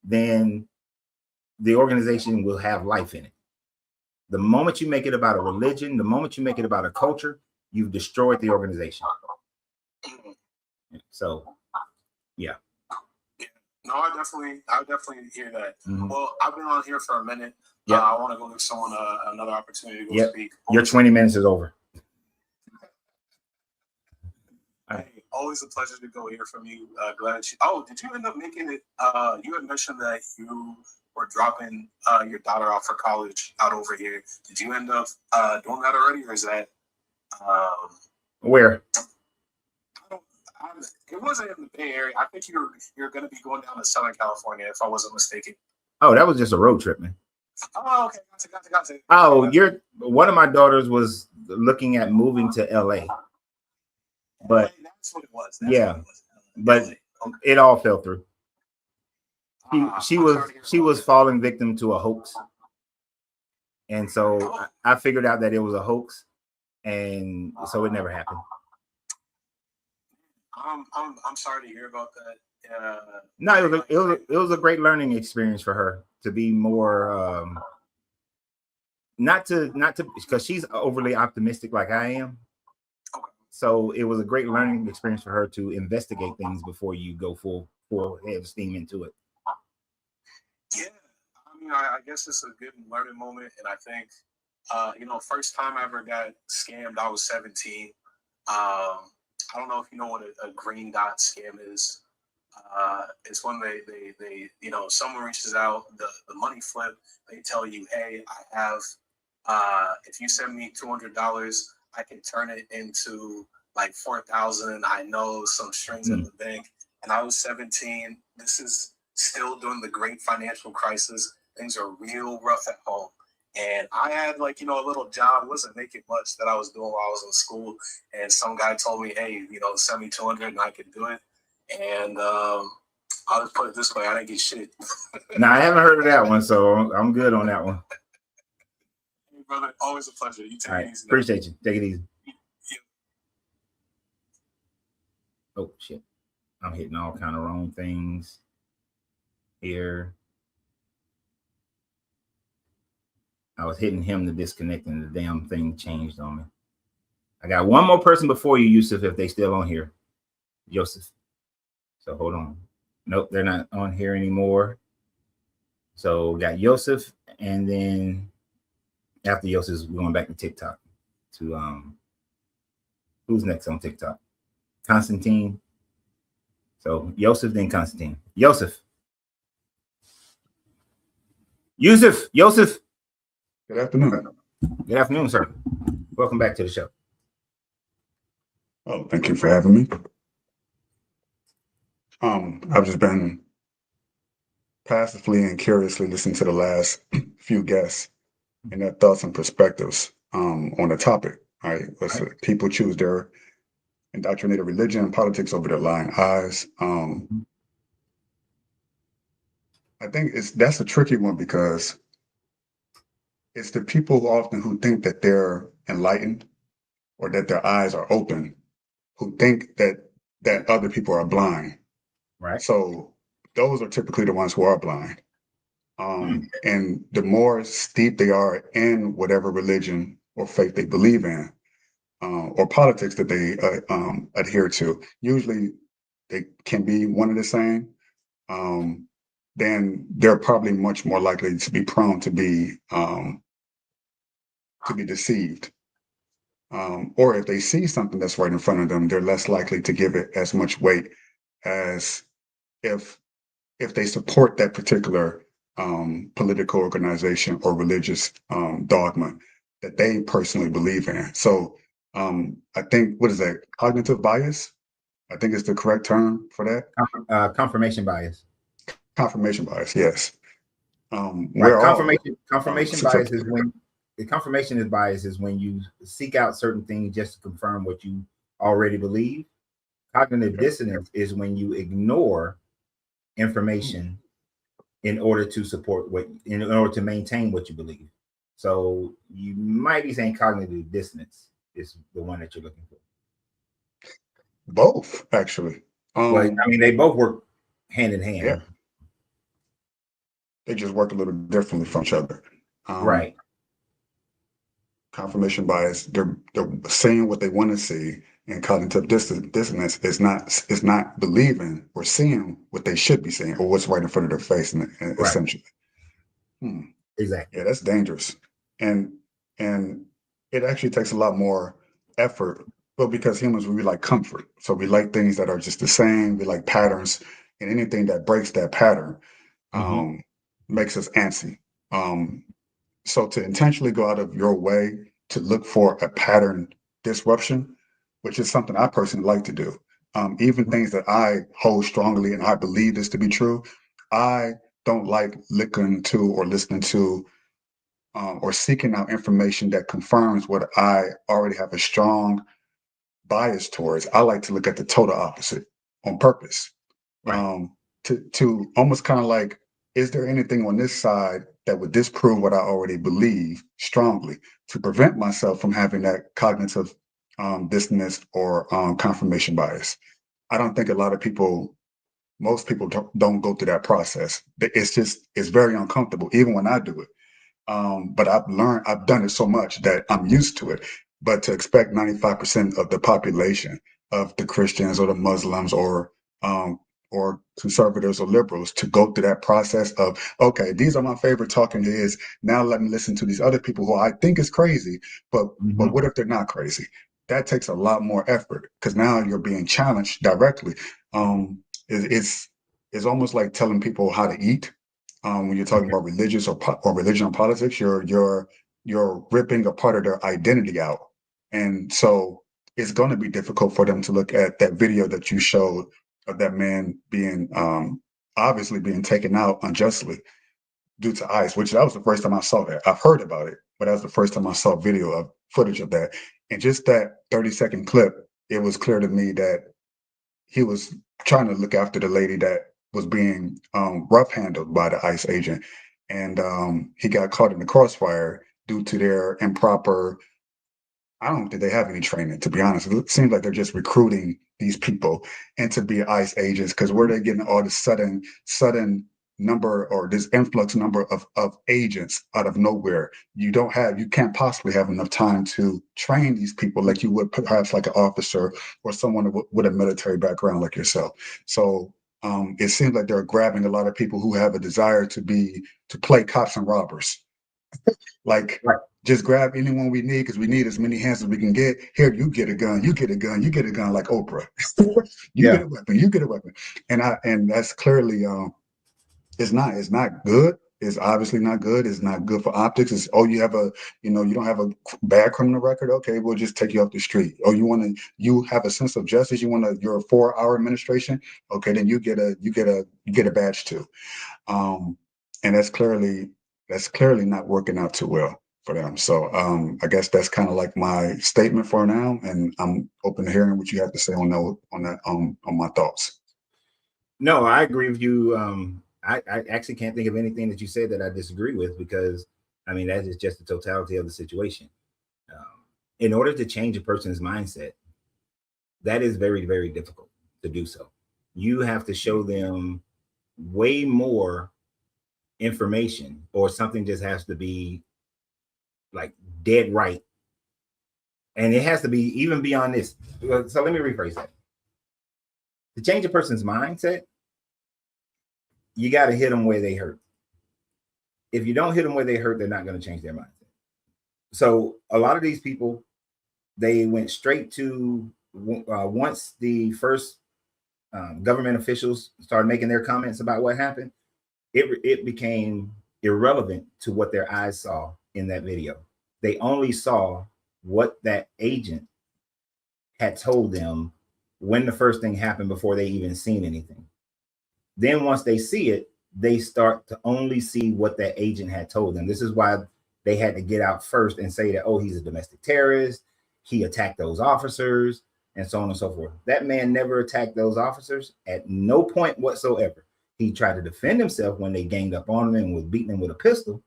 then the organization will have life in it. The moment you make it about a religion, the moment you make it about a culture, you've destroyed the organization. So, yeah. No, I definitely hear that. Mm-hmm. Well, I've been on here for a minute. Yeah. I want to go give someone another opportunity to go speak. Your 20 minutes is over. Hey, always a pleasure to go hear from you. Glad did you end up making it? You had mentioned that you were dropping your daughter off for college out over here. Did you end up doing that already, or is that where? It wasn't in the Bay Area. I think you're going to be going down to Southern California, if I wasn't mistaken. Oh, that was just a road trip, man. Oh, okay. Gotcha. Oh, one of my daughters was looking at moving to LA. But that's what it was. But it all fell through. She was falling victim to a hoax. And so I figured out that it was a hoax, and so it never happened. I'm sorry to hear about that. No, it was a great learning experience for her to be more not to because she's overly optimistic like I am. Okay. So it was a great learning experience for her to investigate things before you go full head of steam into it. Yeah, I mean, I guess it's a good learning moment, and I think first time I ever got scammed, I was 17. I don't know if you know what a green dot scam is. It's when they someone reaches out, the money flip, they tell you, hey, I have, if you send me $200, I can turn it into like 4,000. I know some strings in the bank. And I was 17. This is still during the great financial crisis. Things are real rough at home. And I had a little job, wasn't making much, that I was doing while I was in school. And some guy told me, hey, send me 200 and I could do it. And I'll just put it this way, I didn't get shit. Now, I haven't heard of that one, so I'm good on that one. Hey, brother, always a pleasure. You take it easy. Appreciate you. Take it easy. Yeah. Oh, shit. I'm hitting all kind of wrong things here. I was hitting him to disconnect, and the damn thing changed on me. I got one more person before you, Yusuf, if they still on here. Joseph. So hold on. Nope, they're not on here anymore. So we got Joseph, and then after Joseph, we're going back to TikTok. To who's next on TikTok? Constantine. So Joseph, then Constantine. Joseph. Joseph. Good afternoon. Good afternoon, sir. Welcome back to the show. Oh, thank you for having me. I've just been passively and curiously listening to the last few guests and their thoughts and perspectives on the topic. right? People choose their indoctrinated religion and politics over their lying eyes. I think that's a tricky one because it's the people often who think that they're enlightened or that their eyes are open, who think that other people are blind. Right. So those are typically the ones who are blind. And the more steep they are in whatever religion or faith they believe in, or politics that they adhere to, usually they can be one and the same. Then they're probably much more likely to be prone to be deceived. Or if they see something that's right in front of them, they're less likely to give it as much weight as if they support that particular political organization or religious dogma that they personally believe in. So I think, what is that? Cognitive bias, I think is the correct term for that. Confirmation bias. Confirmation bias, yes. Right. Confirmation bias is susceptible. when the confirmation bias is when you seek out certain things just to confirm what you already believe. Cognitive dissonance is when you ignore information in order to maintain what you believe. So you might be saying cognitive dissonance is the one that you're looking for. Both, actually. Well, I mean, they both work hand in hand. Yeah. They just work a little differently from each other. Right. Confirmation bias, they're saying what they want to see, and cognitive dissonance is not believing or seeing what they should be seeing or what's right in front of their face, essentially. Exactly. Yeah, that's dangerous, and it actually takes a lot more effort. Well, because humans, we like comfort, so we like things that are just the same. We like patterns, and anything that breaks that pattern makes us antsy. So to intentionally go out of your way to look for a pattern disruption, which is something I personally like to do, even things that I hold strongly and I believe this to be true, I don't like looking to or listening to or seeking out information that confirms what I already have a strong bias towards. I like to look at the total opposite on purpose. Right. To almost kind of like, is there anything on this side that would disprove what I already believe strongly, to prevent myself from having that cognitive dissonance or confirmation bias? I don't think most people don't go through that process. It's very uncomfortable, even when I do it. But I've done it so much that I'm used to it. But to expect 95% of the population of the Christians or the Muslims or conservatives or liberals to go through that process of, okay, these are my favorite talking heads. Now let me listen to these other people who I think is crazy, but what if they're not crazy? That takes a lot more effort because now you're being challenged directly. It's almost like telling people how to eat. When you're talking about religious or religion and politics, you're ripping a part of their identity out, and so it's going to be difficult for them to look at that video that you showed of that man being obviously being taken out unjustly due to ICE, which that was the first time I saw that. I've heard about it, but that was the first time I saw footage of that. And just that 30-second clip, it was clear to me that he was trying to look after the lady that was being rough handled by the ICE agent. And he got caught in the crossfire due to their improper, I don't think they have any training, to be honest. It seems like they're just recruiting these people into be ICE agents because where they're getting all this sudden number or this influx number of agents out of nowhere. You can't possibly have enough time to train these people like you would perhaps like an officer or someone with a military background like yourself. So it seems like they're grabbing a lot of people who have a desire to play cops and robbers. Like, just grab anyone we need because we need as many hands as we can get. Here, you get a gun, you get a gun, you get a gun like Oprah. Get a weapon, you get a weapon. And that's clearly it's not good. It's obviously not good. It's not good for optics. It's you don't have a bad criminal record. Okay, we'll just take you off the street. Oh, you have a sense of justice. You're a 4-hour administration. Okay, then you get a badge too. And that's clearly not working out too well. for them. So I guess that's kind of like my statement for now, and I'm open to hearing what you have to say on my thoughts. No, I agree with you. I actually can't think of anything that you said that I disagree with, because I mean, that is just the totality of the situation. In order to change a person's mindset, that is very, very difficult to do so. You have to show them way more information, or something just has to be like dead right. And it has to be even beyond this. So let me rephrase that. To change a person's mindset, you got to hit them where they hurt. If you don't hit them where they hurt, they're not going to change their mindset. So a lot of these people, they went straight to once the first government officials started making their comments about what happened, it became irrelevant to what their eyes saw in that video. They only saw what that agent had told them when the first thing happened, before they even seen anything. Then once they see it, they start to only see what that agent had told them. This is why they had to get out first and say that, oh, he's a domestic terrorist, he attacked those officers, and so on and so forth. That man never attacked those officers at no point whatsoever. He tried to defend himself when they ganged up on him and was beating him with a pistol.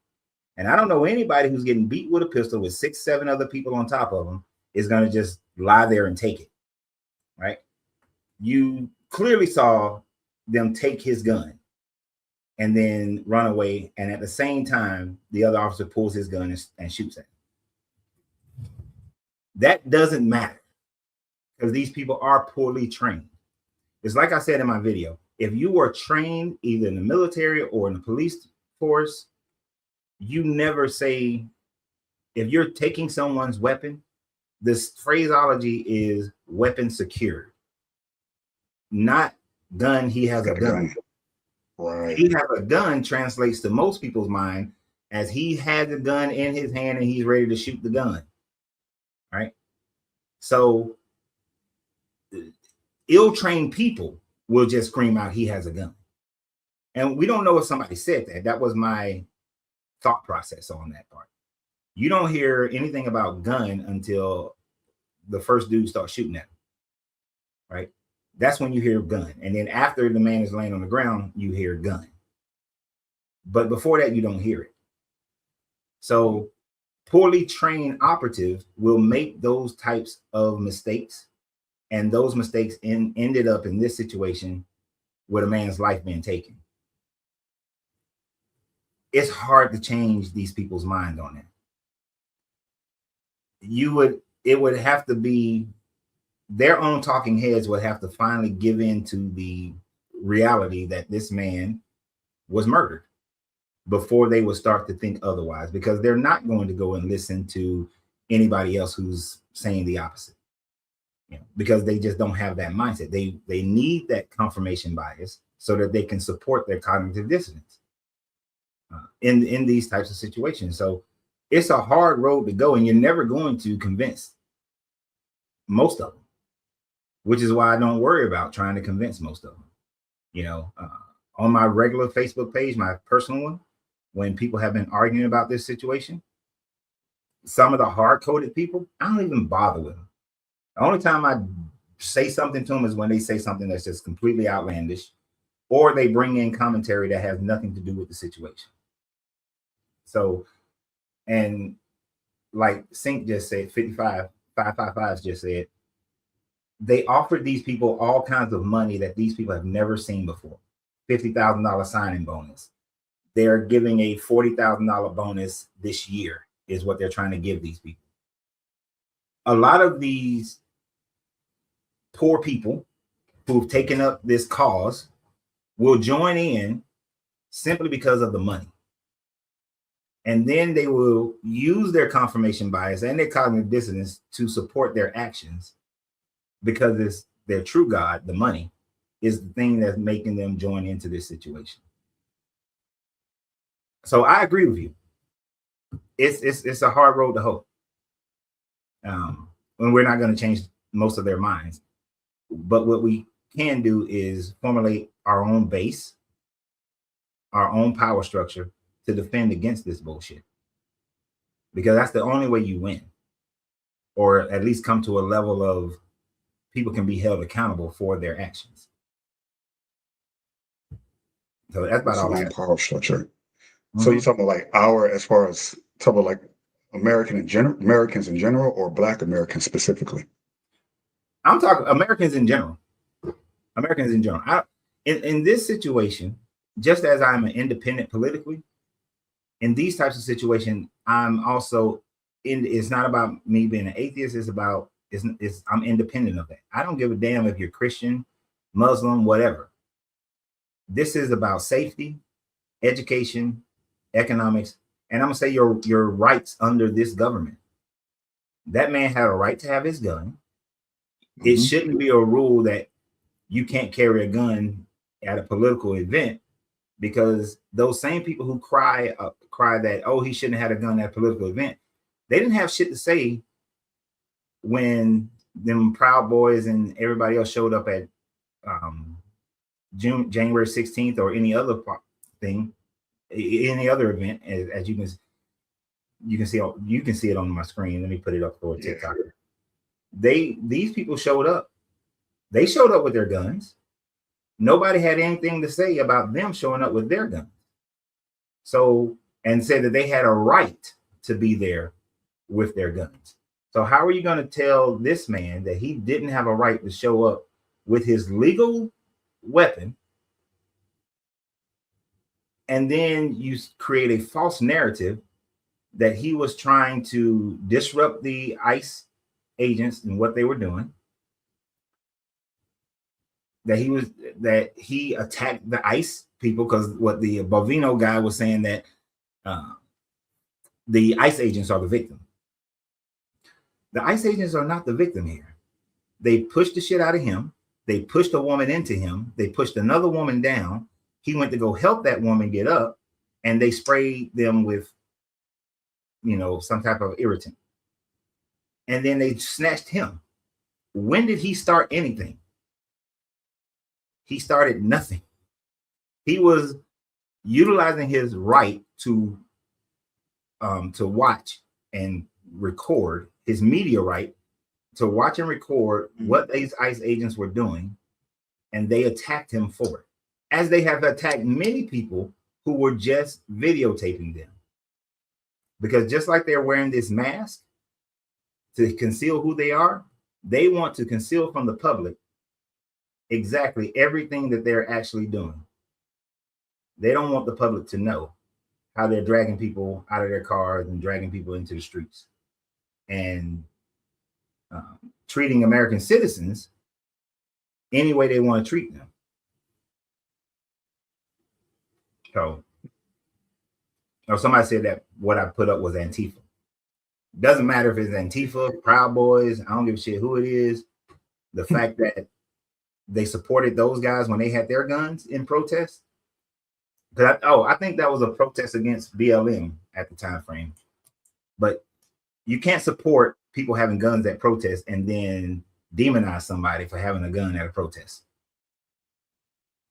And I don't know anybody who's getting beat with a pistol with 6, 7 other people on top of them is going to just lie there and take it, right? You clearly saw them take his gun and then run away. And at the same time, the other officer pulls his gun and shoots at him. That doesn't matter, because these people are poorly trained. It's like I said in my video, if you were trained either in the military or in the police force, you never say, if you're taking someone's weapon, this phraseology is weapon secured, not gun, he has a gun. Right. He has a gun translates to most people's mind as he has the gun in his hand and he's ready to shoot the gun, right? So ill-trained people will just scream out, he has a gun. And we don't know if somebody said that. That was my thought process on that part. You don't hear anything about gun until the first dude starts shooting at him, right? That's when you hear gun. And then after the man is laying on the ground, you hear gun. But before that, you don't hear it. So poorly trained operatives will make those types of mistakes. And those mistakes ended up in this situation with a man's life being taken. It's hard to change these people's mind on that. It would have to be their own talking heads would have to finally give in to the reality that this man was murdered before they would start to think otherwise, because they're not going to go and listen to anybody else who's saying the opposite, because they just don't have that mindset. They need that confirmation bias so that they can support their cognitive dissonance in these types of situations. So it's a hard road to go, and you're never going to convince most of them, which is why I don't worry about trying to convince most of them. On my regular Facebook page, my personal one, when people have been arguing about this situation, some of the hard-coded people, I don't even bother with them. The only time I say something to them is when they say something that's just completely outlandish, or they bring in commentary that has nothing to do with the situation. So, and like Sync just said, 555 just said, they offered these people all kinds of money that these people have never seen before. $50,000 signing bonus. They're giving a $40,000 bonus this year is what they're trying to give these people. A lot of these poor people who've taken up this cause will join in simply because of the money. And then they will use their confirmation bias and their cognitive dissonance to support their actions, because it's their true God, the money, is the thing that's making them join into this situation. So I agree with you. It's a hard road to hoe. And we're not going to change most of their minds. But what we can do is formulate our own base, our own power structure to defend against this bullshit. because that's the only way you win, or at least come to a level of people can be held accountable for their actions. So that's about It's a all I long got. power structure. So you're Mhm. talking about like our, as far as talking about like Americans in general, or Black Americans specifically? I'm talking Americans in general. Americans in general. In this situation, just as I'm an independent politically, in these types of situations, I'm also in. It's not about me being an atheist. It's about I'm independent of that. I don't give a damn if you're Christian, Muslim, whatever. This is about safety, education, economics, and I'm gonna say your rights under this government. That man had a right to have his gun. It Mhm. shouldn't be a rule that you can't carry a gun at a political event, because those same people who cry that, oh, he shouldn't have had a gun at a political event, they didn't have shit to say when them Proud Boys and everybody else showed up at January 16th or any other thing, any other event. As you can see it on my screen. Let me put it up for TikTok. These people showed up. They showed up with their guns. Nobody had anything to say about them showing up with their guns. So, and said that they had a right to be there with their guns. So how are you going to tell this man that he didn't have a right to show up with his legal weapon, and then you create a false narrative that he was trying to disrupt the ICE agents and what they were doing, that he attacked the ICE people, because what the Bovino guy was saying, that the ICE agents are the victim. The ICE agents are not the victim here. They pushed the shit out of him. They pushed a woman into him. They pushed another woman down. He went to go help that woman get up, and they sprayed them with, some type of irritant. And then they snatched him. When did he start anything? He started nothing. He was utilizing his right to watch and record, his media right to watch and record what these ICE agents were doing, and they attacked him for it, as they have attacked many people who were just videotaping them. Because just like they're wearing this mask to conceal who they are, they want to conceal from the public exactly everything that they're actually doing. They don't want the public to know how they're dragging people out of their cars and dragging people into the streets and treating American citizens any way they want to treat them. So, somebody said that what I put up was Antifa. Doesn't matter if it's Antifa, Proud Boys, I don't give a shit who it is. The fact that they supported those guys when they had their guns in protest. I think that was a protest against BLM at the time frame. But you can't support people having guns at protest and then demonize somebody for having a gun at a protest.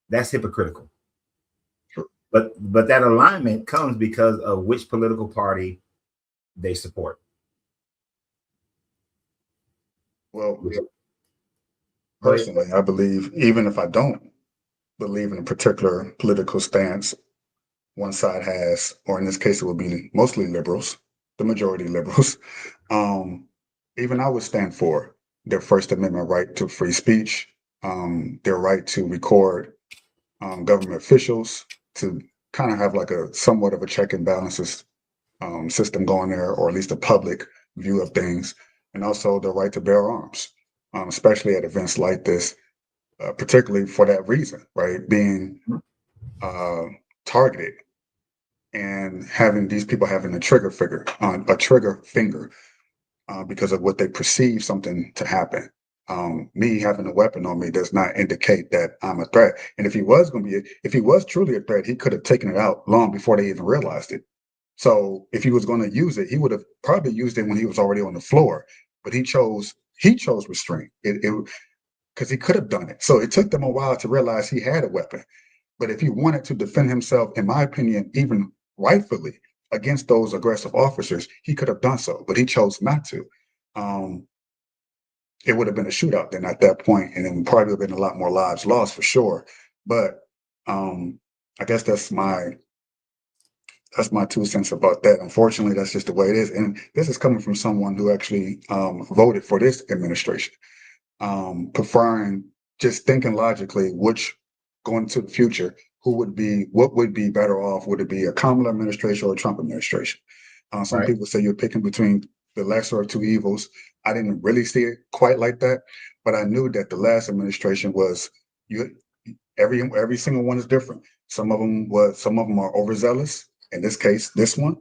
That's hypocritical. Sure. But that alignment comes because of which political party they support. Well, personally, I believe, even if I don't believe in a particular political stance one side has, or in this case, it would be mostly liberals, the majority liberals, even I would stand for their First Amendment right to free speech, their right to record government officials, to kind of have like a somewhat of a check and balances system going there, or at least a public view of things, and also the right to bear arms, especially at events like this, particularly for that reason, right? Being targeted and having these people having a trigger finger because of what they perceive something to happen. Me having a weapon on me does not indicate that I'm a threat. And if he was truly a threat, he could have taken it out long before they even realized it. So if he was going to use it, he would have probably used it when he was already on the floor. But he chose restraint. Because he could have done it. So it took them a while to realize he had a weapon. But if he wanted to defend himself, in my opinion, even rightfully, against those aggressive officers, he could have done so, but he chose not to. It would have been a shootout then at that point, and it would probably have been a lot more lives lost for sure. But I guess that's my 2 cents about that. Unfortunately, that's just the way it is. And this is coming from someone who actually voted for this administration, preferring, just thinking logically, which going to the future, what would be better off? Would it be a Kamala administration or a Trump administration? Some people say you're picking between the lesser of two evils. I didn't really see it quite like that, but I knew that the last administration was every single one is different. Some of them are overzealous. In this case, this one,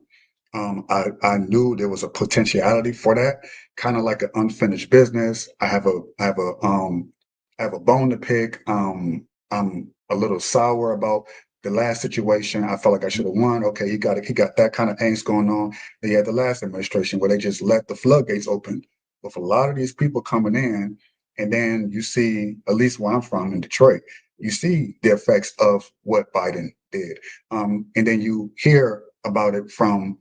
I knew there was a potentiality for that, kind of like an unfinished business. I have a bone to pick. I'm a little sour about the last situation. I felt like I should have won. Okay, he got that kind of angst going on. They had the last administration where they just let the floodgates open with a lot of these people coming in, and then you see, at least where I'm from in Detroit, you see the effects of what Biden did, and then you hear about it from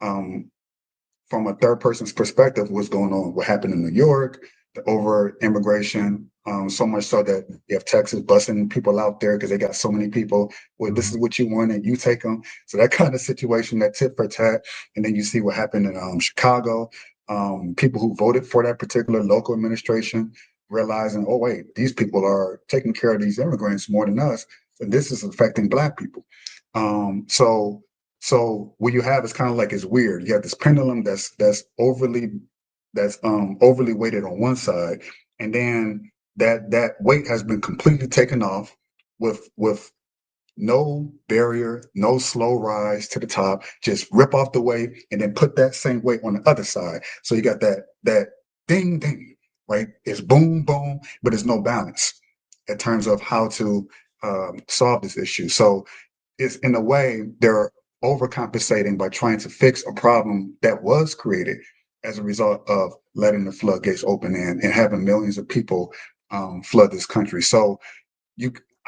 a third person's perspective, what's going on, what happened in New York, the over immigration, so much so that you have Texas busing people out there because they got so many people. Well, this is what you want, and you take them. So that kind of situation, that tit for tat, and then you see what happened in Chicago. People who voted for that particular local administration realizing, oh wait, these people are taking care of these immigrants more than us, and this is affecting Black people. So what you have is kind of like, it's weird. You have this pendulum that's overly weighted on one side, and then that weight has been completely taken off with no barrier, no slow rise to the top. Just rip off the weight and then put that same weight on the other side. So you got that ding ding, right? It's boom boom, but there's no balance in terms of how to solve this issue. So it's, in a way, they're overcompensating by trying to fix a problem that was created as a result of letting the floodgates open and having millions of people flood this country. So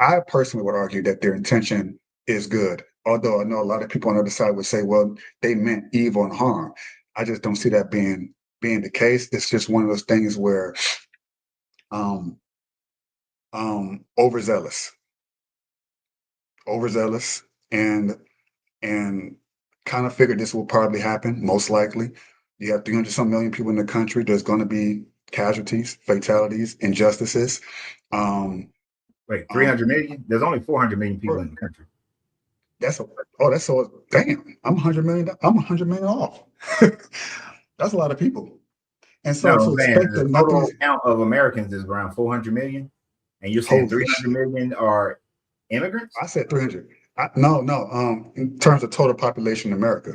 I personally would argue that their intention is good. Although I know a lot of people on the other side would say, well, they meant evil and harm. I just don't see that being the case. It's just one of those things where overzealous and kind of figured this will probably happen, most likely. You have 300 some million people in the country. There's going to be casualties, fatalities, injustices. Wait, 300 million? There's only 400 million people in the country. Damn, I'm 100 million. I'm 100 million off. That's a lot of people. And so No, to expect the that total count of Americans is around 400 million, and you're saying 300 million are immigrants? I said 300. No. In terms of total population in America,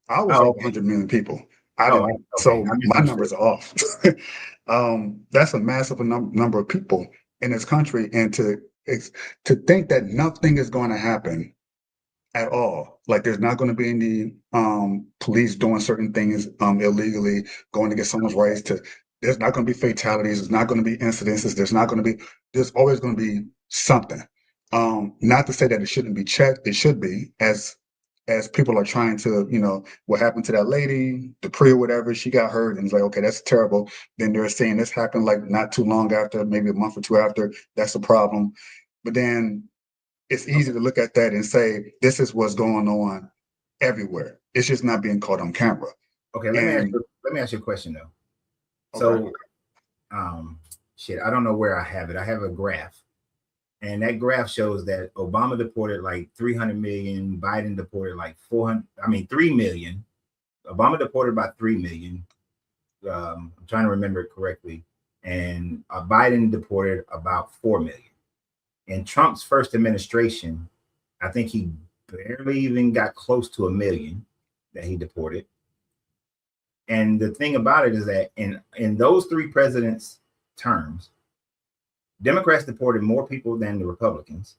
I was 100 million people. So my numbers are off. That's a massive number of people in this country, and to think that nothing is going to happen at all, like there's not going to be any police doing certain things illegally, going to get someone's rights. There's not going to be fatalities. There's not going to be incidences. There's always going to be something. Not to say that it shouldn't be checked. It should be, as people are trying to, what happened to that lady, Dupree or whatever, she got hurt, and it's like, okay, that's terrible. Then they're saying this happened like not too long after, maybe a month or two after. That's a problem. But then it's easy to look at that and say, this is what's going on everywhere. It's just not being caught on camera. Okay, let me ask you a question though. Okay. So, I don't know where I have it. I have a graph. And that graph shows that Obama deported like 300 million, Biden deported like 3 million. Obama deported about 3 million. I'm trying to remember it correctly. And Biden deported about 4 million. In Trump's first administration, I think he barely even got close to 1 million that he deported. And the thing about it is that in those three presidents' terms, Democrats deported more people than the Republicans.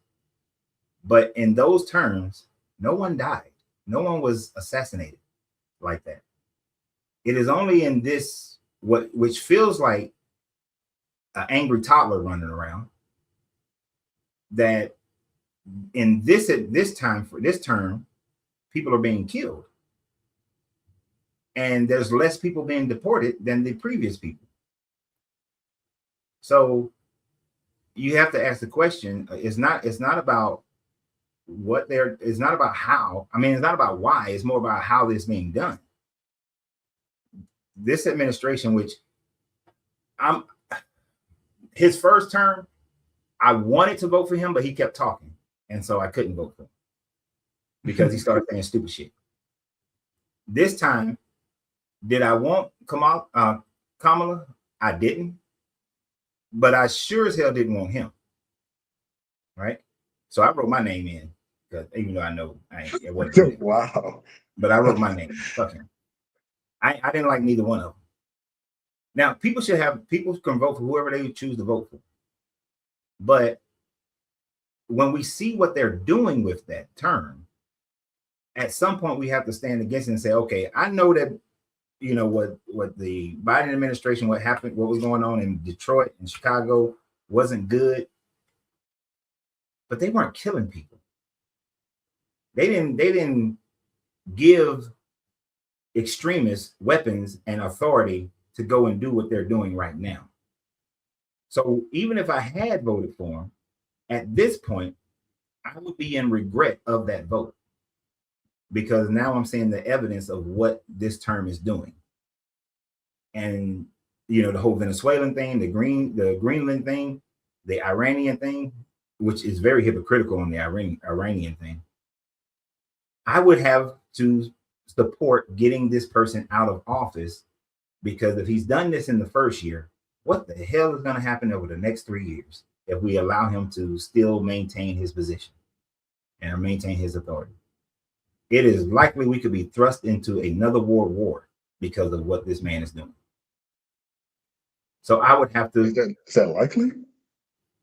But in those terms, no one died. No one was assassinated like that. It is only in this, which feels like an angry toddler running around, that in this term, people are being killed. and there's less people being deported than the previous people. So you have to ask the question. It's not about what they're. It's not about how. I mean, it's not about why. It's more about how this is being done. This administration, which his first term, I wanted to vote for him, but he kept talking, and so I couldn't vote for him because he started saying stupid shit. This time, did I want Kamala? I didn't, but I sure as hell didn't want him. Right? So I wrote my name in, because even though I know it wasn't. Wow. But I wrote my name. Fuck him. I didn't like neither one of them. Now, people can vote for whoever they choose to vote for. But when we see what they're doing with that term, at some point we have to stand against it and say, okay, I know that, you know, what the Biden administration, what happened, what was going on in Detroit and Chicago wasn't good, but they weren't killing people. They didn't give extremists weapons and authority to go and do what they're doing right now. So even if I had voted for him, at this point, I would be in regret of that vote, because now I'm seeing the evidence of what this term is doing. And, you know, the whole Venezuelan thing, the Greenland thing, the Iranian thing, which is very hypocritical on the Iranian thing. I would have to support getting this person out of office, because if he's done this in the first year, what the hell is going to happen over the next 3 years if we allow him to still maintain his position and maintain his authority? It is likely we could be thrust into another world war because of what this man is doing. So I would have to. Is that likely?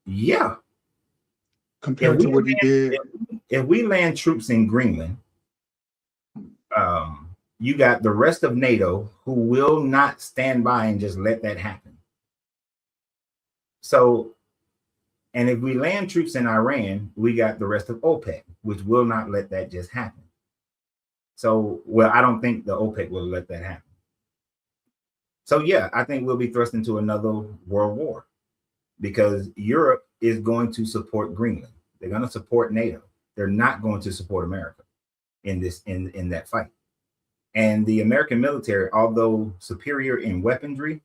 Yeah. Compared to what he did. If we land troops in Greenland, you got the rest of NATO who will not stand by and just let that happen. So, and if we land troops in Iran, we got the rest of OPEC, which will not let that just happen. So, well, I don't think the OPEC will let that happen. So, yeah, I think we'll be thrust into another world war, because Europe is going to support Greenland. They're going to support NATO. They're not going to support America in that fight. And the American military, although superior in weaponry,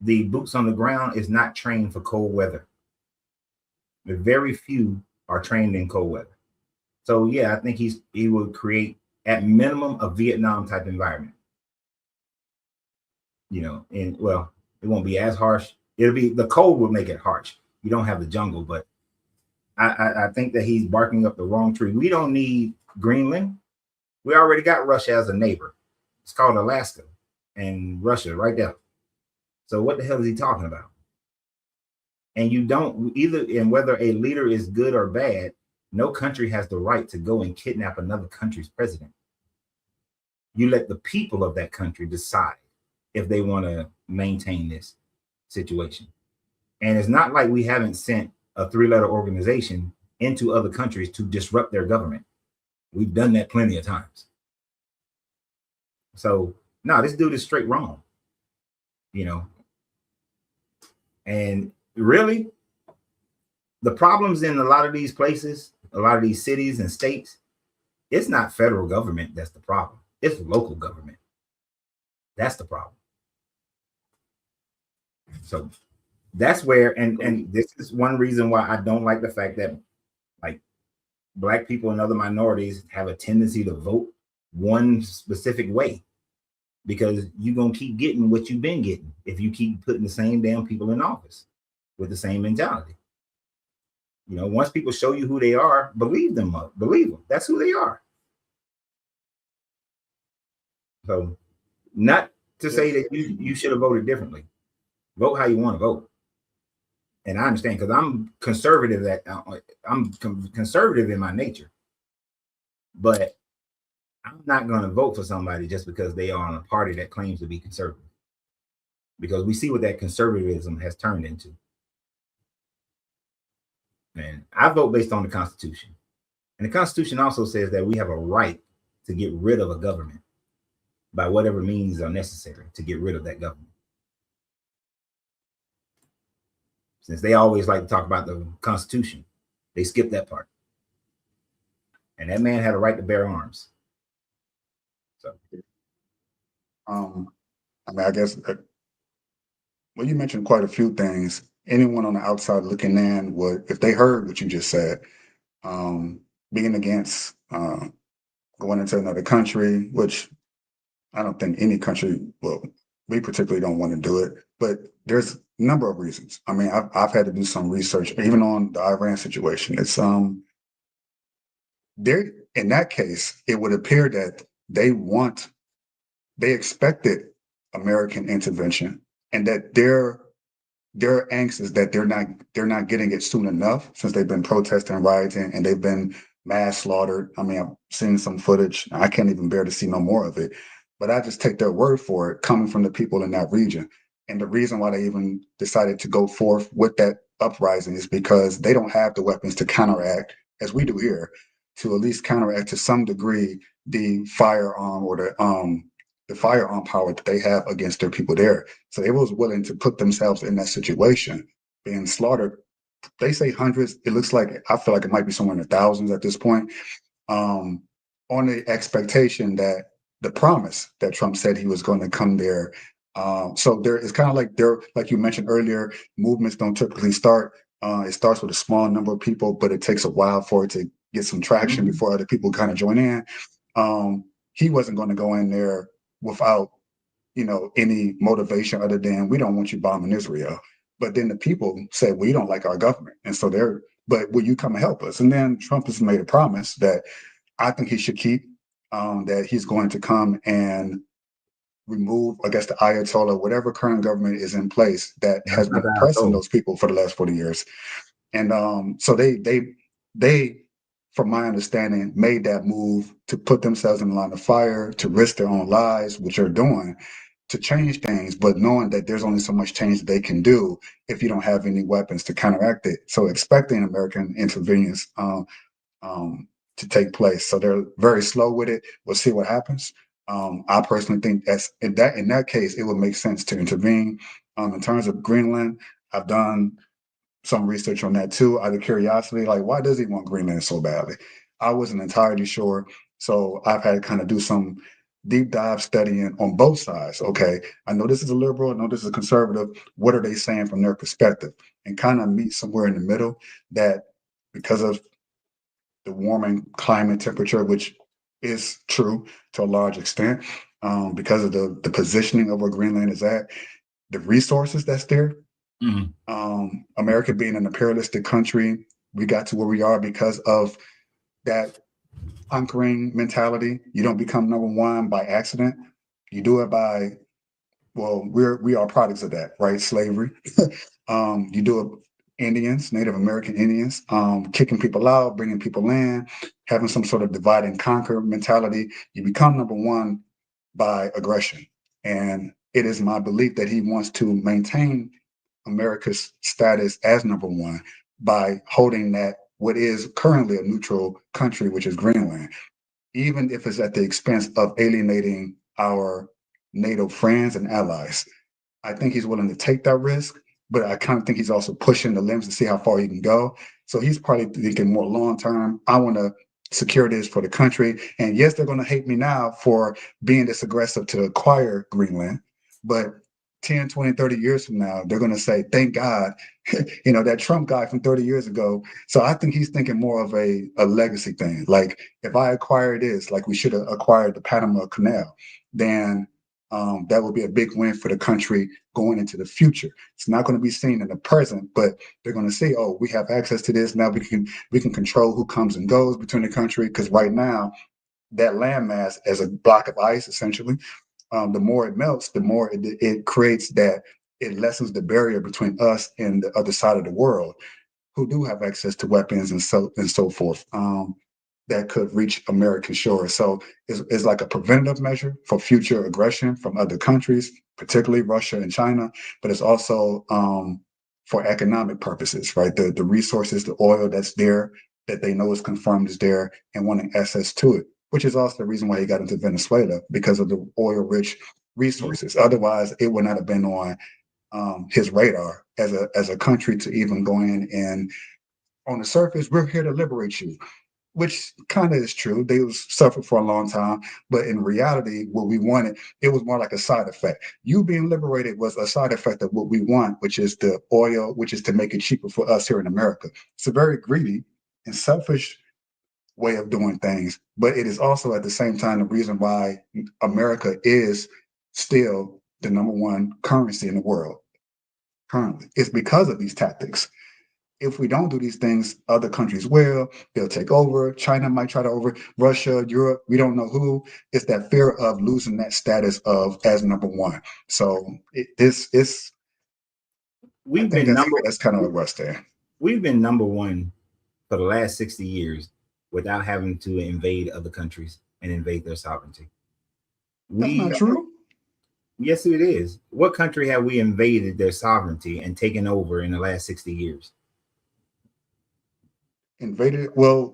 the boots on the ground is not trained for cold weather. Very few are trained in cold weather. So yeah, I think he will create at minimum a Vietnam type environment. You know, and well, it won't be as harsh. It'll be, the cold will make it harsh. You don't have the jungle, but I think that he's barking up the wrong tree. We don't need Greenland. We already got Russia as a neighbor. It's called Alaska and Russia right there. So what the hell is he talking about? And you don't either, and whether a leader is good or bad, no country has the right to go and kidnap another country's president. You let the people of that country decide if they want to maintain this situation. And it's not like we haven't sent a 3-letter organization into other countries to disrupt their government. We've done that plenty of times. So no, this dude is straight wrong, you know. And really, the problems in a lot of these places, a lot of these cities and states, it's not federal government that's the problem. It's local government. That's the problem. So that's where, and this is one reason why I don't like the fact that, like, Black people and other minorities have a tendency to vote one specific way, because you're going to keep getting what you've been getting if you keep putting the same damn people in office with the same mentality. You know, once people show you who they are, believe them. That's who they are. So not to say that you should have voted differently. Vote how you want to vote. And I understand, because I'm conservative. I'm conservative in my nature, but I'm not going to vote for somebody just because they are on a party that claims to be conservative, because we see what that conservatism has turned into. And I vote based on the Constitution, and the Constitution also says that we have a right to get rid of a government. by whatever means are necessary to get rid of that government. Since they always like to talk about the Constitution, they skip that part. And that man had a right to bear arms. So, I mean, I guess, well, you mentioned quite a few things. Anyone on the outside looking in would, if they heard what you just said, being against going into another country, which I don't think any country, well, we particularly don't want to do it, but there's a number of reasons. I mean, I've had to do some research, even on the Iran situation. It's there in that case, it would appear that they expected American intervention, and that their angst is that they're not getting it soon enough, since they've been protesting, rioting, and they've been mass slaughtered. I mean, I've seen some footage. I can't even bear to see no more of it. But I just take their word for it, coming from the people in that region. And the reason why they even decided to go forth with that uprising is because they don't have the weapons to counteract, as we do here, to at least counteract to some degree the firearm or the firearm power that they have against their people there. So they was willing to put themselves in that situation, being slaughtered. They say hundreds. It looks like, I feel like it might be somewhere in the thousands at this point, on the expectation that the promise that Trump said he was going to come there. So there is kind of like like you mentioned earlier, movements don't typically start. It starts with a small number of people, but it takes a while for it to get some traction before other people kind of join in. He wasn't going to go in there without, any motivation other than, we don't want you bombing Israel. But then the people said, we don't like our government. And so but will you come and help us? And then Trump has made a promise that I think he should keep, that he's going to come and remove, I guess, the Ayatollah, whatever current government is in place that has been oppressing those people for the last 40 years. And so they, from my understanding, made that move to put themselves in the line of fire, to risk their own lives, which they're doing, to change things, but knowing that there's only so much change they can do if you don't have any weapons to counteract it. So expecting American intervenence to take place. So they're very slow with it. We'll see what happens. I personally think in that case, it would make sense to intervene. In terms of Greenland, I've done some research on that too, out of curiosity, like, why does he want Greenland so badly? I wasn't entirely sure. So I've had to kind of do some deep dive studying on both sides. Okay, I know this is a liberal, I know this is a conservative. What are they saying from their perspective? And kind of meet somewhere in the middle, that because of the warming climate temperature, which is true to a large extent, because of the positioning of where Greenland is at, the resources that's there. America being an imperialistic country, we got to where we are because of that conquering mentality. You don't become number one by accident. You do it by, well, we are products of that, right? Slavery. You do it, Indians, Native American Indians, kicking people out, bringing people in, having some sort of divide and conquer mentality. You become number one by aggression. And it is my belief that he wants to maintain America's status as number one by holding that what is currently a neutral country, which is Greenland, even if it's at the expense of alienating our NATO friends and allies. I think he's willing to take that risk, but I kind of think he's also pushing the limits to see how far he can go. So he's probably thinking more long term. I want to secure this for the country. And yes, they're going to hate me now for being this aggressive to acquire Greenland, but 10, 20, 30 years from now, they're going to say, thank God, that Trump guy from 30 years ago. So I think he's thinking more of a legacy thing. Like, if I acquire this, like we should have acquired the Panama Canal, then that would be a big win for the country going into the future. It's not going to be seen in the present, but they're going to say, oh, we have access to this. Now we can control who comes and goes between the country. Because right now, that landmass as a block of ice, essentially, the more it melts, the more it creates that, it lessens the barrier between us and the other side of the world, who do have access to weapons and so forth, that could reach American shores. So it's like a preventative measure for future aggression from other countries, particularly Russia and China, but it's also for economic purposes, right? The resources, the oil that's there, that they know is confirmed is there, and wanting access to it. which is also the reason why he got into Venezuela, because of the oil-rich resources. Otherwise, it would not have been on his radar as a country to even go in and, on the surface, we're here to liberate you, which kind of is true. They suffered for a long time, but in reality, what we wanted, it was more like a side effect. You being liberated was a side effect of what we want, which is the oil, which is to make it cheaper for us here in America. It's a very greedy and selfish way of doing things, but it is also at the same time the reason why America is still the #1 currency in the world currently. It's because of these tactics. If we don't do these things, other countries will. They'll take over. China might try to over. Russia, Europe, we don't know who. It's that fear of losing that status of as #1. So We've been that's kind of what's there. We've been #1 for the last 60 years without having to invade other countries and invade their sovereignty. That's not true. Yes, it is. What country have we invaded their sovereignty and taken over in the last 60 years? Invaded? Well,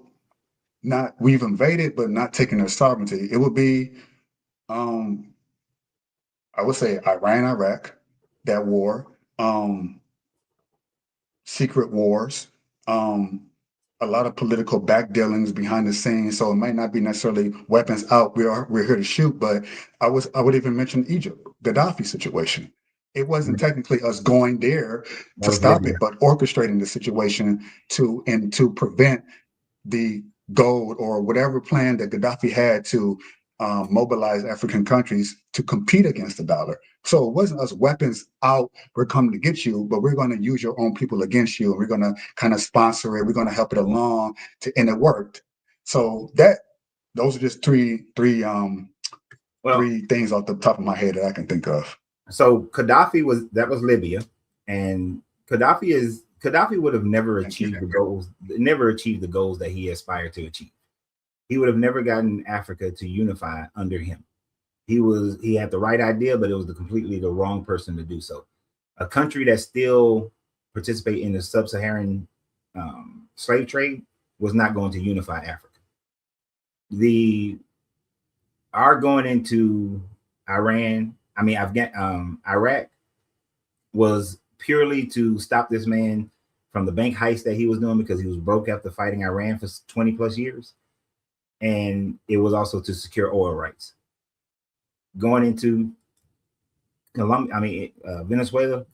we've invaded, but not taken their sovereignty. It would be, I would say Iran, Iraq, that war, secret wars, a lot of political back dealings behind the scenes. So it might not be necessarily weapons out. We're here to shoot, but I would even mention Egypt, Gaddafi situation. It wasn't technically us going there to stop it, but orchestrating the situation to prevent the gold or whatever plan that Gaddafi had to mobilize African countries to compete against the dollar. So it wasn't us weapons out, we're coming to get you, but we're going to use your own people against you, and we're going to kind of sponsor it. We're going to help it along, and it worked. So those are just three things off the top of my head that I can think of. So Gaddafi was Libya, and Gaddafi would have never achieved the goals that he aspired to achieve. He would have never gotten Africa to unify under him. He had the right idea, but it was completely the wrong person to do so. A country that still participate in the sub-Saharan slave trade was not going to unify Africa. Our going into Iraq was purely to stop this man from the bank heist that he was doing, because he was broke after fighting Iran for 20 plus years. And it was also to secure oil rights. Going into Venezuela,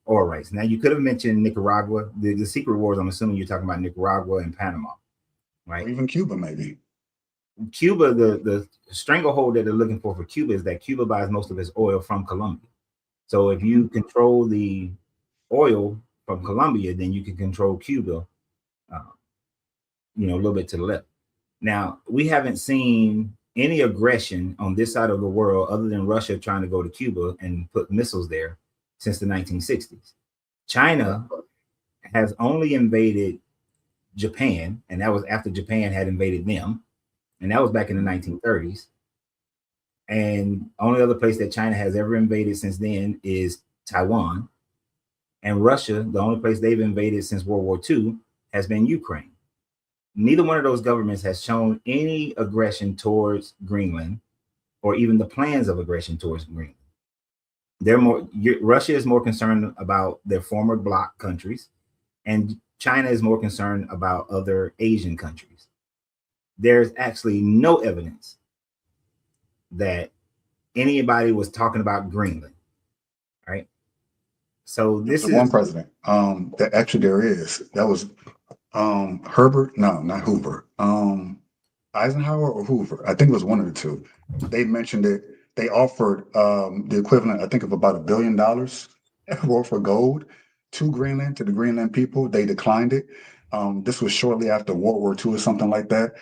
oil rights. Now, you could have mentioned Nicaragua, the secret wars. I'm assuming you're talking about Nicaragua and Panama, right? Or even Cuba, maybe. Cuba, the stranglehold that they're looking for Cuba is that Cuba buys most of its oil from Colombia. So if you control the oil from Colombia, then you can control Cuba, a little bit to the left. Now, we haven't seen any aggression on this side of the world other than Russia trying to go to Cuba and put missiles there since the 1960s. China has only invaded Japan, and that was after Japan had invaded them, and that was back in the 1930s. And only other place that China has ever invaded since then is Taiwan. And Russia, the only place they've invaded since World War II, has been Ukraine. Neither one of those governments has shown any aggression towards Greenland, or even the plans of aggression towards Greenland. Russia is more concerned about their former bloc countries, and China is more concerned about other Asian countries. There's actually no evidence that anybody was talking about Greenland, right? So this is one president. That actually there is. That was Herbert. No, not Hoover. Eisenhower or Hoover. I think it was one of the two. They mentioned it. They offered the equivalent, I think, of about $1 billion worth of gold to Greenland, to the Greenland people. They declined it. This was shortly after World War II or something like that.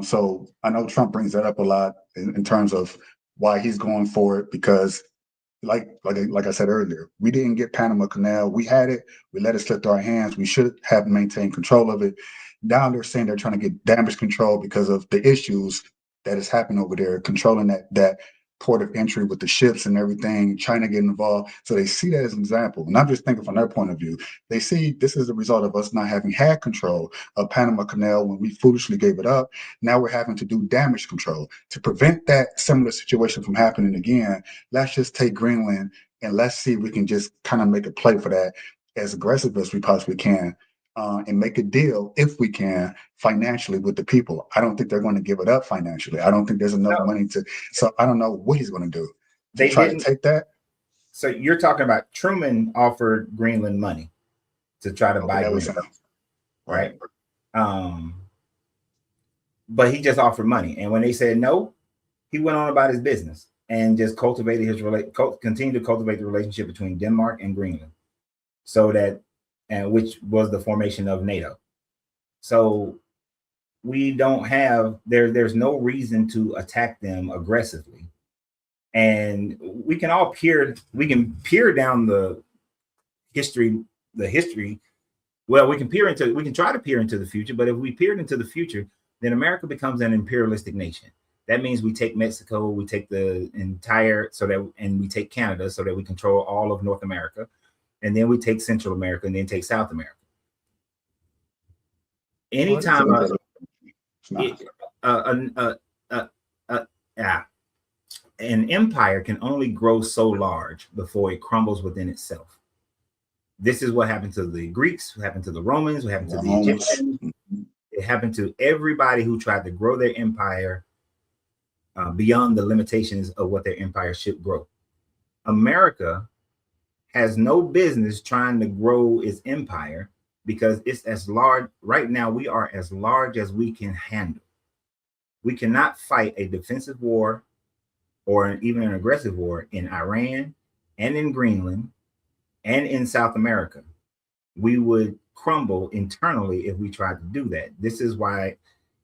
So I know Trump brings that up a lot in terms of why he's going for it, because like I said earlier, we didn't get Panama Canal. We had it. We let it slip through our hands. We should have maintained control of it. Now they're saying they're trying to get damage control because of the issues that is happening over there, controlling that port of entry with the ships and everything, China getting involved. So they see that as an example. And I'm just thinking from their point of view, they see this is the result of us not having had control of Panama Canal when we foolishly gave it up. Now we're having to do damage control. To prevent that similar situation from happening again, let's just take Greenland and let's see if we can just kind of make a play for that as aggressive as we possibly can. And make a deal if we can financially with the people. I don't think they're going to give it up financially. I don't think there's enough money to. So I don't know what he's going to do. They try didn't to take that. So you're talking about Truman offered Greenland money to try to buy Greenland, right? But he just offered money, and when they said no, he went on about his business and just continued to cultivate the relationship between Denmark and Greenland, so that. And which was the formation of NATO. So we don't have there's no reason to attack them aggressively. And we can peer down the history. Well, we can try to peer into the future, but if we peered into the future, then America becomes an imperialistic nation. That means we take Mexico, we take the entire and we take Canada so that we control all of North America. And then we take Central America and then take South America. Anytime an empire can only grow so large before it crumbles within itself. This is what happened to the Greeks, what happened to the Romans, what happened to the Egyptians. It happened to everybody who tried to grow their empire beyond the limitations of what their empire should grow. America has no business trying to grow its empire because it's as large. Right now, we are as large as we can handle. We cannot fight a defensive war or even an aggressive war in Iran and in Greenland and in South America. We would crumble internally if we tried to do that. This is why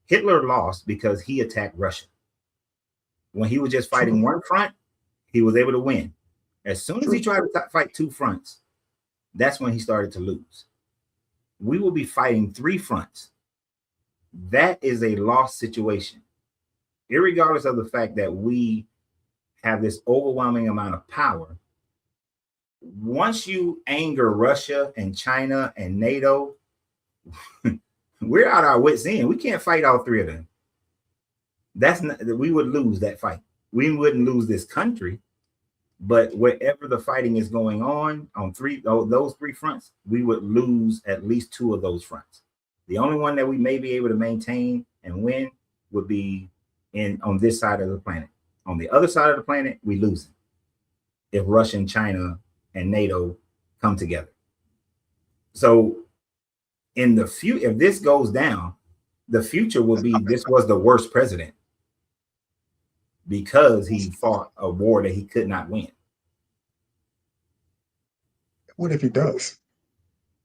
Hitler lost, because he attacked Russia. When he was just fighting one front, he was able to win. As soon as he tried to fight two fronts, that's when he started to lose. We will be fighting three fronts. That is a lost situation, irregardless of the fact that we have this overwhelming amount of power. Once you anger Russia and China and NATO, we're out our wits' end. We can't fight all three of them. We would lose that fight. We wouldn't lose this country. But wherever the fighting is going on those three fronts, we would lose at least two of those fronts. The only one that we may be able to maintain and win would be on this side of the planet. On the other side of the planet, we lose it if Russia and China and NATO come together. So in the future, if this goes down, the future will be this was the worst president, because he fought a war that he could not win. What if he does?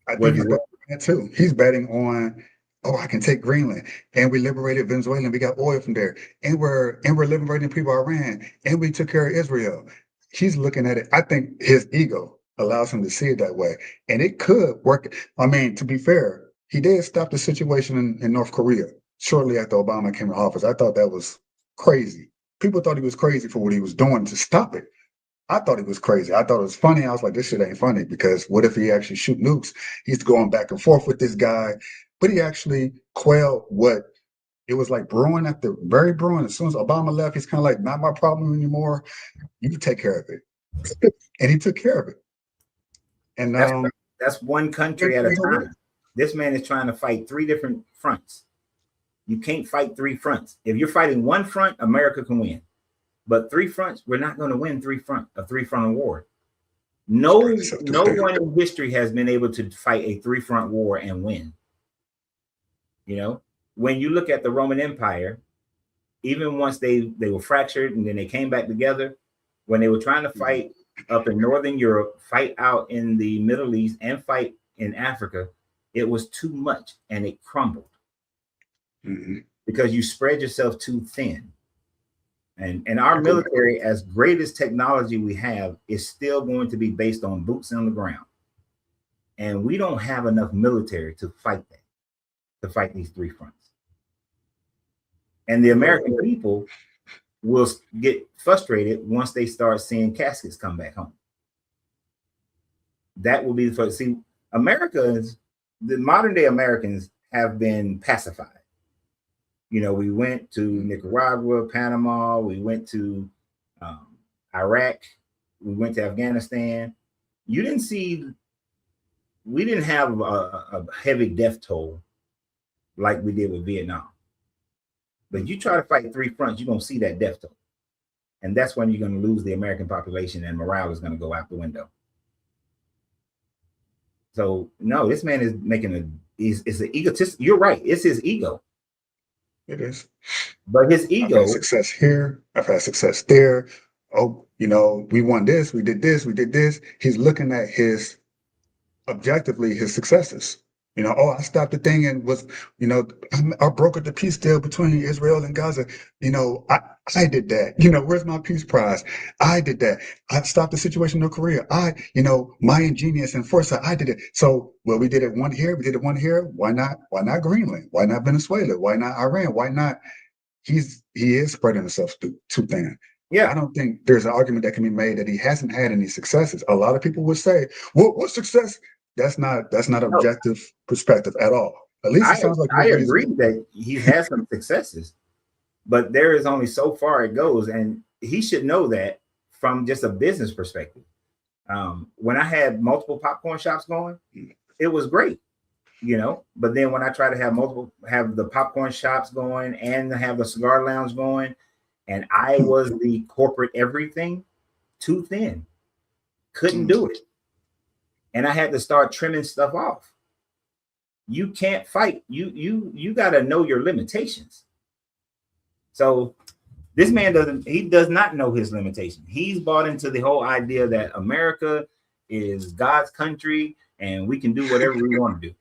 I think he's betting on that too. He's betting on, I can take Greenland, and we liberated Venezuela, and we got oil from there, and we're liberating people of Iran, and we took care of Israel. He's looking at it. I think his ego allows him to see it that way, and it could work. I mean, to be fair, he did stop the situation in North Korea shortly after Obama came to office. I thought that was crazy. People thought he was crazy for what he was doing to stop it. I thought he was crazy. I thought it was funny. I was like, this shit ain't funny, because what if he actually shoot nukes? He's going back and forth with this guy, but he actually quelled what it was like brewing at the very brewing. As soon as Obama left, he's kind of like, not my problem anymore. You take care of it. And he took care of it. And that's one country at a time. This man is trying to fight three different fronts. You can't fight three fronts. If you're fighting one front, America can win. But three fronts, we're not going to win a three-front war. No one in history has been able to fight a three-front war and win. You know, when you look at the Roman Empire, even once they were fractured and then they came back together, when they were trying to fight up in Northern Europe, fight out in the Middle East, and fight in Africa, it was too much and it crumbled. Mm-hmm. Because you spread yourself too thin. And our military, as great as technology we have, is still going to be based on boots on the ground. And we don't have enough military to fight these three fronts. And the American people will get frustrated once they start seeing caskets come back home. That will be the first. See, Americans, the modern day Americans have been pacified. You know, we went to Nicaragua, Panama, we went to Iraq, we went to Afghanistan. You didn't see, we didn't have a heavy death toll like we did with Vietnam. But you try to fight three fronts, you're going to see that death toll. And that's when you're going to lose the American population and morale is going to go out the window. So, no, this man is making it's an egotist. You're right. It's his ego. It is. But his ego. I've had success here. I've had success there. Oh, you know, we won this. We did this. We did this. He's looking at his objectively his successes. You know, oh, I stopped the thing and was, you know, I brokered the peace deal between Israel and Gaza. You know, I did that. You know, where's my peace prize? I did that. I stopped the situation in North Korea. You know, my ingenious and foresight, I did it. So, well, we did it one here. We did it one here. Why not? Why not Greenland? Why not Venezuela? Why not Iran? Why not? He is spreading himself too thin. Yeah, I don't think there's an argument that can be made that he hasn't had any successes. A lot of people would say, well, what success? That's not objective perspective at all. At least it sounds like I agree that he has some successes, but there is only so far it goes, and he should know that from just a business perspective. When I had multiple popcorn shops going, it was great, you know. But then when I try to have the popcorn shops going and have the cigar lounge going, and I was the corporate everything, too thin, couldn't do it. And I had to start trimming stuff off. You can't fight. You got to know your limitations. So this man does not know his limitations. He's bought into the whole idea that America is God's country and we can do whatever we want to do.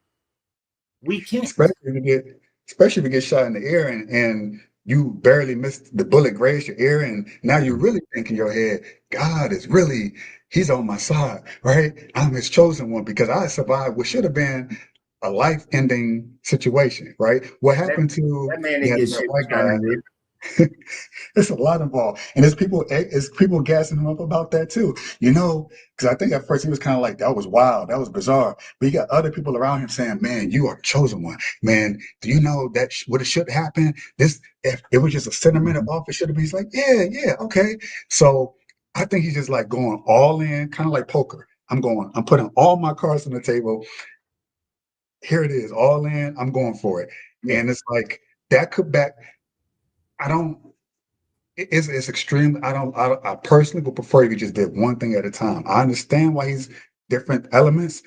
We can't. Especially if you get shot in the ear and you barely missed the bullet, grazed your ear, and now you really think in your head, God is really, he's on my side, right? I'm his chosen one because I survived what should have been a life-ending situation, right? What happened to that man that white guy? It's a lot involved, and it's people gassing him up about that too. You know, because I think at first he was kind of like, that was wild, that was bizarre. But you got other people around him saying, "Man, you are the chosen one. Man, do you know that what it should happen? This, if it was just a sentiment of office, should have been." He's like, yeah, okay. So I think he's just like going all in, kind of like poker. I'm putting all my cards on the table. Here it is, all in. I'm going for it, and it's like that could back. It's extreme. I personally would prefer if you just did one thing at a time. I understand why he's different elements,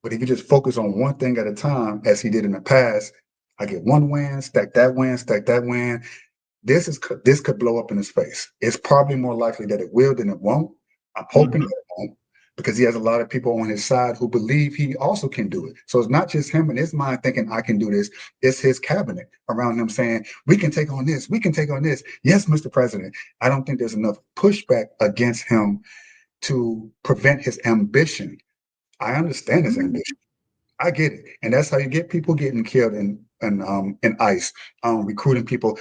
but if you just focus on one thing at a time, as he did in the past, I get one win, stack that win, stack that win. This could blow up in his face. It's probably more likely that it will than it won't. I'm hoping that it won't, because he has a lot of people on his side who believe he also can do it. So it's not just him in his mind thinking I can do this. It's his cabinet around him saying, we can take on this. We can take on this. Yes, Mr. President. I don't think there's enough pushback against him to prevent his ambition. I understand his ambition. I get it. And that's how you get people getting killed in ICE, recruiting people.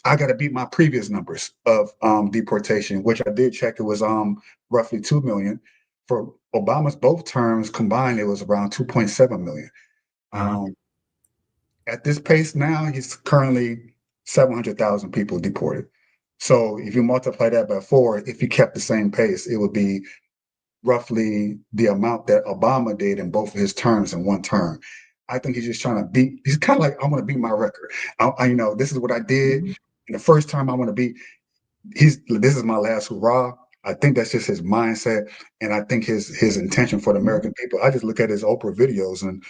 I got to beat my previous numbers of deportation, which I did check. It was roughly 2 million. For Obama's both terms combined, it was around 2.7 million. At this pace now, he's currently 700,000 people deported. So if you multiply that by 4, if he kept the same pace, it would be roughly the amount that Obama did in both of his terms in one term. I think he's just trying to he's kind of like, I want to beat my record. This is what I did. And the first time I want to beat, this is my last hurrah. I think that's just his mindset, and I think his intention for the American people. I just look at his Oprah videos and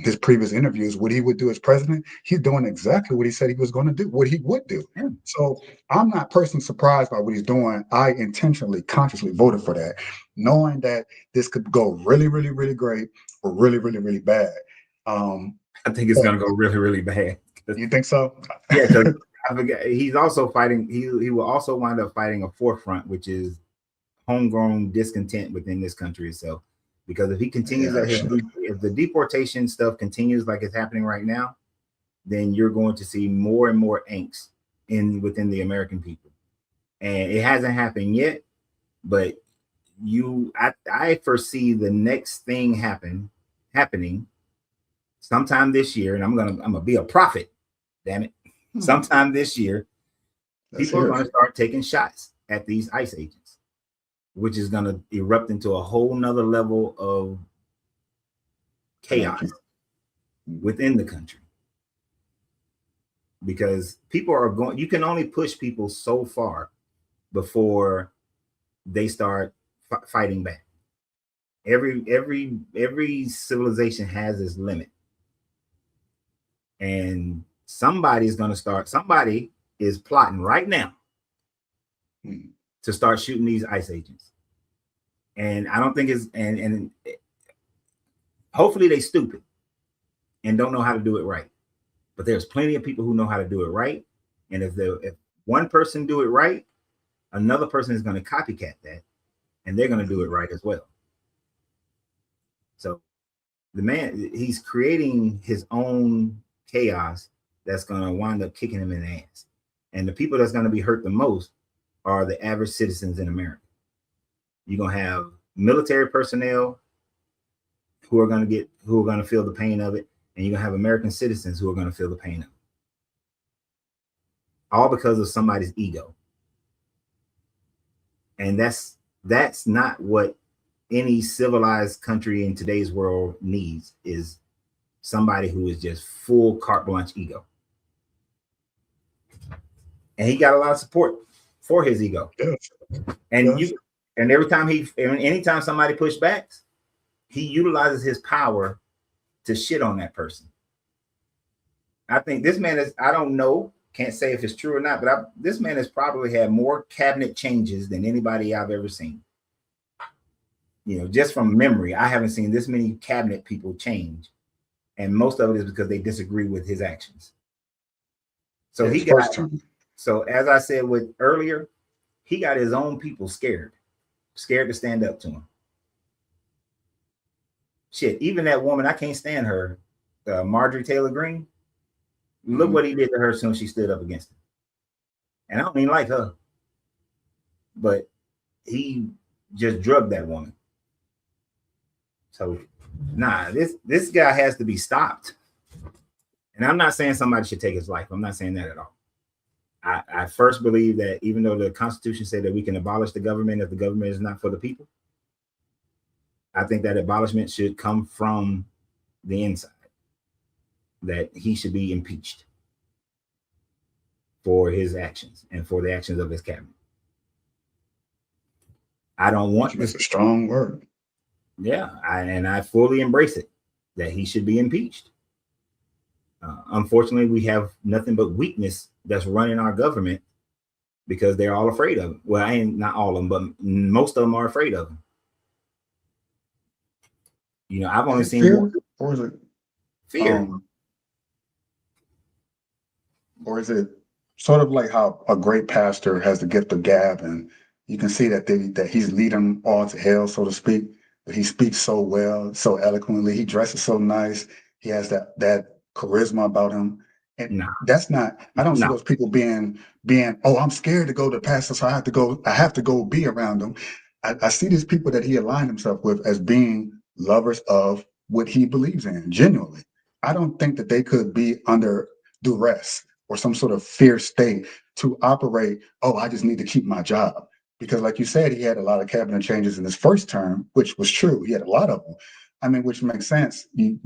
his previous interviews. What he would do as president, he's doing exactly what he said he was going to do. What he would do. So I'm not personally surprised by what he's doing. I intentionally, consciously voted for that, knowing that this could go really, really, really great or really, really, really bad. I think it's going to go really, really bad. You think so? Yeah. He's also fighting. He will also wind up fighting a forefront, which is homegrown discontent within this country itself. Because if he continues, if the deportation stuff continues like it's happening right now, then you're going to see more and more angst within the American people. and it hasn't happened yet, but I foresee the next thing happening sometime this year, and I'm gonna be a prophet, damn it. Sometime this year, people are going to start taking shots at these ICE agents, which is going to erupt into a whole nother level of chaos within the country. Because people are going, you can only push people so far before they start fighting back. Every civilization has its limit. And somebody is plotting right now to start shooting these ICE agents. And I don't think and hopefully they stupid and don't know how to do it right. But there's plenty of people who know how to do it right. And if one person do it right, another person is going to copycat that, and they're going to do it right as well. So the man, he's creating his own chaos that's going to wind up kicking him in the ass. And the people that's going to be hurt the most are the average citizens in America. You're going to have military personnel who are going to feel the pain of it. And you're going to have American citizens who are going to feel the pain of it. All because of somebody's ego. And that's not what any civilized country in today's world needs, is somebody who is just full carte blanche ego. And he got a lot of support for his ego. Yes. And yes. Anytime somebody pushes back, he utilizes his power to shit on that person. I think this man is, I don't know, can't say if it's true or not, but this man has probably had more cabinet changes than anybody I've ever seen. You know, just from memory, I haven't seen this many cabinet people change. And most of it is because they disagree with his actions. So so as I said earlier, he got his own people scared to stand up to him. Shit, even that woman, I can't stand her, Marjorie Taylor Greene. Look what he did to her as soon as she stood up against him. And I don't even like her, but he just drugged that woman. So, nah, this guy has to be stopped. And I'm not saying somebody should take his life. I'm not saying that at all. I first believe that even though the Constitution said that we can abolish the government if the government is not for the people, I think that abolishment should come from the inside, that he should be impeached for his actions and for the actions of his cabinet. I don't want this. It's a strong word. Yeah, I fully embrace it, that he should be impeached. Unfortunately, we have nothing but weakness that's running our government because they're all afraid of him. Well, not all of them, but most of them are afraid of him. You know, I've only seen fear, or is it fear, or is it sort of like how a great pastor has the gift of gab, and you can see that he's leading all to hell, so to speak. But he speaks so well, so eloquently. He dresses so nice. He has that charisma about him. And that's not, I don't see those people being, oh, I'm scared to go to the pastor, so I have to go be around them. I see these people that he aligned himself with as being lovers of what he believes in, genuinely. I don't think that they could be under duress or some sort of fear state to operate, oh, I just need to keep my job. Because like you said, he had a lot of cabinet changes in his first term, which was true. He had a lot of them. I mean, which makes sense. You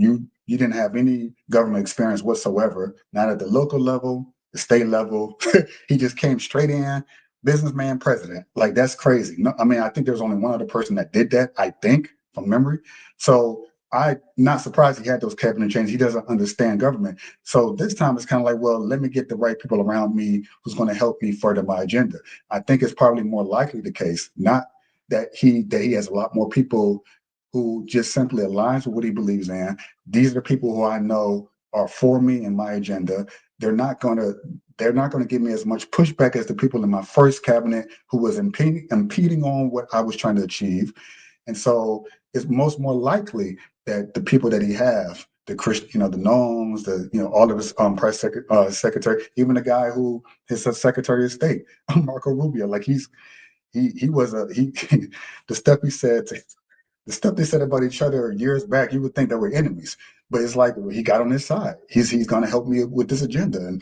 didn't have any government experience whatsoever, not at the local level, the state level. He just came straight in, businessman, president. Like, that's crazy. No, I mean, I think there's only one other person that did that, I think, from memory. So I'm not surprised he had those cabinet changes. He doesn't understand government. So this time it's kind of like, well, let me get the right people around me who's going to help me further my agenda. I think it's probably more likely the case, not that he has a lot more people who just simply aligns with what he believes in. These are the people who I know are for me and my agenda. They're not going to give me as much pushback as the people in my first cabinet who was impeding on what I was trying to achieve. And so it's more likely that the people that he have the Christian, you know, the Gnomes, the, you know, all of his press secretary, even the guy who is a Secretary of State, Marco Rubio. Like he was the stuff he said, the stuff they said about each other years back, you would think they were enemies, but it's like he got on his side. He's going to help me with this agenda, and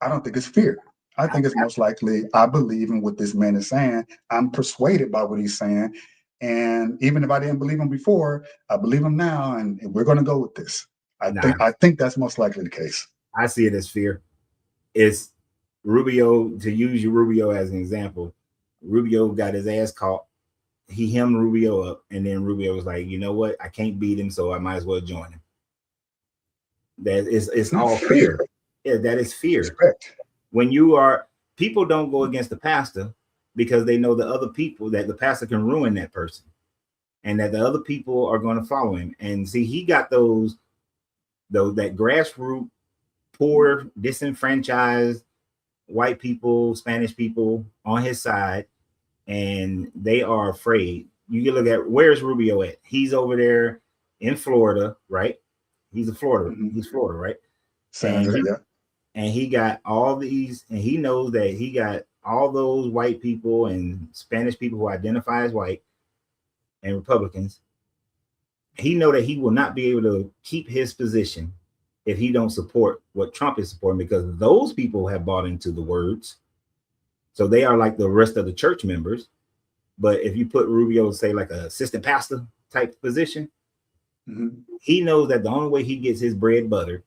I don't think it's fear. I think it's most likely I believe in what this man is saying. I'm persuaded by what he's saying. And even if I didn't believe him before, I believe him now, and we're going to go with this. I think that's most likely the case. I see it as fear. It's Rubio, to use Rubio as an example. Rubio got his ass caught. He hemmed Rubio up, and then Rubio was like, you know what? I can't beat him, so I might as well join him. That is, it's all fear. Yeah, that is fear. Respect. When people don't go against the pastor because they know the other people, that the pastor can ruin that person, and that the other people are going to follow him. And see, he got that grassroots, poor, disenfranchised white people, Spanish people on his side, and they are afraid. You can look at, where's Rubio at? He's over there in Florida, right? He's Florida, right? And he got all these, and he knows that he got all those white people and Spanish people who identify as white and Republicans. He know that he will not be able to keep his position if he don't support what Trump is supporting, because those people have bought into the words. So they are like the rest of the church members. But if you put Rubio, say, like an assistant pastor type position, he knows that the only way he gets his bread buttered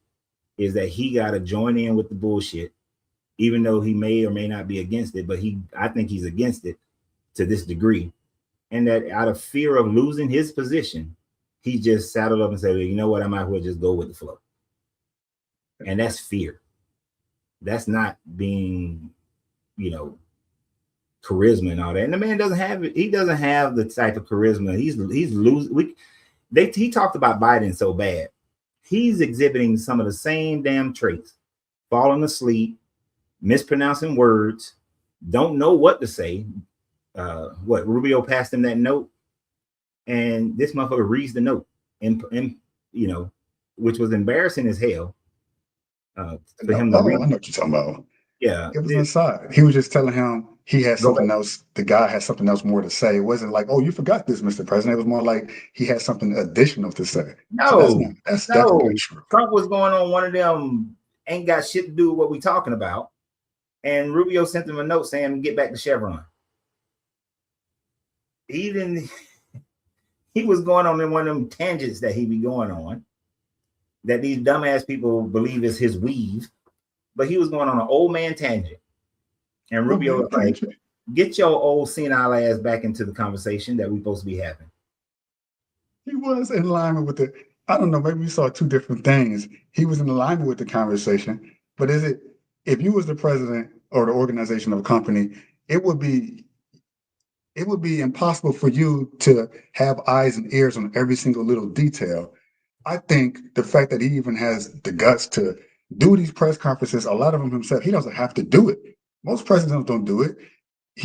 is that he got to join in with the bullshit, even though he may or may not be against it. But I think he's against it to this degree. And that out of fear of losing his position, he just saddled up and said, well, you know what? I might as well just go with the flow. And that's fear. That's not being, charisma and all that. And the man doesn't have it. He doesn't have the type of charisma. He's losing. He talked about Biden so bad. He's exhibiting some of the same damn traits: falling asleep, mispronouncing words, don't know what to say. Rubio passed him that note, and this motherfucker reads the note, and which was embarrassing as hell. For him to read. I know what you're talking about. Yeah, it was inside. He was just telling him he had something else. The guy had something else more to say. It wasn't like, "Oh, you forgot this, Mr. President." It was more like he had something additional to say. No, that's definitely true. Trump was going on one of them ain't got shit to do with what we talking about, and Rubio sent him a note saying, "Get back to Chevron." He was going on in one of them tangents that he be going on, that these dumbass people believe is his weave. But he was going on an old man tangent. And Rubio was like, get your old senile ass back into the conversation that we're supposed to be having. He was in alignment with I don't know, maybe we saw two different things. He was in alignment with the conversation, but if you was the president or the organization of a company, it would be impossible for you to have eyes and ears on every single little detail. I think the fact that he even has the guts to do these press conferences, a lot of them himself, he doesn't have to do it. Most presidents don't do it.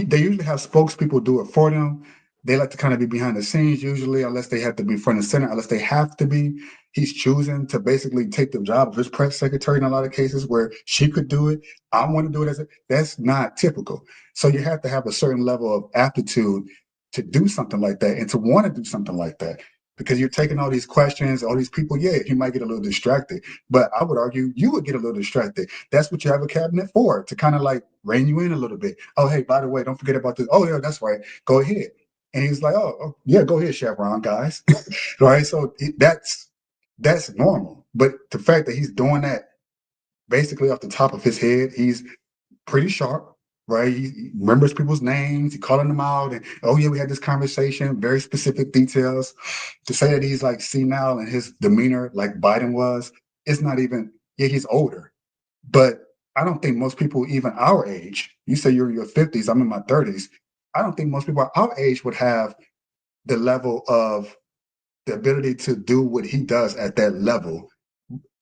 They usually have spokespeople do it for them. They like to kind of be behind the scenes usually, unless they have to be front and center, unless they have to be. He's choosing to basically take the job of his press secretary in a lot of cases where she could do it. I want to do it that's not typical. So you have to have a certain level of aptitude to do something like that and to want to do something like that. Because you're taking all these questions, all these people, he might get a little distracted. But I would argue you would get a little distracted. That's what you have a cabinet for, to kind of like rein you in a little bit. Oh, hey, by the way, don't forget about this. Oh, yeah, that's right. Go ahead. And he's like, oh yeah, go ahead, Chevron, guys. Right? So that's normal. But the fact that he's doing that basically off the top of his head, he's pretty sharp. Right, he remembers people's names. He calling them out, and oh yeah, we had this conversation, very specific details. To say that he's like senile and his demeanor like Biden was, it's not even. Yeah, he's older, but I don't think most people, even our age. You say you're in your 50s. I'm in my 30s. I don't think most people our age would have the level of the ability to do what he does at that level.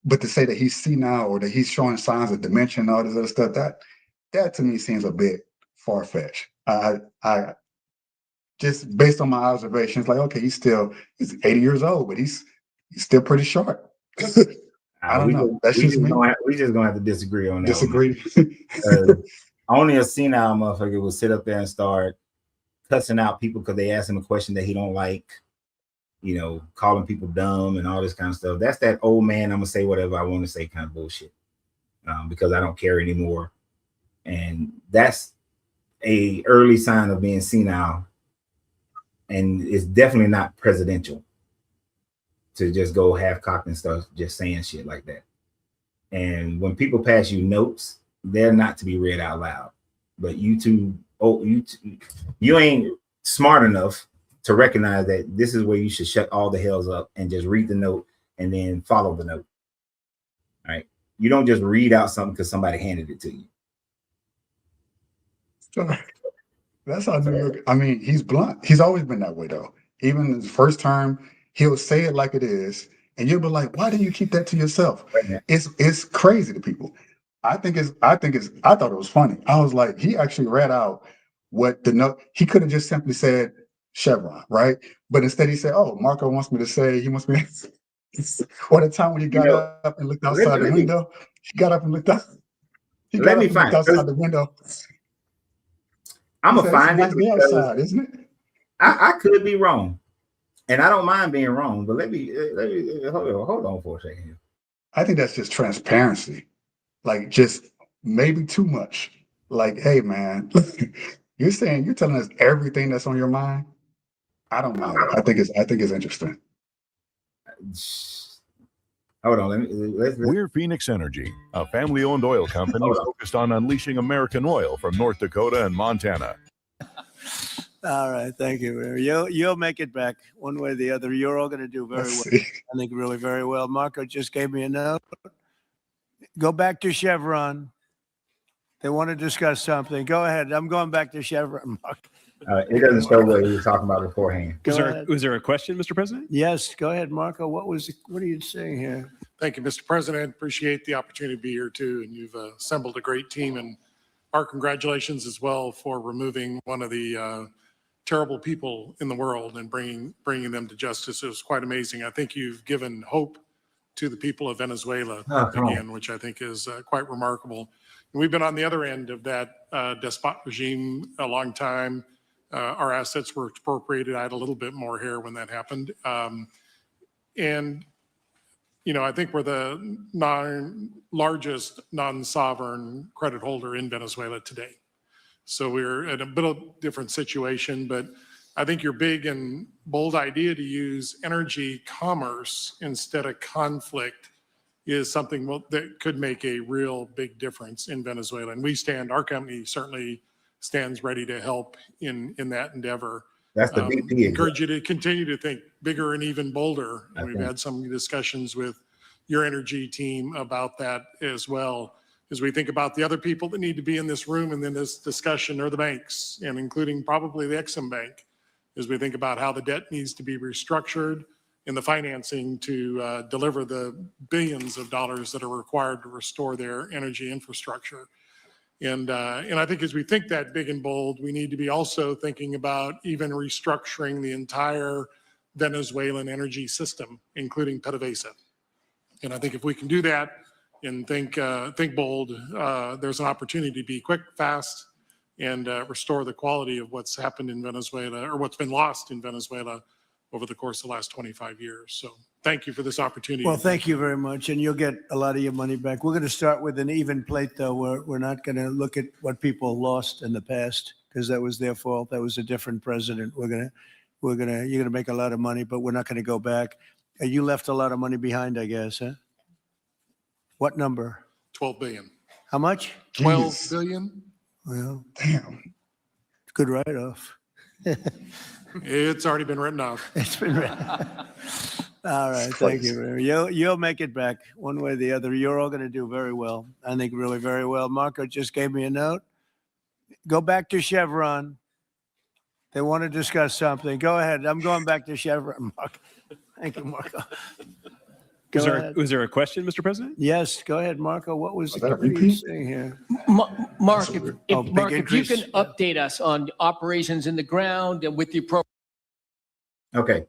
But to say that he's senile or that he's showing signs of dementia and all this other stuff, that to me seems a bit far-fetched. I just based on my observations, like, okay, he's 80 years old, but he's still pretty sharp. I don't know. That's just me. We just gonna have to disagree on that. Disagree. Only a senile motherfucker will sit up there and start cussing out people because they ask him a question that he don't like. You know, calling people dumb and all this kind of stuff. That's that old man. I'm gonna say whatever I want to say kind of bullshit because I don't care anymore. And that's a early sign of being senile, and it's definitely not presidential to just go half-cocked and stuff, just saying shit like that. And when people pass you notes, they're not to be read out loud. But you ain't smart enough to recognize that this is where you should shut all the hells up and just read the note and then follow the note. All right. You don't just read out something because somebody handed it to you. That's how New York. I mean, he's blunt. He's always been that way, though. Even his first term, he'll say it like it is, and you'll be like, "Why do you keep that to yourself?" Right. It's crazy to people. I thought it was funny. I was like, he actually read out what the note. He could have just simply said Chevron, right? But instead, he said, "Oh, Marco wants me to say. He wants me." Or the time when he got up and looked outside the window, he got up and looked out. Let me find outside the window. I'm gonna find it because outside, isn't it? I could be wrong, and I don't mind being wrong. But let me hold on for a second here. I think that's just transparency, like just maybe too much. Like, hey man, you're telling us everything that's on your mind. I don't mind. I think it's interesting. Hold on, let's We're Phoenix Energy, a family-owned oil company focused on unleashing American oil from North Dakota and Montana. All right, thank you. You'll make it back one way or the other. You're all going to do very well. I think really very well. Marco just gave me a note. Go back to Chevron. They want to discuss something. Go ahead. I'm going back to Chevron, Marco. It doesn't show what he was talking about beforehand. Was there a question, Mr. President? Yes, go ahead, Marco. What are you saying here? Thank you, Mr. President. Appreciate the opportunity to be here too. And you've assembled a great team, and our congratulations as well for removing one of the terrible people in the world and bringing them to justice. It was quite amazing. I think you've given hope to the people of Venezuela again, which I think is quite remarkable. And we've been on the other end of that despot regime a long time. Our assets were expropriated. I had a little bit more hair when that happened. And, you know, I think we're the largest non-sovereign credit holder in Venezuela today. So we're in a bit of a different situation, but I think your big and bold idea to use energy commerce instead of conflict is something that could make a real big difference in Venezuela. And our company certainly stands ready to help in that endeavor. That's the BP. Encourage you to continue to think bigger and even bolder. And we've had some discussions with your energy team about that as well. As we think about the other people that need to be in this room and in this discussion are the banks, and including probably the Exim Bank, as we think about how the debt needs to be restructured and the financing to deliver the billions of dollars that are required to restore their energy infrastructure. And I think as we think that big and bold, we need to be also thinking about even restructuring the entire Venezuelan energy system, including PDVSA. And I think if we can do that and think bold, there's an opportunity to be quick, fast, and restore the quality of what's happened in Venezuela or what's been lost in Venezuela over the course of the last 25 years. So thank you for this opportunity. Well, thank you very much. And you'll get a lot of your money back. We're going to start with an even plate, though. We're not going to look at what people lost in the past because that was their fault. That was a different president. You're going to make a lot of money, but we're not going to go back. You left a lot of money behind, I guess, huh? What number? 12 billion. How much? 12 billion. Well, damn. Good write-off. It's already been written off. It's been written. All right, thank you. You'll make it back one way or the other. You're all going to do very well. I think really very well. Marco just gave me a note. Go back to Chevron. They want to discuss something. Go ahead. I'm going back to Chevron, Marco. Thank you, Marco. Was there a question, Mr. President? Yes, go ahead, Marco. What are repeat? you saying here? Mark, if you can increase. update us on operations in the ground and with the program. Okay.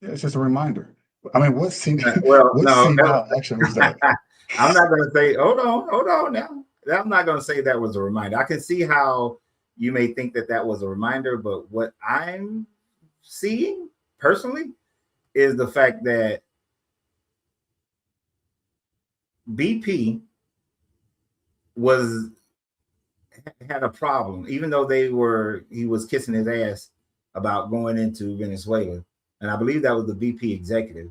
Yeah, it's just a reminder. I mean, what scene? Well, What no, senile action was that? I'm not going to say, hold on now. I'm not going to say that was a reminder. I can see how you may think that that was a reminder, but what I'm seeing personally is the fact that BP had a problem, even though he was kissing his ass about going into Venezuela. And I believe that was the BP executive.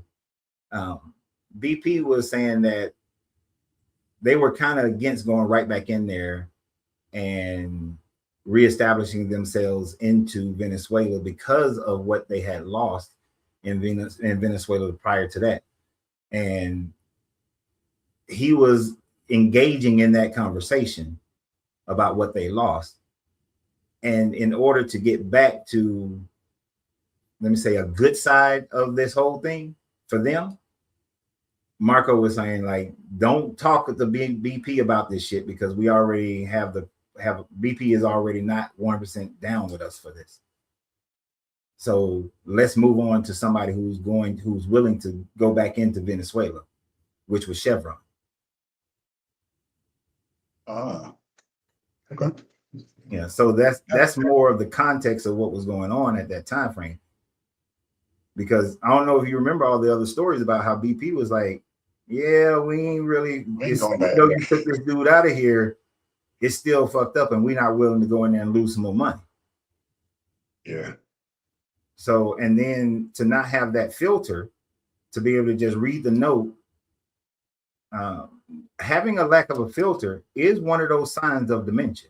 BP was saying that they were kind of against going right back in there and reestablishing themselves into Venezuela because of what they had lost in Venezuela prior to that. And he was engaging in that conversation about what they lost. And in order to get back to, let me say, a good side of this whole thing for them, Marco was saying, like, don't talk with the BP about this shit because we already have BP is already not 100% down with us for this. So let's move on to somebody who's willing to go back into Venezuela, which was Chevron. Okay. Yeah, so that's more of the context of what was going on at that time frame. Because I don't know if you remember all the other stories about how BP was like, yeah, we ain't really, you took this dude out of here, it's still fucked up and we're not willing to go in there and lose some more money. Yeah. So, and then to not have that filter, to be able to just read the note, having a lack of a filter is one of those signs of dementia.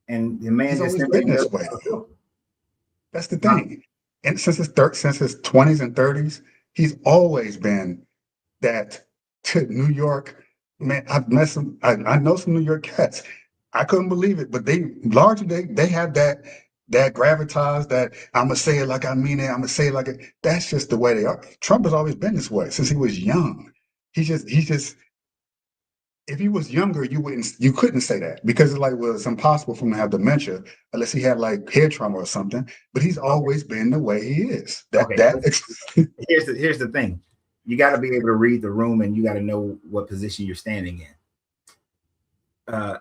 And the man just been this way. That's the thing. And since his 20s and 30s, he's always been that to New York. Man, I've met some, I know some New York cats. I couldn't believe it, but they have that gravitas, that I'm gonna say it like I mean it, I'm gonna say it like it. That's just the way they are. Trump has always been this way since he was young. He just if he was younger, you couldn't say that because it's like, well, it's impossible for him to have dementia unless he had like head trauma or something. But he's always been the way he is. Here's the thing. You got to be able to read the room and you got to know what position you're standing in.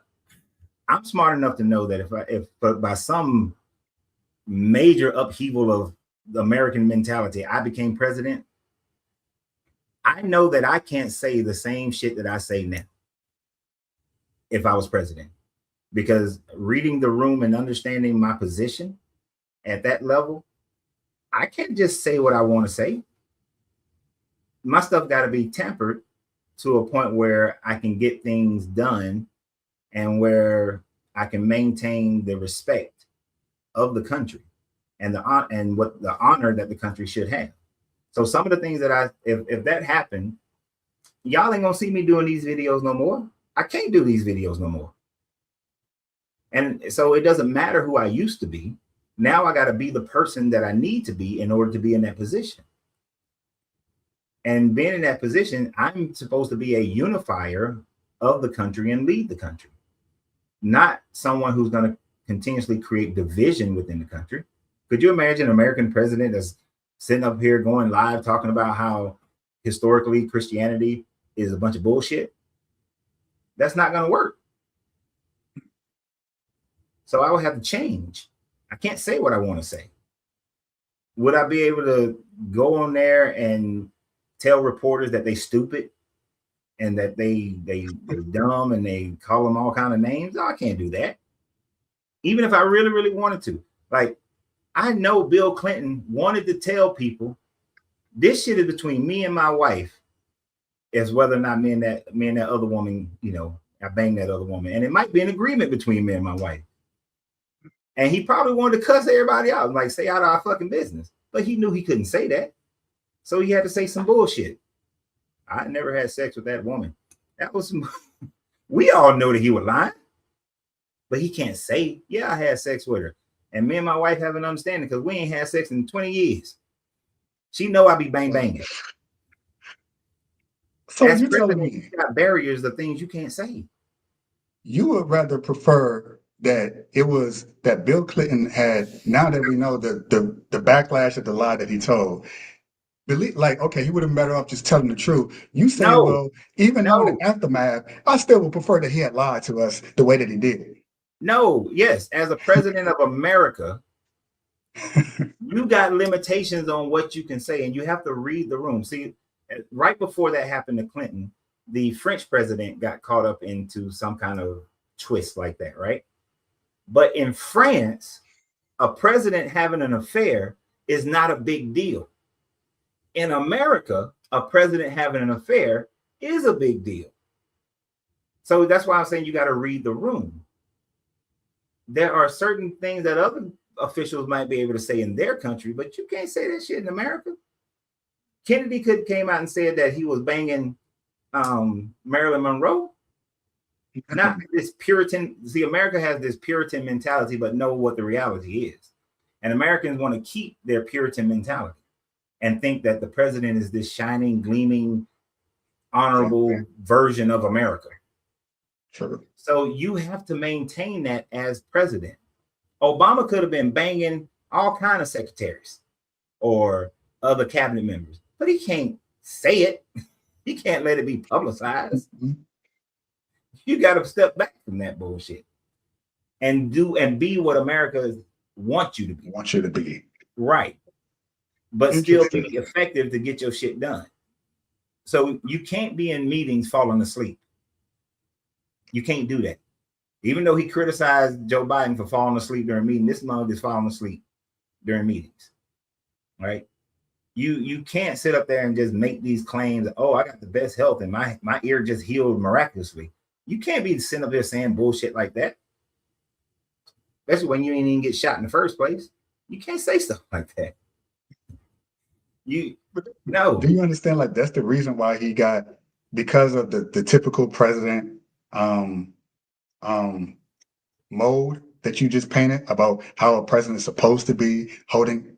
I'm smart enough to know that if by some major upheaval of the American mentality, I became president, I know that I can't say the same shit that I say now if I was president, because reading the room and understanding my position at that level, I can't just say what I want to say. My stuff got to be tempered to a point where I can get things done and where I can maintain the respect of the country and what the honor that the country should have. So some of the things that if that happened, y'all ain't gonna see me doing these videos no more. I can't do these videos no more. And so it doesn't matter who I used to be. Now I got to be the person that I need to be in order to be in that position. And being in that position, I'm supposed to be a unifier of the country and lead the country, not someone who's going to continuously create division within the country. Could you imagine an American president that's sitting up here going live talking about how historically Christianity is a bunch of bullshit? That's not going to work. So I would have to change. I can't say what I want to say. Would I be able to go on there and tell reporters that they stupid and that they dumb and they call them all kind of names? No, I can't do that. Even if I really, really wanted to. Like, I know Bill Clinton wanted to tell people this shit is between me and my wife, as whether or not me and that other woman, I banged that other woman. And it might be an agreement between me and my wife. And he probably wanted to cuss everybody out, like say out of our fucking business. But he knew he couldn't say that. So he had to say some bullshit. I never had sex with that woman. That was we all know that he was lying. But he can't say, yeah, I had sex with her. And me and my wife have an understanding because we ain't had sex in 20 years. She know I be banging. So you telling me you got barriers of things you can't say. You would rather prefer that it was that Bill Clinton had, now that we know the backlash of the lie that he told, believe, like, okay, he would have been better off just telling the truth. You say, No, well, even knowing no, the aftermath, I still would prefer that he had lied to us the way that he did. no. Yes, as a president of America, you got limitations on what you can say, and you have to read the room. See, right before that happened to Clinton, the French president got caught up into some kind of twist like that, right? But in France, a president having an affair is not a big deal. In America, a president having an affair is a big deal. So that's why I'm saying you got to read the room. There are certain things that other officials might be able to say in their country, but you can't say that shit in America. Kennedy came out and said that he was banging Marilyn Monroe. Not this Puritan. See, America has this Puritan mentality, but know what the reality is. And Americans want to keep their Puritan mentality and think that the president is this shining, gleaming, honorable version of America. Sure. So you have to maintain that as president. Obama could have been banging all kind of secretaries or other cabinet members, but he can't say it. He can't let it be publicized. Mm-hmm. You got to step back from that bullshit and be what America wants you to be. Want you to be. Right. But still be effective to get your shit done. So you can't be in meetings falling asleep. You can't do that. Even though he criticized Joe Biden for falling asleep during meetings, this mug is falling asleep during meetings. Right? You can't sit up there and just make these claims, oh, I got the best health and my ear just healed miraculously. You can't be sitting up there saying bullshit like that. Especially when you didn't even get shot in the first place. You can't say stuff like that. No. Do you understand? Like, that's the reason why he got, because of the typical president mode that you just painted about how a president is supposed to be holding,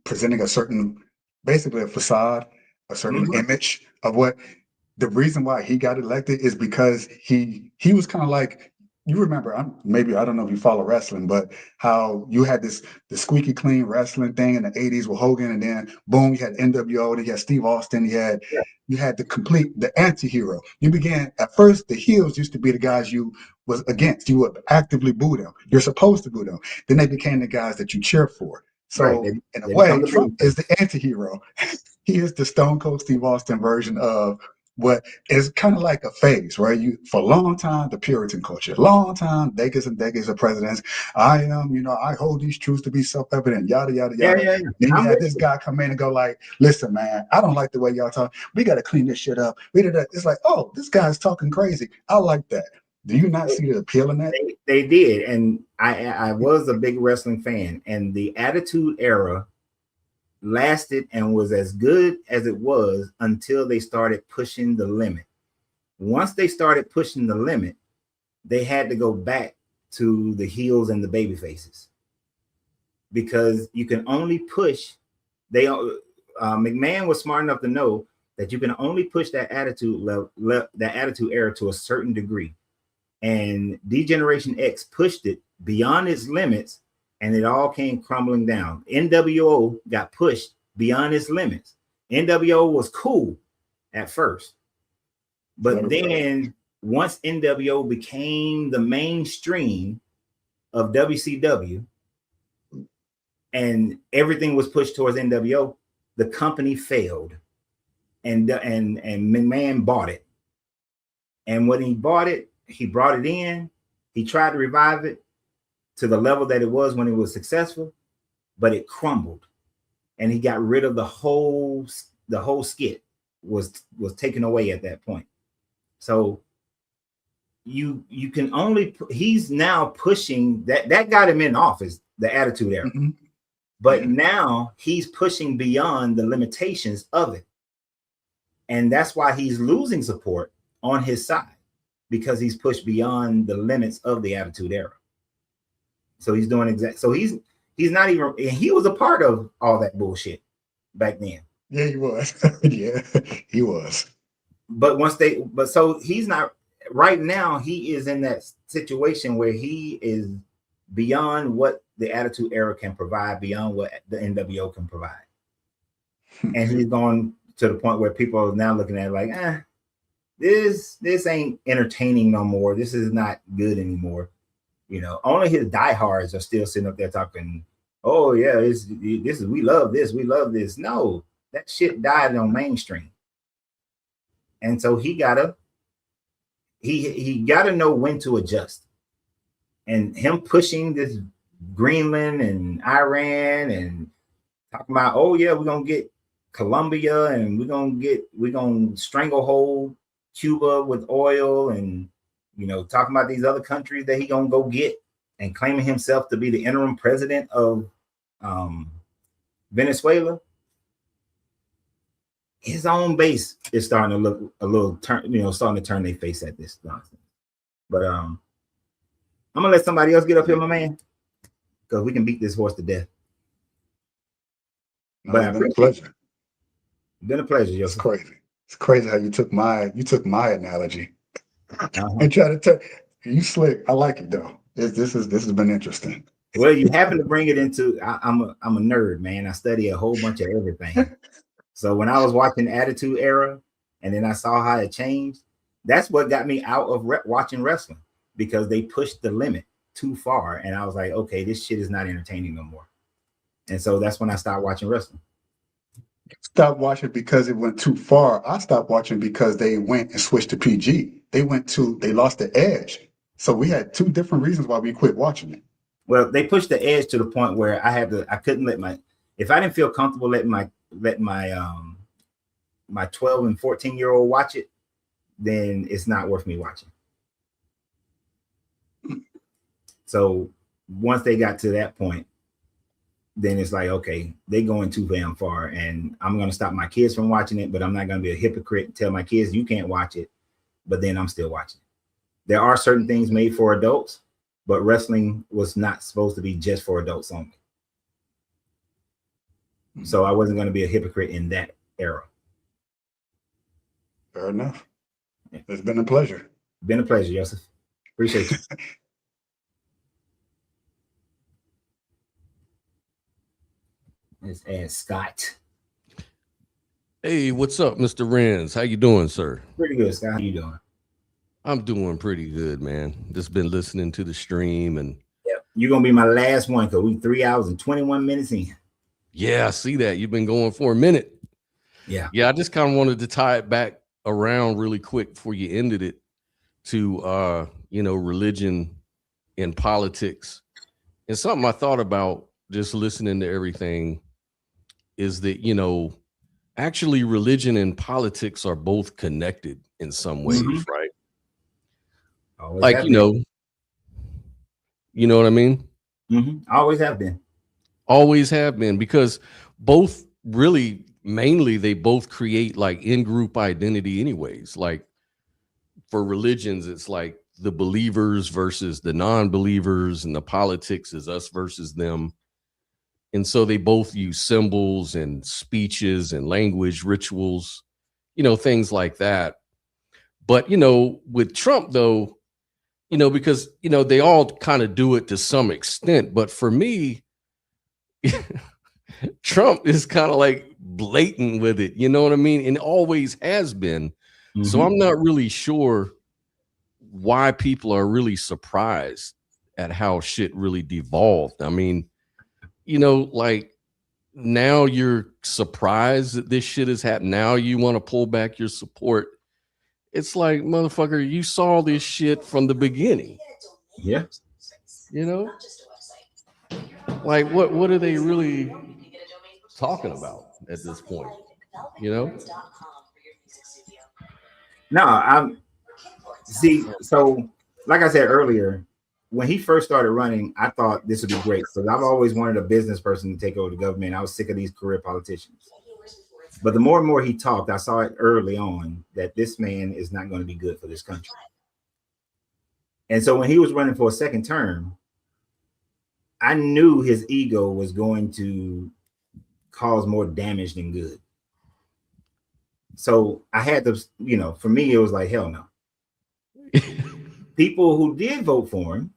presenting a certain, basically a facade, a certain image of what. The reason why he got elected is because he was kind of like, you remember, I don't know if you follow wrestling, but how you had the squeaky clean wrestling thing in the 80s with Hogan, and then boom, you had NWO, then you had Steve Austin, you had the anti-hero. You began, at first, the heels used to be the guys you was against. You would actively boo them. You're supposed to boo them. Then they became the guys that you cheer for. So in a way, Trump is the anti-hero. He is the Stone Cold Steve Austin version of what is kind of like a phase, right? For a long time, the Puritan culture, long time, decades and decades of presidents. I hold these truths to be self-evident, yada, yada, yada. Yeah. Then you had this guy come in and go like, listen, man, I don't like the way y'all talk. We got to clean this shit up. It's like, oh, this guy's talking crazy. I like that. Do you not see the appeal in that? They did. And I was a big wrestling fan, and the Attitude Era lasted and was as good as it was until they started pushing the limit. Once they started pushing the limit, they had to go back to the heels and the baby faces, because you can only push. McMahon was smart enough to know that you can only push that attitude level, that Attitude Era, to a certain degree, and D-Generation X pushed it beyond its limits. And it all came crumbling down. NWO got pushed beyond its limits. NWO was cool at first. But then once NWO became the mainstream of WCW and everything was pushed towards NWO, the company failed. And McMahon bought it. And when he bought it, he brought it in. He tried to revive it to the level that it was when it was successful, but it crumbled, and he got rid of the whole skit was taken away at that point. So you can only, he's now pushing that got him in office, the Attitude Era, but now he's pushing beyond the limitations of it, and that's why he's losing support on his side, because he's pushed beyond the limits of the Attitude Era. So he's doing so he's not even, and he was a part of all that bullshit back then. Yeah, he was. Yeah, he was. But so he's not, right now he is in that situation where he is beyond what the Attitude Era can provide, beyond what the NWO can provide. And he's gone to the point where people are now looking at it like, this ain't entertaining no more. This is not good anymore. You know, only his diehards are still sitting up there talking, oh yeah, this is we love this. No, that shit died on mainstream. And so he gotta know when to adjust. And him pushing this Greenland and Iran and talking about, oh yeah, we're gonna get Colombia and we're gonna stranglehold Cuba with oil, and you know, talking about these other countries that he gonna go get, and claiming himself to be the interim president of Venezuela. His own base is starting to look a little starting to turn their face at this nonsense. But I'm gonna let somebody else get up here, my man, because we can beat this horse to death. But it's been a pleasure. Been a pleasure, Joseph. It's crazy. It's crazy how you took my analogy and try to tell you slick. I like it though. This has been interesting. Well, you happen to bring it into. I'm a nerd, man. I study a whole bunch of everything. So when I was watching Attitude Era, and then I saw how it changed, that's what got me out of watching wrestling, because they pushed the limit too far, and I was like, okay, this shit is not entertaining no more. And so that's when I stopped watching wrestling. Stopped watching because it went too far. I stopped watching because they went and switched to PG. They lost the edge. So we had two different reasons why we quit watching it. Well, they pushed the edge to the point where I couldn't let if I didn't feel comfortable letting my 12 and 14-year-old watch it, then it's not worth me watching. So once they got to that point, then it's like, okay, they going too damn far, and I'm going to stop my kids from watching it, but I'm not going to be a hypocrite and tell my kids you can't watch it, but then I'm still watching it. There are certain things made for adults, but wrestling was not supposed to be just for adults only. So I wasn't going to be a hypocrite in that era. Fair enough. It's been a pleasure. Been a pleasure, Joseph. Appreciate you. Let's add Scott. Hey, what's up, Mr. Renz? How you doing, sir? Pretty good, Scott. How you doing? I'm doing pretty good, man. Just been listening to the stream, and you're gonna be my last one because we 3 hours and 21 minutes in. Yeah, I see that. You've been going for a minute. Yeah. I just kind of wanted to tie it back around really quick before you ended it to religion and politics. And something I thought about just listening to everything is that, actually religion and politics are both connected in some ways, right? Always like, you know what I mean? Always have been. Always have been, because both really, mainly, they both create like in-group identity anyways. Like for religions, it's like the believers versus the non-believers, and the politics is us versus them. And so they both use symbols and speeches and language, rituals, things like that. But, with Trump, though, because, they all kind of do it to some extent. But for me, Trump is kind of like blatant with it. You know what I mean? And always has been. So I'm not really sure why people are really surprised at how shit really devolved. I mean, like now you're surprised that this shit has happened. Now you want to pull back your support. It's like, motherfucker, you saw this shit from the beginning. Yeah. Like what are they really talking about at this point? No, so like I said earlier, when he first started running, I thought this would be great, because I've always wanted a business person to take over the government. I was sick of these career politicians. But the more and more he talked, I saw it early on that this man is not going to be good for this country. And so when he was running for a second term, I knew his ego was going to cause more damage than good. So I had to, for me, it was like, hell no. People who did vote for him,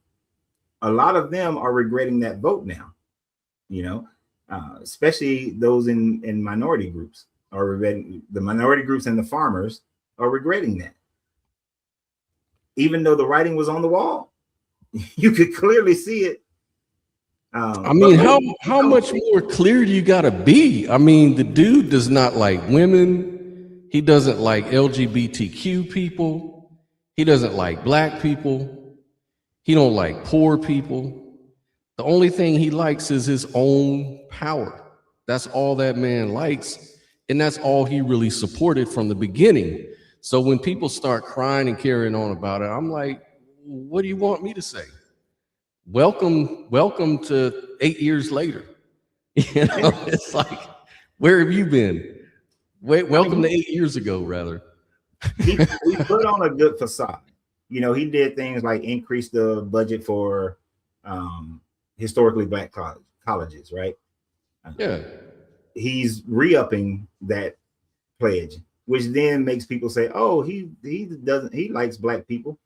a lot of them are regretting that vote now. You know, especially those in minority groups are regretting. The minority groups and the farmers are regretting that. Even though the writing was on the wall, you could clearly see it. I mean, how much more clear do you gotta be? I mean, the dude does not like women. He doesn't like LGBTQ people. He doesn't like black people. He don't like poor people. The only thing he likes is his own power. That's all that man likes. And that's all he really supported from the beginning. So when people start crying and carrying on about it, I'm like, what do you want me to say? Welcome to 8 years later. You know, it's like, where have you been? Welcome to 8 years ago, rather. He put on a good facade. You know, he did things like increase the budget for historically black colleges, right? Yeah. He's re-upping that pledge, which then makes people say, oh, he likes black people.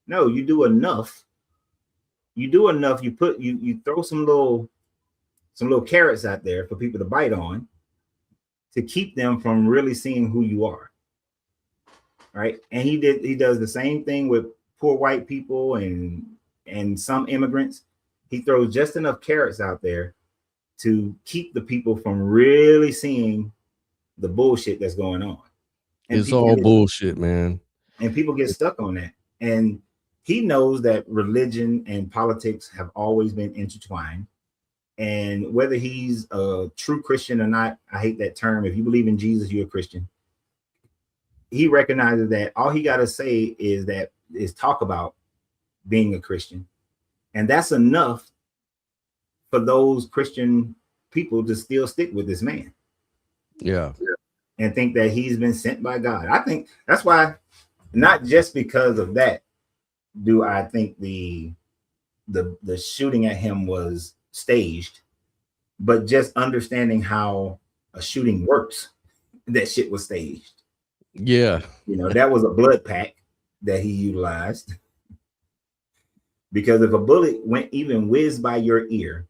No, you do enough. You throw some little carrots out there for people to bite on to keep them from really seeing who you are. Right. And he does the same thing with poor white people and some immigrants. He throws just enough carrots out there to keep the people from really seeing the bullshit that's going on. And it's all bullshit, man. And people get stuck on that. And he knows that religion and politics have always been intertwined. And whether he's a true Christian or not, I hate that term. If you believe in Jesus, you're a Christian. He recognizes that all he got to say is talk about being a Christian. And that's enough for those Christian people to still stick with this man. Yeah. And think that he's been sent by God. I think that's why, not just because of that, do I think the shooting at him was staged, but just understanding how a shooting works, that shit was staged. Yeah. You know, that was a blood pack that he utilized. Because if a bullet went even whizzed by your ear,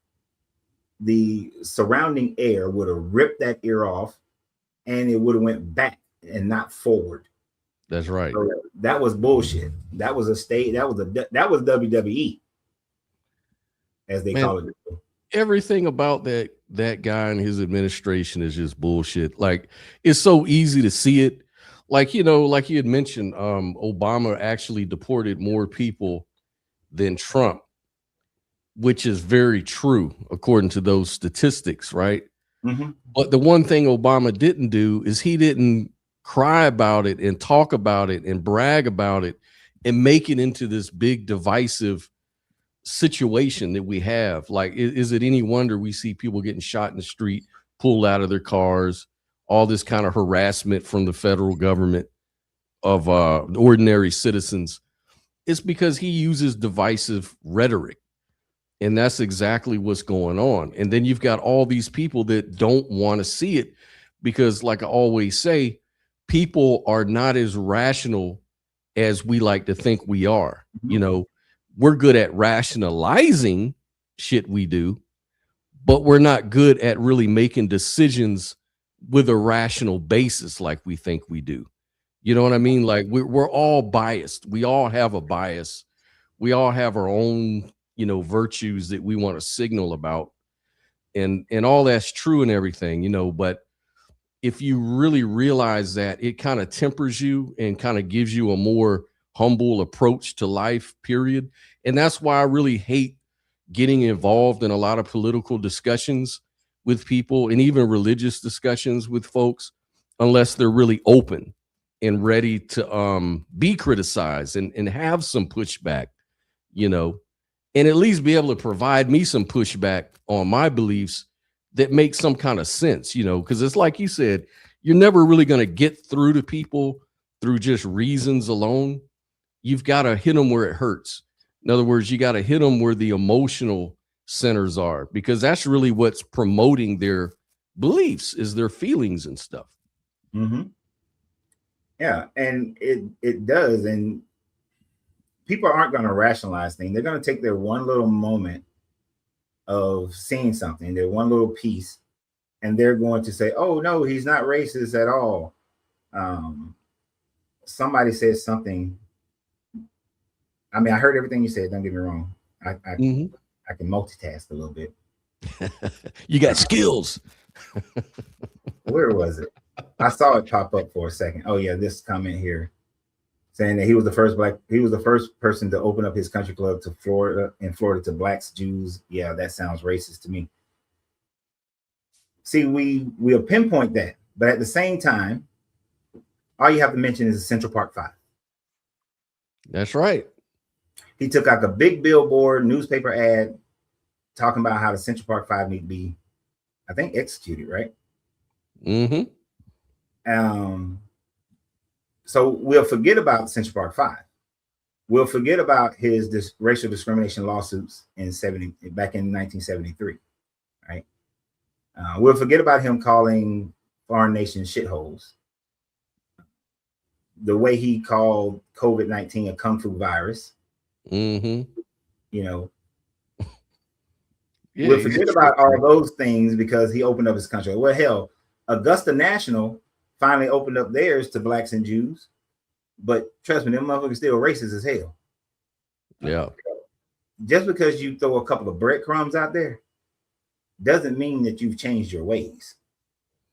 the surrounding air would have ripped that ear off and it would have went back and not forward. That's right. So that was bullshit. That was a state. That was WWE, as they call it. Everything about that guy and his administration is just bullshit. Like, it's so easy to see it. Like, you know, like you had mentioned, Obama actually deported more people than Trump, which is very true according to those statistics, right? Mm-hmm. But the one thing Obama didn't do is he didn't cry about it and talk about it and brag about it and make it into this big divisive situation that we have. Like, is it any wonder we see people getting shot in the street, pulled out of their cars, all this kind of harassment from the federal government of ordinary citizens? It's because he uses divisive rhetoric. And that's exactly what's going on. And then you've got all these people that don't want to see it because, like I always say, people are not as rational as we like to think we are. You know, we're good at rationalizing shit we do, but we're not good at really making decisions with a rational basis like we think we do. You know what I mean? Like, we're all biased. We all have a bias. We all have our own, you know, virtues that we want to signal about. And all that's true and everything, you know, but if you really realize that, it kind of tempers you and kind of gives you a more humble approach to life, period. And that's why I really hate getting involved in a lot of political discussions with people and even religious discussions with folks, unless they're really open and ready to be criticized and have some pushback, you know, and at least be able to provide me some pushback on my beliefs that makes some kind of sense, you know, because it's like you said, you're never really going to get through to people through just reasons alone. You've got to hit them where it hurts. In other words, you got to hit them where the emotional centers are, because that's really what's promoting their beliefs, is their feelings and stuff. Mm-hmm. Yeah, and it does. And people aren't going to rationalize things. They're going to take their one little moment of seeing something, their one little piece, and they're going to say, "Oh no, he's not racist at all." Somebody said something. I mean, I heard everything you said. Don't get me wrong. I can multitask a little bit. You got skills. Where was it? I saw it pop up for a second. Oh yeah, this comment here saying that he was the first person to open up his country club to Florida to blacks, Jews. Yeah, that sounds racist to me. See, we'll pinpoint that, but at the same time, all you have to mention is the Central Park Five. That's right. He took out a big billboard newspaper ad talking about how the Central Park Five need to be, I think, executed, right? Mm-hmm. So we'll forget about Central Park Five. We'll forget about his racial discrimination lawsuits back in 1973, right? We'll forget about him calling foreign nations shitholes. The way he called COVID-19 a kung fu virus. Mm-hmm. You know, yeah, we'll forget about all those things because he opened up his country. Well, hell, Augusta National finally opened up theirs to blacks and Jews, but trust me, them motherfuckers still racist as hell. Yeah. Just because you throw a couple of breadcrumbs out there doesn't mean that you've changed your ways.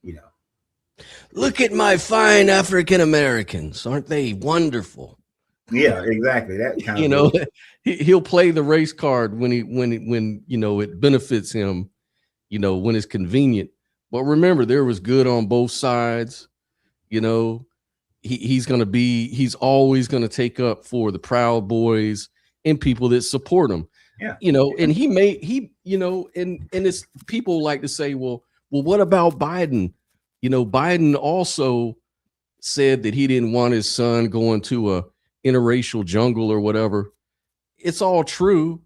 You know. Look at my fine African Americans. Aren't they wonderful? Yeah, exactly. That kind you of know, he'll play the race card when you know it benefits him, you know, when it's convenient. But remember, there was good on both sides. You know, he's always gonna take up for the Proud Boys and people that support him. Yeah. You know, and you know, and it's people like to say, well, what about Biden? You know, Biden also said that he didn't want his son going to a interracial jungle or whatever. It's all true.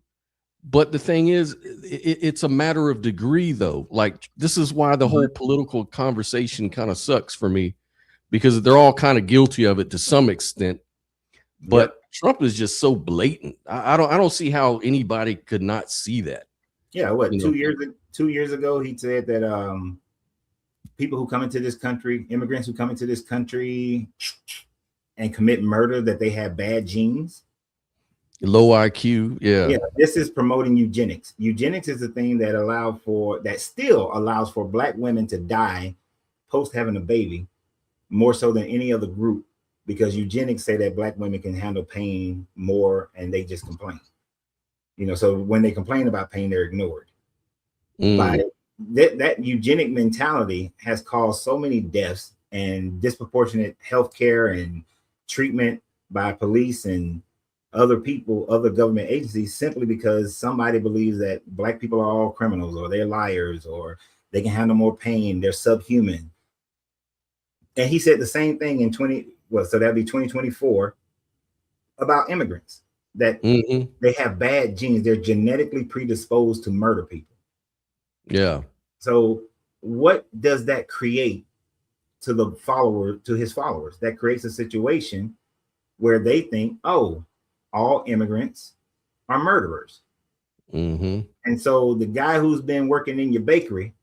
But the thing is, it's a matter of degree, though. Like, this is why the whole political conversation kind of sucks for me, because they're all kind of guilty of it to some extent. But Trump is just so blatant. I don't see how anybody could not see that. Yeah, what, You 2 years ago, he said that people who come into this country, immigrants who come into this country and commit murder, that they have bad genes. Low IQ, yeah. This is promoting eugenics. Eugenics is the thing that still allows for black women to die post having a baby more so than any other group, because eugenics say that black women can handle pain more and they just complain. You know, so when they complain about pain, they're ignored. By that eugenic mentality has caused so many deaths and disproportionate health care and treatment by police and other people, other government agencies, simply because somebody believes that black people are all criminals or they're liars or they can handle more pain, they're subhuman. And he said the same thing in so that'd be 2024 about immigrants, that they have bad genes, they're genetically predisposed to murder people. Yeah. So what does that create to his followers? That creates a situation where they think, oh, all immigrants are murderers. And so the guy who's been working in your bakery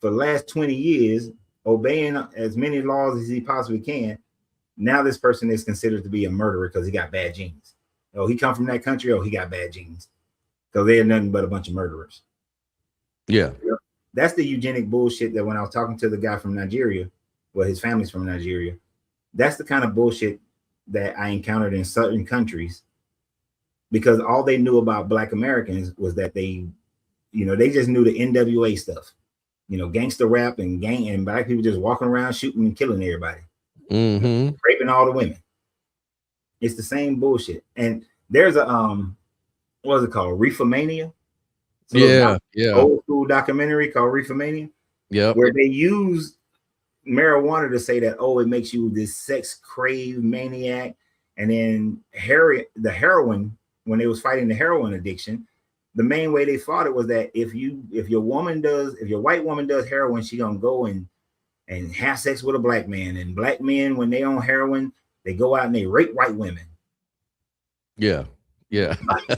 for the last 20 years, obeying as many laws as he possibly can, now this person is considered to be a murderer because he got bad genes. Oh, he come from that country. Oh, he got bad genes, because they're nothing but a bunch of murderers. Yeah. That's the eugenic bullshit that when I was talking to the guy from Nigeria, well, his family's from Nigeria, that's the kind of bullshit that I encountered in certain countries, because all they knew about Black Americans was that they just knew the NWA stuff, gangster rap and Black people just walking around shooting and killing everybody, raping all the women. It's the same bullshit. And there's a what is it called? Reefamania. Old school documentary called Reefamania. Yeah. Where they use marijuana to say that, oh, it makes you this sex crave maniac. And then the heroin, when they was fighting the heroin addiction, the main way they fought it was that if your white woman does heroin, she gonna go and have sex with a black man. And black men, when they on heroin, they go out and they rape white women. Yeah.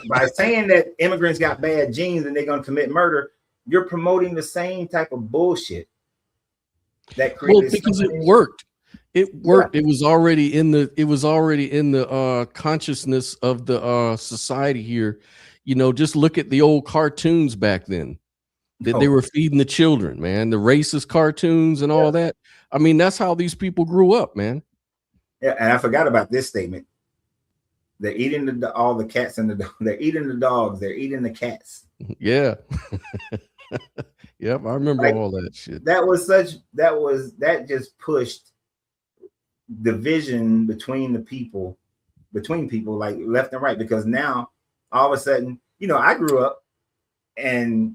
By saying that immigrants got bad genes and they're going to commit murder, you're promoting the same type of bullshit that created. Because it worked. It worked. Yeah. It was already in the consciousness of the society here. You know, just look at the old cartoons back then that they were feeding the children, man, the racist cartoons and all that. I mean, that's how these people grew up, man. Yeah, and I forgot about this statement. They're eating all the cats and they're eating the dogs. They're eating the cats. Yeah. Yep. I remember all that shit. That just pushed division between people like left and right, because now all of a sudden, you know, I grew up, and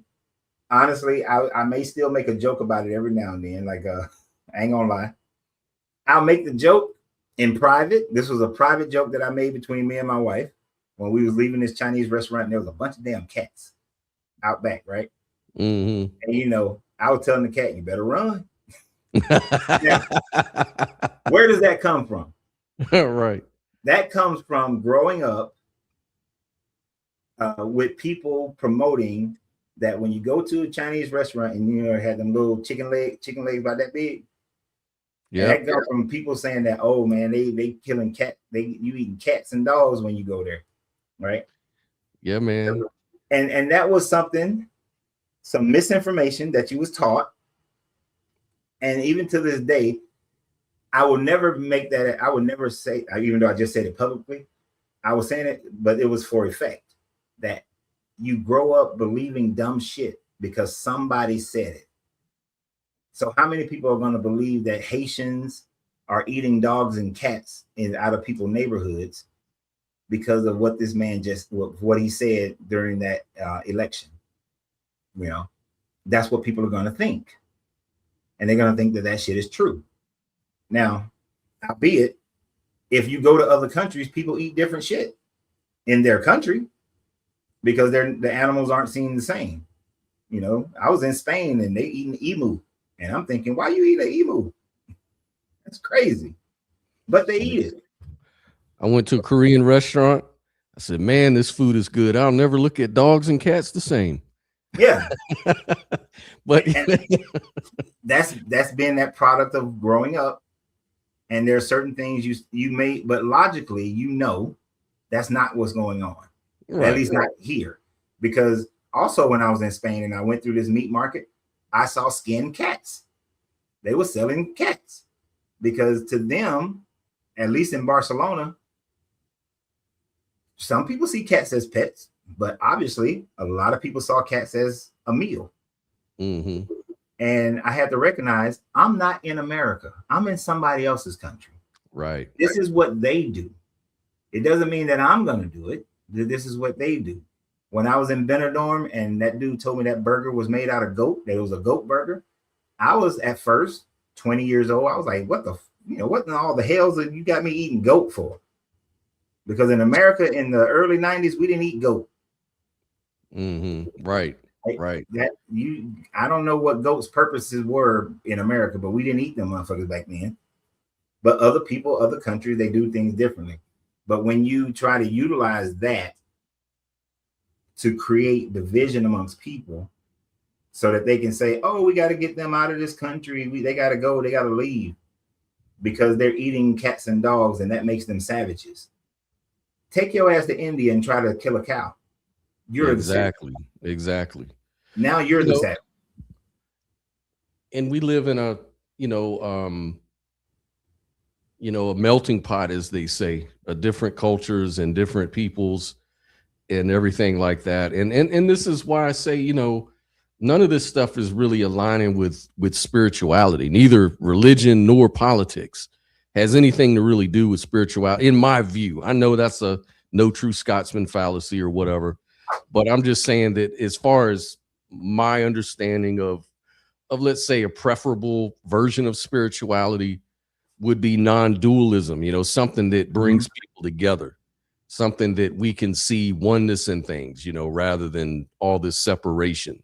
honestly, I may still make a joke about it every now and then. Like, I ain't gonna lie. I'll make the joke in private. This was a private joke that I made between me and my wife when we was leaving this Chinese restaurant, and there was a bunch of damn cats out back, right? Mm-hmm. And, you know, I was telling the cat, you better run. Now, where does that come from? Right. That comes from growing up with people promoting that when you go to a Chinese restaurant and, you know, had them little chicken legs about that big. Yeah, that comes from people saying that, oh man, they killing cat, you eating cats and dogs when you go there, right? Yeah, man. And that was some misinformation that you was taught. And even to this day, I will never make that. I would never say, even though I just said it publicly, I was saying it, but it was for effect, that you grow up believing dumb shit because somebody said it. So how many people are going to believe that Haitians are eating dogs and cats out of people's neighborhoods because of what this man what he said during that election? You know, that's what people are going to think. And they're going to think that shit is true. Now, albeit, if you go to other countries, people eat different shit in their country because the animals aren't seen the same. You know, I was in Spain and they eating emu. And I'm thinking, why you eat an emu? That's crazy. But they eat it. I went to a Korean restaurant. I said, man, this food is good. I'll never look at dogs and cats the same. Yeah. But that's been that product of growing up. And there are certain things you may, but logically, you know, that's not what's going on. Right. At least not here. Because also when I was in Spain and I went through this meat market, I saw skinned cats. They were selling cats because to them, at least in Barcelona, some people see cats as pets, but obviously a lot of people saw cats as a meal. Mm-hmm. And I had to recognize I'm not in America. I'm in somebody else's country. Right. This is what they do. It doesn't mean that I'm going to do it. This is what they do. When I was in Benidorm and that dude told me that burger was made out of goat, that it was a goat burger, I was at first 20 years old. I was like, what in all the hells that you got me eating goat for? Because in America in the early 90s, we didn't eat goat. Mm-hmm. Right. Right. I don't know what goat's purposes were in America, but we didn't eat them motherfuckers back then. But other people, other countries, they do things differently. But when you try to utilize that to create division amongst people so that they can say, oh, we got to get them out of this country. They got to go. They got to leave because they're eating cats and dogs and that makes them savages. Take your ass to India and try to kill a cow. You're exactly. Now you're the savage. And we live in a melting pot, as they say, of different cultures and different peoples and everything like that. And this is why I say, you know, none of this stuff is really aligning with spirituality. Neither religion nor politics has anything to really do with spirituality, in my view. I know that's a no true Scotsman fallacy or whatever, but I'm just saying that as far as my understanding of let's say a preferable version of spirituality would be non-dualism, you know, something that brings people together, something that we can see oneness in things, you know, rather than all this separation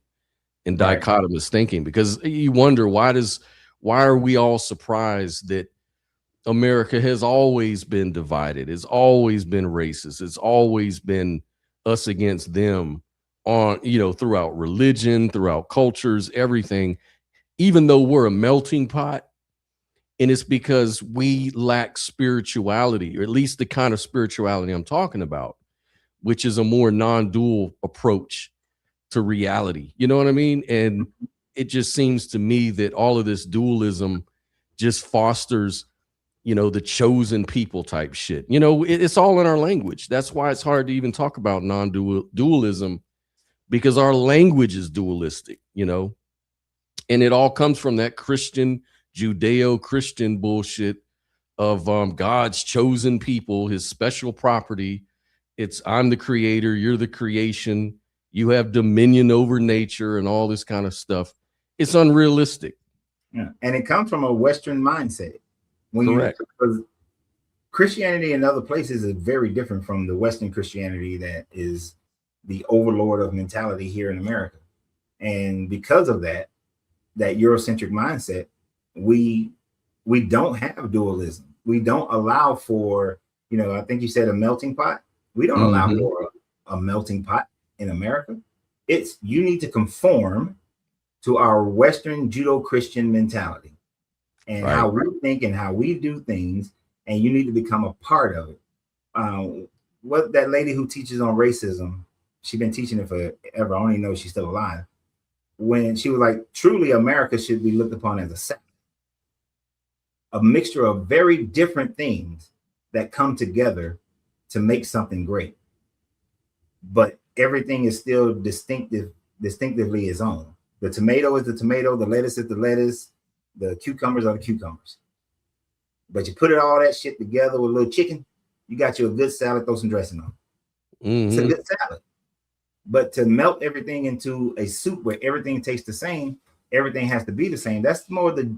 and dichotomous thinking. Because you wonder, why are we all surprised that America has always been divided. It's always been racist. It's always been us against them on, throughout religion, throughout cultures, everything, even though we're a melting pot. And it's because we lack spirituality, or at least the kind of spirituality I'm talking about, which is a more non-dual approach to reality. You know what I mean? And it just seems to me that all of this dualism just fosters, the chosen people type shit. It's all in our language. That's why it's hard to even talk about non-dualism, because our language is dualistic, and it all comes from that Christian, Judeo-Christian bullshit of God's chosen people, his special property. It's I'm the creator, you're the creation, you have dominion over nature and all this kind of stuff. It's unrealistic. Yeah. And it comes from a Western mindset. Correct. Because Christianity in other places is very different from the Western Christianity that is the overlord of mentality here in America. And because of that Eurocentric mindset, we don't have dualism. We don't allow for, I think you said a melting pot. We don't allow for a melting pot in America. It's you need to conform to our Western Judeo-Christian mentality and how we think and how we do things, and you need to become a part of it. What that lady who teaches on racism, she's been teaching it forever. I only know she's still alive. When she was like, truly America should be looked upon as a sect, a mixture of very different things that come together to make something great. But everything is still distinctively its own. The tomato is the tomato, the lettuce is the lettuce, the cucumbers are the cucumbers. But you put all that shit together with a little chicken, you got you a good salad, throw some dressing on. It's a good salad. But to melt everything into a soup where everything tastes the same, everything has to be the same. That's more the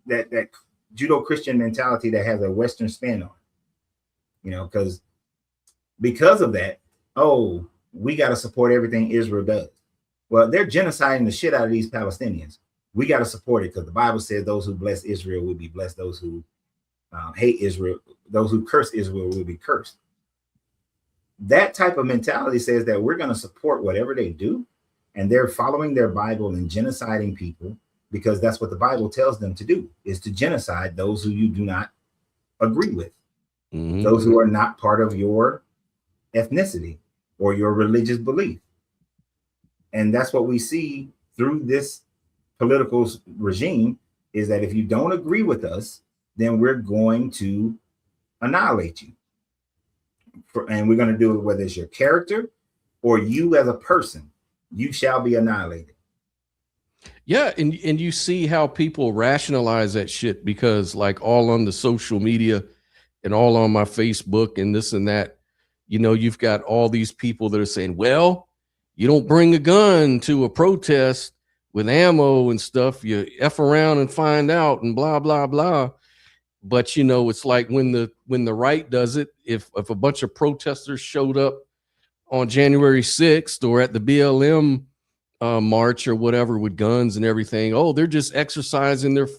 that Judeo-Christian mentality that has a Western spin on it. Because of that, we got to support everything Israel does. Well, they're genociding the shit out of these Palestinians. We got to support it because the Bible says those who bless Israel will be blessed. Those who hate Israel, those who curse Israel will be cursed. That type of mentality says that we're going to support whatever they do, and they're following their Bible and genociding people because that's what the Bible tells them to do, is to genocide those who you do not agree with, those who are not part of your ethnicity or your religious belief. And that's what we see through this political regime, is that if you don't agree with us, then we're going to annihilate you. And we're going to do it whether it's your character or you as a person, you shall be annihilated. Yeah, and you see how people rationalize that shit, because like all on the social media and all on my Facebook and this and that, you've got all these people that are saying, well, you don't bring a gun to a protest with ammo and stuff, you F around and find out and blah, blah, blah. But, it's like when the right does it, if a bunch of protesters showed up on January 6th or at the BLM march or whatever with guns and everything, they're just exercising their,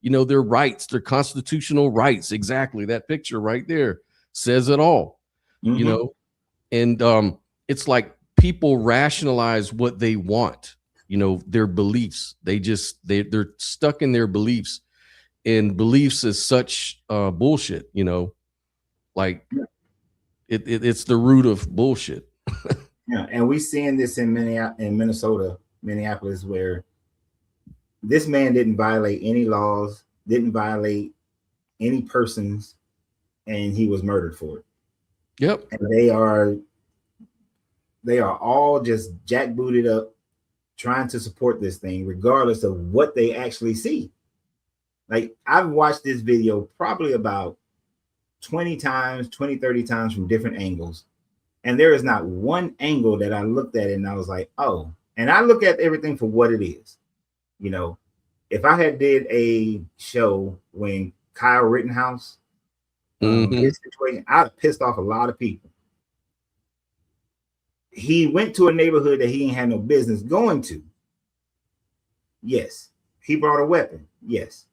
their rights, their constitutional rights. Exactly. That picture right there says it all, and it's like people rationalize what they want, their beliefs. They're stuck in their beliefs. And beliefs is such bullshit, like it's the root of bullshit. Yeah, and we seeing this in Minneapolis, where this man didn't violate any laws, didn't violate any persons, and he was murdered for it. Yep. And they are all just jackbooted up, trying to support this thing, regardless of what they actually see. Like, I've watched this video probably about 20 times, 30 times from different angles. And there is not one angle that I looked at it and I was like, oh, and I look at everything for what it is. If I had did a show when Kyle Rittenhouse, his situation, I'd have pissed off a lot of people. He went to a neighborhood that he ain't had no business going to. Yes. He brought a weapon. Yes.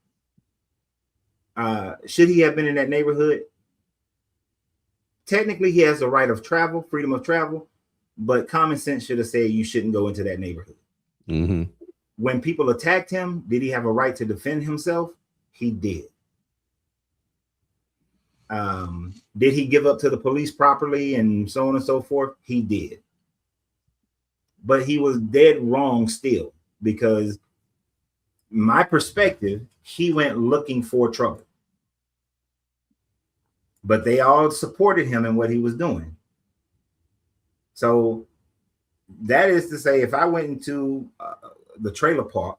Should he have been in that neighborhood? Technically, he has the right of travel, freedom of travel, but common sense should have said you shouldn't go into that neighborhood. Mm-hmm. When people attacked him, did he have a right to defend himself? He did. Did he give up to the police properly and so on and so forth? He did. But he was dead wrong still, because my perspective, he went looking for trouble. But they all supported him in what he was doing. So that is to say, if I went into the trailer park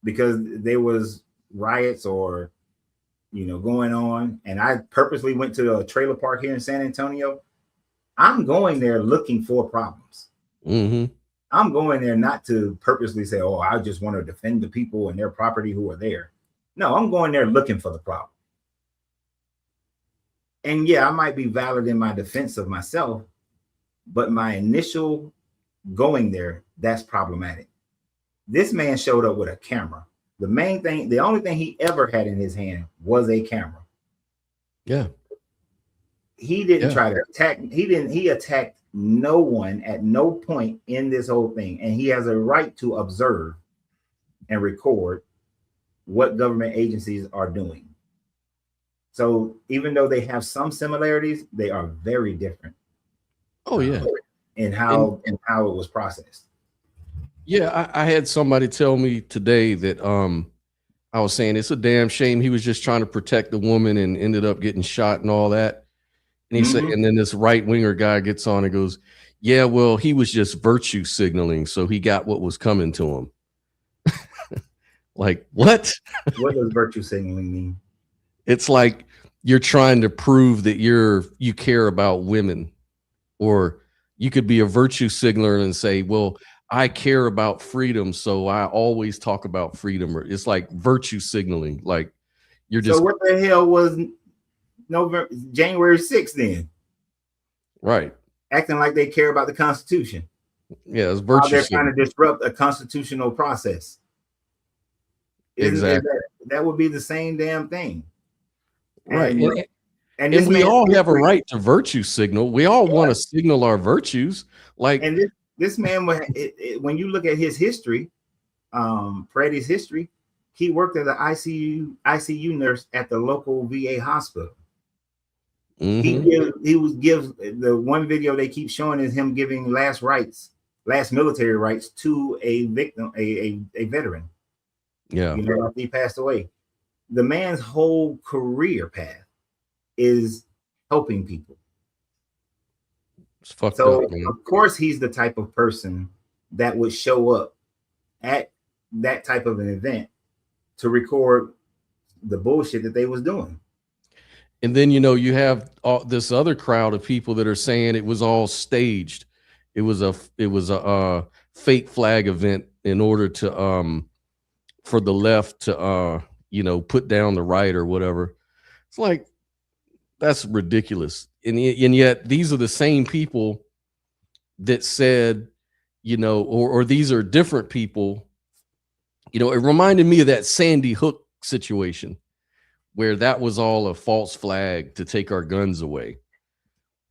because there was riots or going on, and I purposely went to a trailer park here in San Antonio, I'm going there looking for problems. Mm-hmm. I'm going there not to purposely say, oh, I just want to defend the people and their property who are there. No, I'm going there looking for the problem. And yeah, I might be valid in my defense of myself, but my initial going there, that's problematic. This man showed up with a camera. The only thing he ever had in his hand was a camera. Yeah. He didn't try to attack. He attacked no one at no point in this whole thing. And he has a right to observe and record what government agencies are doing. So even though they have some similarities, they are very different. Oh yeah. In how it was processed. Yeah, I had somebody tell me today that I was saying it's a damn shame he was just trying to protect the woman and ended up getting shot and all that. And he said, and then this right winger guy gets on and goes, yeah, well, he was just virtue signaling, so he got what was coming to him. Like, what? What does virtue signaling mean? It's like you're trying to prove that you care about women, or you could be a virtue signaler and say, well, I care about freedom, so I always talk about freedom. It's like virtue signaling. Like you're just. So what the hell was January 6th then? Right. Acting like they care about the Constitution. Yeah, it's virtue. They're trying to disrupt a constitutional process. Exactly. That would be the same damn thing. Right. And we all have a right to virtue signal. We all want to signal our virtues. Like, and this man, when you look at his history, Freddie's history, he worked as an ICU nurse at the local VA hospital. Mm-hmm. He was gives the one video they keep showing is him giving last military rights to a victim, a veteran. Yeah, after he passed away. The man's whole career path is helping people. It's fucked so up, man. Of course he's the type of person that would show up at that type of an event to record the bullshit that they was doing. And then you have this other crowd of people that are saying it was all staged. It was a fake flag event in order to for the left to put down the right or whatever. It's like, that's ridiculous. And yet these are the same people that said, or these are different people. It reminded me of that Sandy Hook situation where that was all a false flag to take our guns away.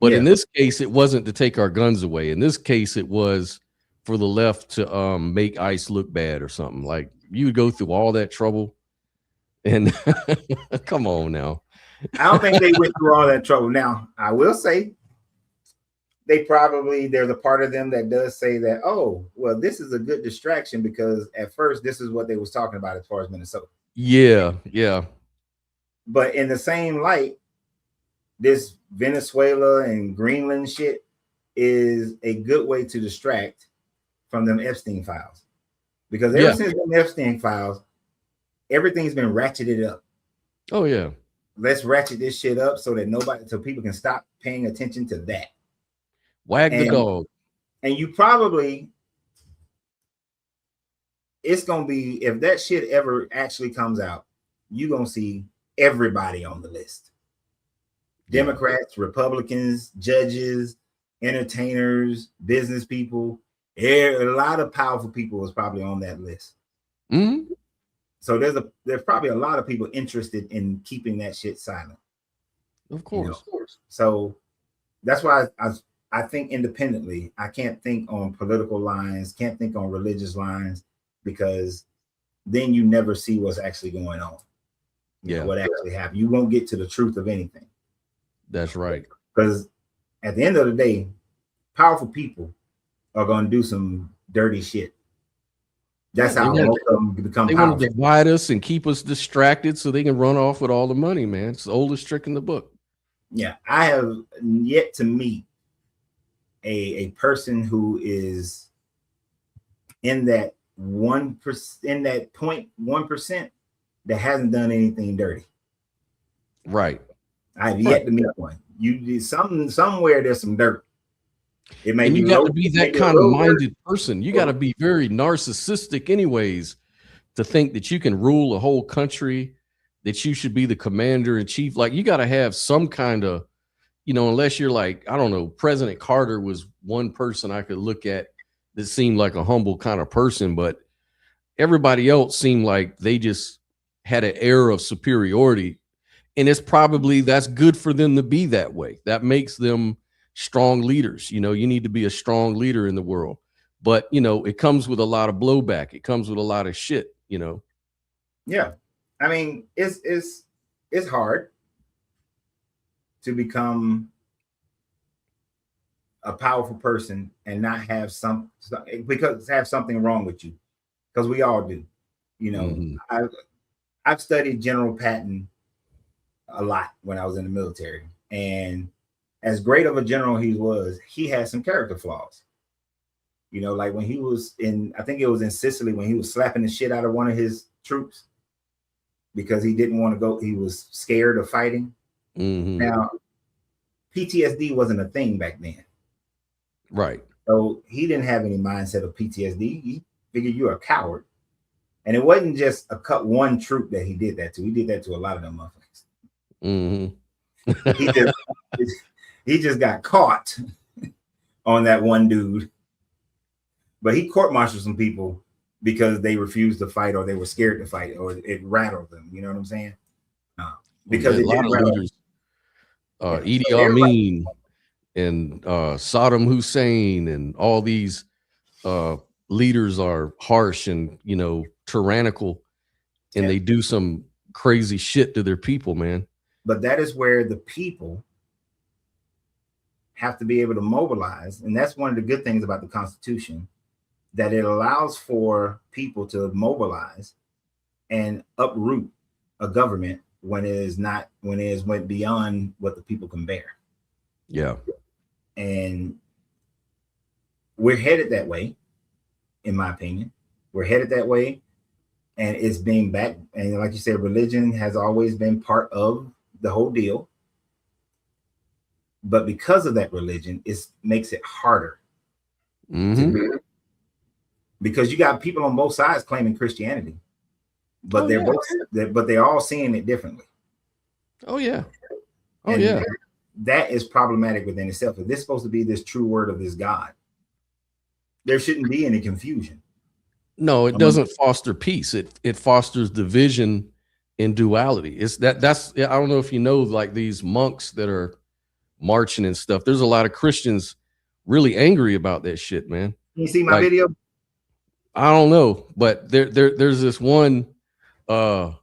But in this case, it wasn't to take our guns away. In this case, it was for the left to make ICE look bad or something. Like, you would go through all that trouble and come on now. I don't think they went through all that trouble. Now, I will say there's a part of them that does say that, oh, well, this is a good distraction because at first this is what they was talking about as far as Minnesota. Yeah. But in the same light, this Venezuela and Greenland shit is a good way to distract from them Epstein files. Because ever since them Epstein files, everything's been ratcheted up. Oh, yeah. Let's ratchet this shit up so people can stop paying attention to that. Wag the dog. And it's going to be, if that shit ever actually comes out, you're going to see everybody on the list. Democrats, Republicans, judges, entertainers, business people. A lot of powerful people was probably on that list. Mm-hmm. So there's probably a lot of people interested in keeping that shit silent. Of course. So that's why I think independently. I can't think on political lines, can't think on religious lines, because then you never see what's actually going on. You know, what actually happened. You won't get to the truth of anything. That's right. Because at the end of the day, powerful people are going to do some dirty shit. That's how most of them become They powerful. want to divide us and keep us distracted so they can run off with all the money, man. It's the oldest trick in the book. Yeah, I have yet to meet a person who is in that 1%, in that 0.1% that hasn't done anything dirty. Right. I've yet to meet one. You do somewhere there's some dirt. It may And be you got low, to be it may that be a kind of little dirt. minded person. You got to be very narcissistic anyways to think that you can rule a whole country, that you should be the commander in chief. Like, you got to have some kind of, you know, unless you're like, I don't know, President Carter was one person I could look at that seemed like a humble kind of person, but everybody else seemed like they just had an air of superiority. And it's probably, that's good for them to be that way. That makes them strong leaders. You know, you need to be a strong leader in the world, but you know, it comes with a lot of blowback. It comes with a lot of shit, you know? Yeah. I mean, it's hard to become a powerful person and not have have something wrong with you, because we all do. You know, I've studied General Patton a lot when I was in the military, and as great of a general he had some character flaws. You know, like when he was I think it was in Sicily, when he was slapping the shit out of one of his troops because he didn't want to go. He was scared of fighting. Now, PTSD wasn't a thing back then. Right. So he didn't have any mindset of PTSD. He figured you're a coward. And it wasn't just one troop that he did that to. He did that to a lot of them motherfuckers. He just got caught on that one dude. But he court-martialed some people because they refused to fight, or they were scared to fight, or it rattled them. You know what I'm saying? Because it didn't rattle them. Idi Amin and Saddam Hussein and all these leaders are harsh and, you know, tyrannical, and they do some crazy shit to their people, man. But that is where the people have to be able to mobilize. And that's one of the good things about the Constitution, that it allows for people to mobilize and uproot a government when it went beyond what the people can bear. Yeah. And we're headed that way, in my opinion. We're headed that way, and it's being back. And like you said, religion has always been part of the whole deal. But because of that religion, it makes it harder. Because you got people on both sides claiming Christianity, but they're all seeing it differently. Oh yeah. That is problematic within itself. If this is supposed to be this true word of this God, there shouldn't be any confusion. No, it doesn't foster peace. It fosters division and duality. That's I don't know if you know, like these monks that are marching and stuff. There's a lot of Christians really angry about that shit, man. Can you see my video? I don't know, but there's this one. Oh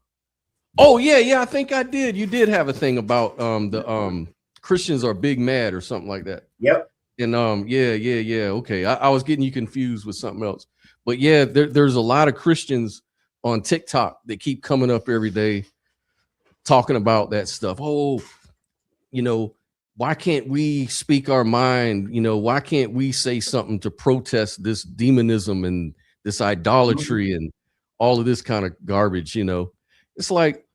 yeah, I think I did. You did have a thing about the Christians are big mad or something like that. Yep. And yeah. Okay, I was getting you confused with something else, but yeah, there's a lot of Christians on TikTok that keep coming up every day talking about that stuff. Oh, you know, why can't we speak our mind? You know, why can't we say something to protest this demonism and this idolatry and all of this kind of garbage? You know, it's like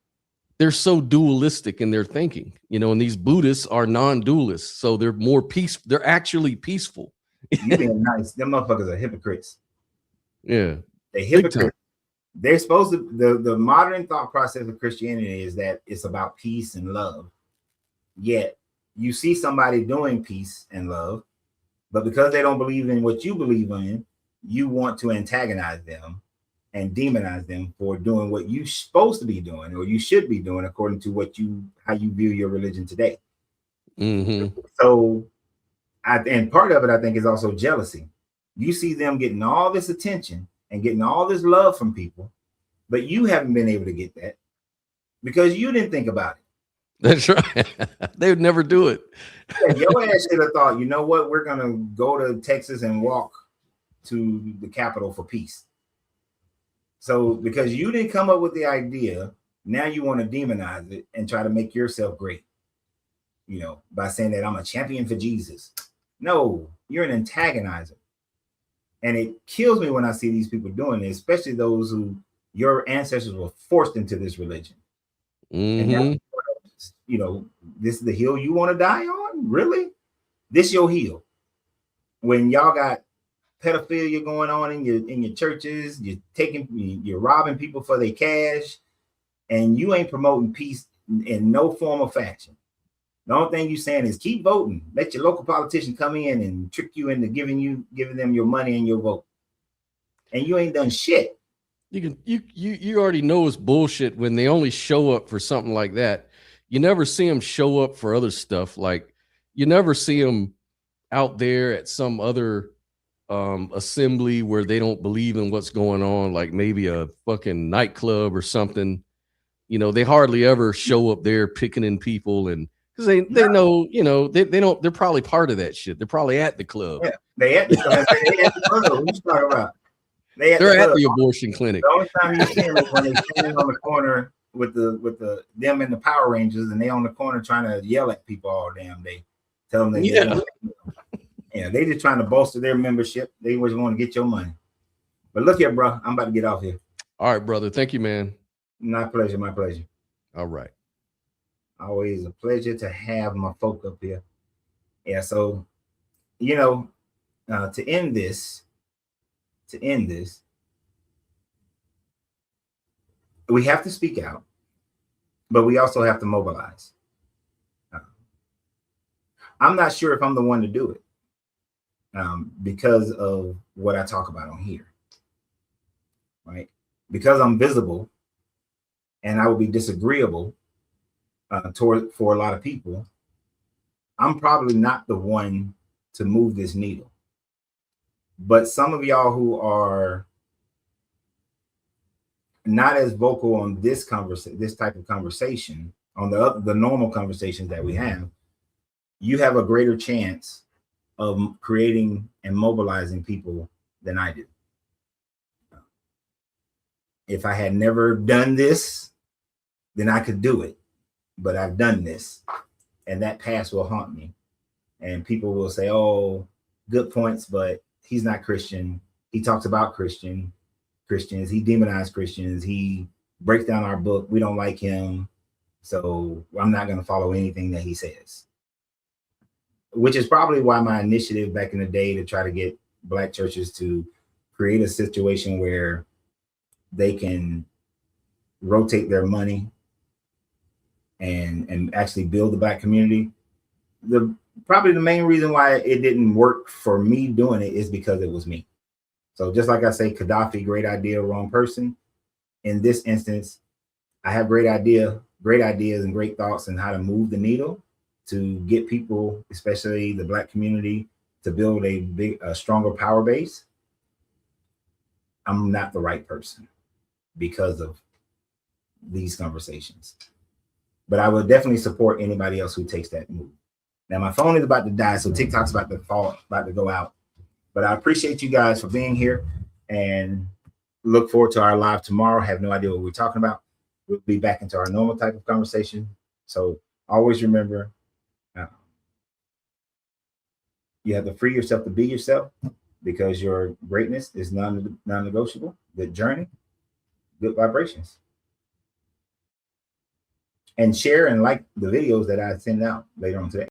they're so dualistic in their thinking, you know, and these Buddhists are non-dualists. So they're more peaceful. They're actually peaceful. You being nice. Them motherfuckers are hypocrites. Yeah. They're hypocrites. They're supposed to, the modern thought process of Christianity is that it's about peace and love. Yet you see somebody doing peace and love, but because they don't believe in what you believe in, you want to antagonize them and demonize them for doing what you're supposed to be doing or you should be doing according to how you view your religion today. So and part of it, I think, is also jealousy. You see them getting all this attention and getting all this love from people, but you haven't been able to get that because you didn't think about it. That's right. They would never do it. Your ass should have thought, you know what, we're going to go to Texas and walk to the Capitol for peace. So because you didn't come up with the idea, now you want to demonize it and try to make yourself great, you know, by saying that I'm a champion for Jesus. No, you're an antagonizer. And it kills me when I see these people doing it, especially those who your ancestors were forced into this religion. And now, you know, this is the hill you want to die on? Really? This your hill. When y'all got pedophilia going on in your churches, you're robbing people for their cash, and you ain't promoting peace in no form or fashion. The only thing you're saying is keep voting. Let your local politician come in and trick you into giving them your money and your vote. And you ain't done shit. You already know it's bullshit when they only show up for something like that. You never see them show up for other stuff. Like you never see them out there at some other assembly where they don't believe in what's going on, like maybe a fucking nightclub or something. You know, they hardly ever show up there picketing people, and because they know, you know, they don't, they're probably part of that shit. They're probably at the club. Yeah, they at the club. What you talking about? They're at the abortion clinic. The only time you see them is when they're standing on the corner with them and the Power Rangers, and they on the corner trying to yell at people all damn day. Tell them yeah, they just trying to bolster their membership. They always want to get your money. But look here, bro, I'm about to get off here. All right, brother. Thank you, man. My pleasure. My pleasure. All right. Always a pleasure to have my folk up here. Yeah. So, you know, to end this, we have to speak out, but we also have to mobilize. I'm not sure if I'm the one to do it because of what I talk about on here, right? Because I'm visible and I will be disagreeable for a lot of people. I'm probably not the one to move this needle. But some of y'all who are not as vocal on this type of conversation, on the normal conversations that we have, you have a greater chance of creating and mobilizing people than I do. If I had never done this, then I could do it. But I've done this, and that past will haunt me. And people will say, oh, good points, but he's not Christian. He talks about Christians. He demonized Christians. He breaks down our book. We don't like him. So I'm not going to follow anything that he says. Which is probably why my initiative back in the day to try to get Black churches to create a situation where they can rotate their money and actually build the Black community. Probably the main reason why it didn't work for me doing it is because it was me. So just like I say, Gaddafi, great idea, wrong person. In this instance, I have great ideas and great thoughts on how to move the needle to get people, especially the Black community, to build a stronger power base. I'm not the right person because of these conversations. But I would definitely support anybody else who takes that move. Now my phone is about to die, so TikTok's about to go out. But I appreciate you guys for being here and look forward to our live tomorrow. Have no idea what we're talking about. We'll be back into our normal type of conversation. So always remember, you have to free yourself to be yourself because your greatness is non-negotiable. Good journey, good vibrations. And share and like the videos that I send out later on today.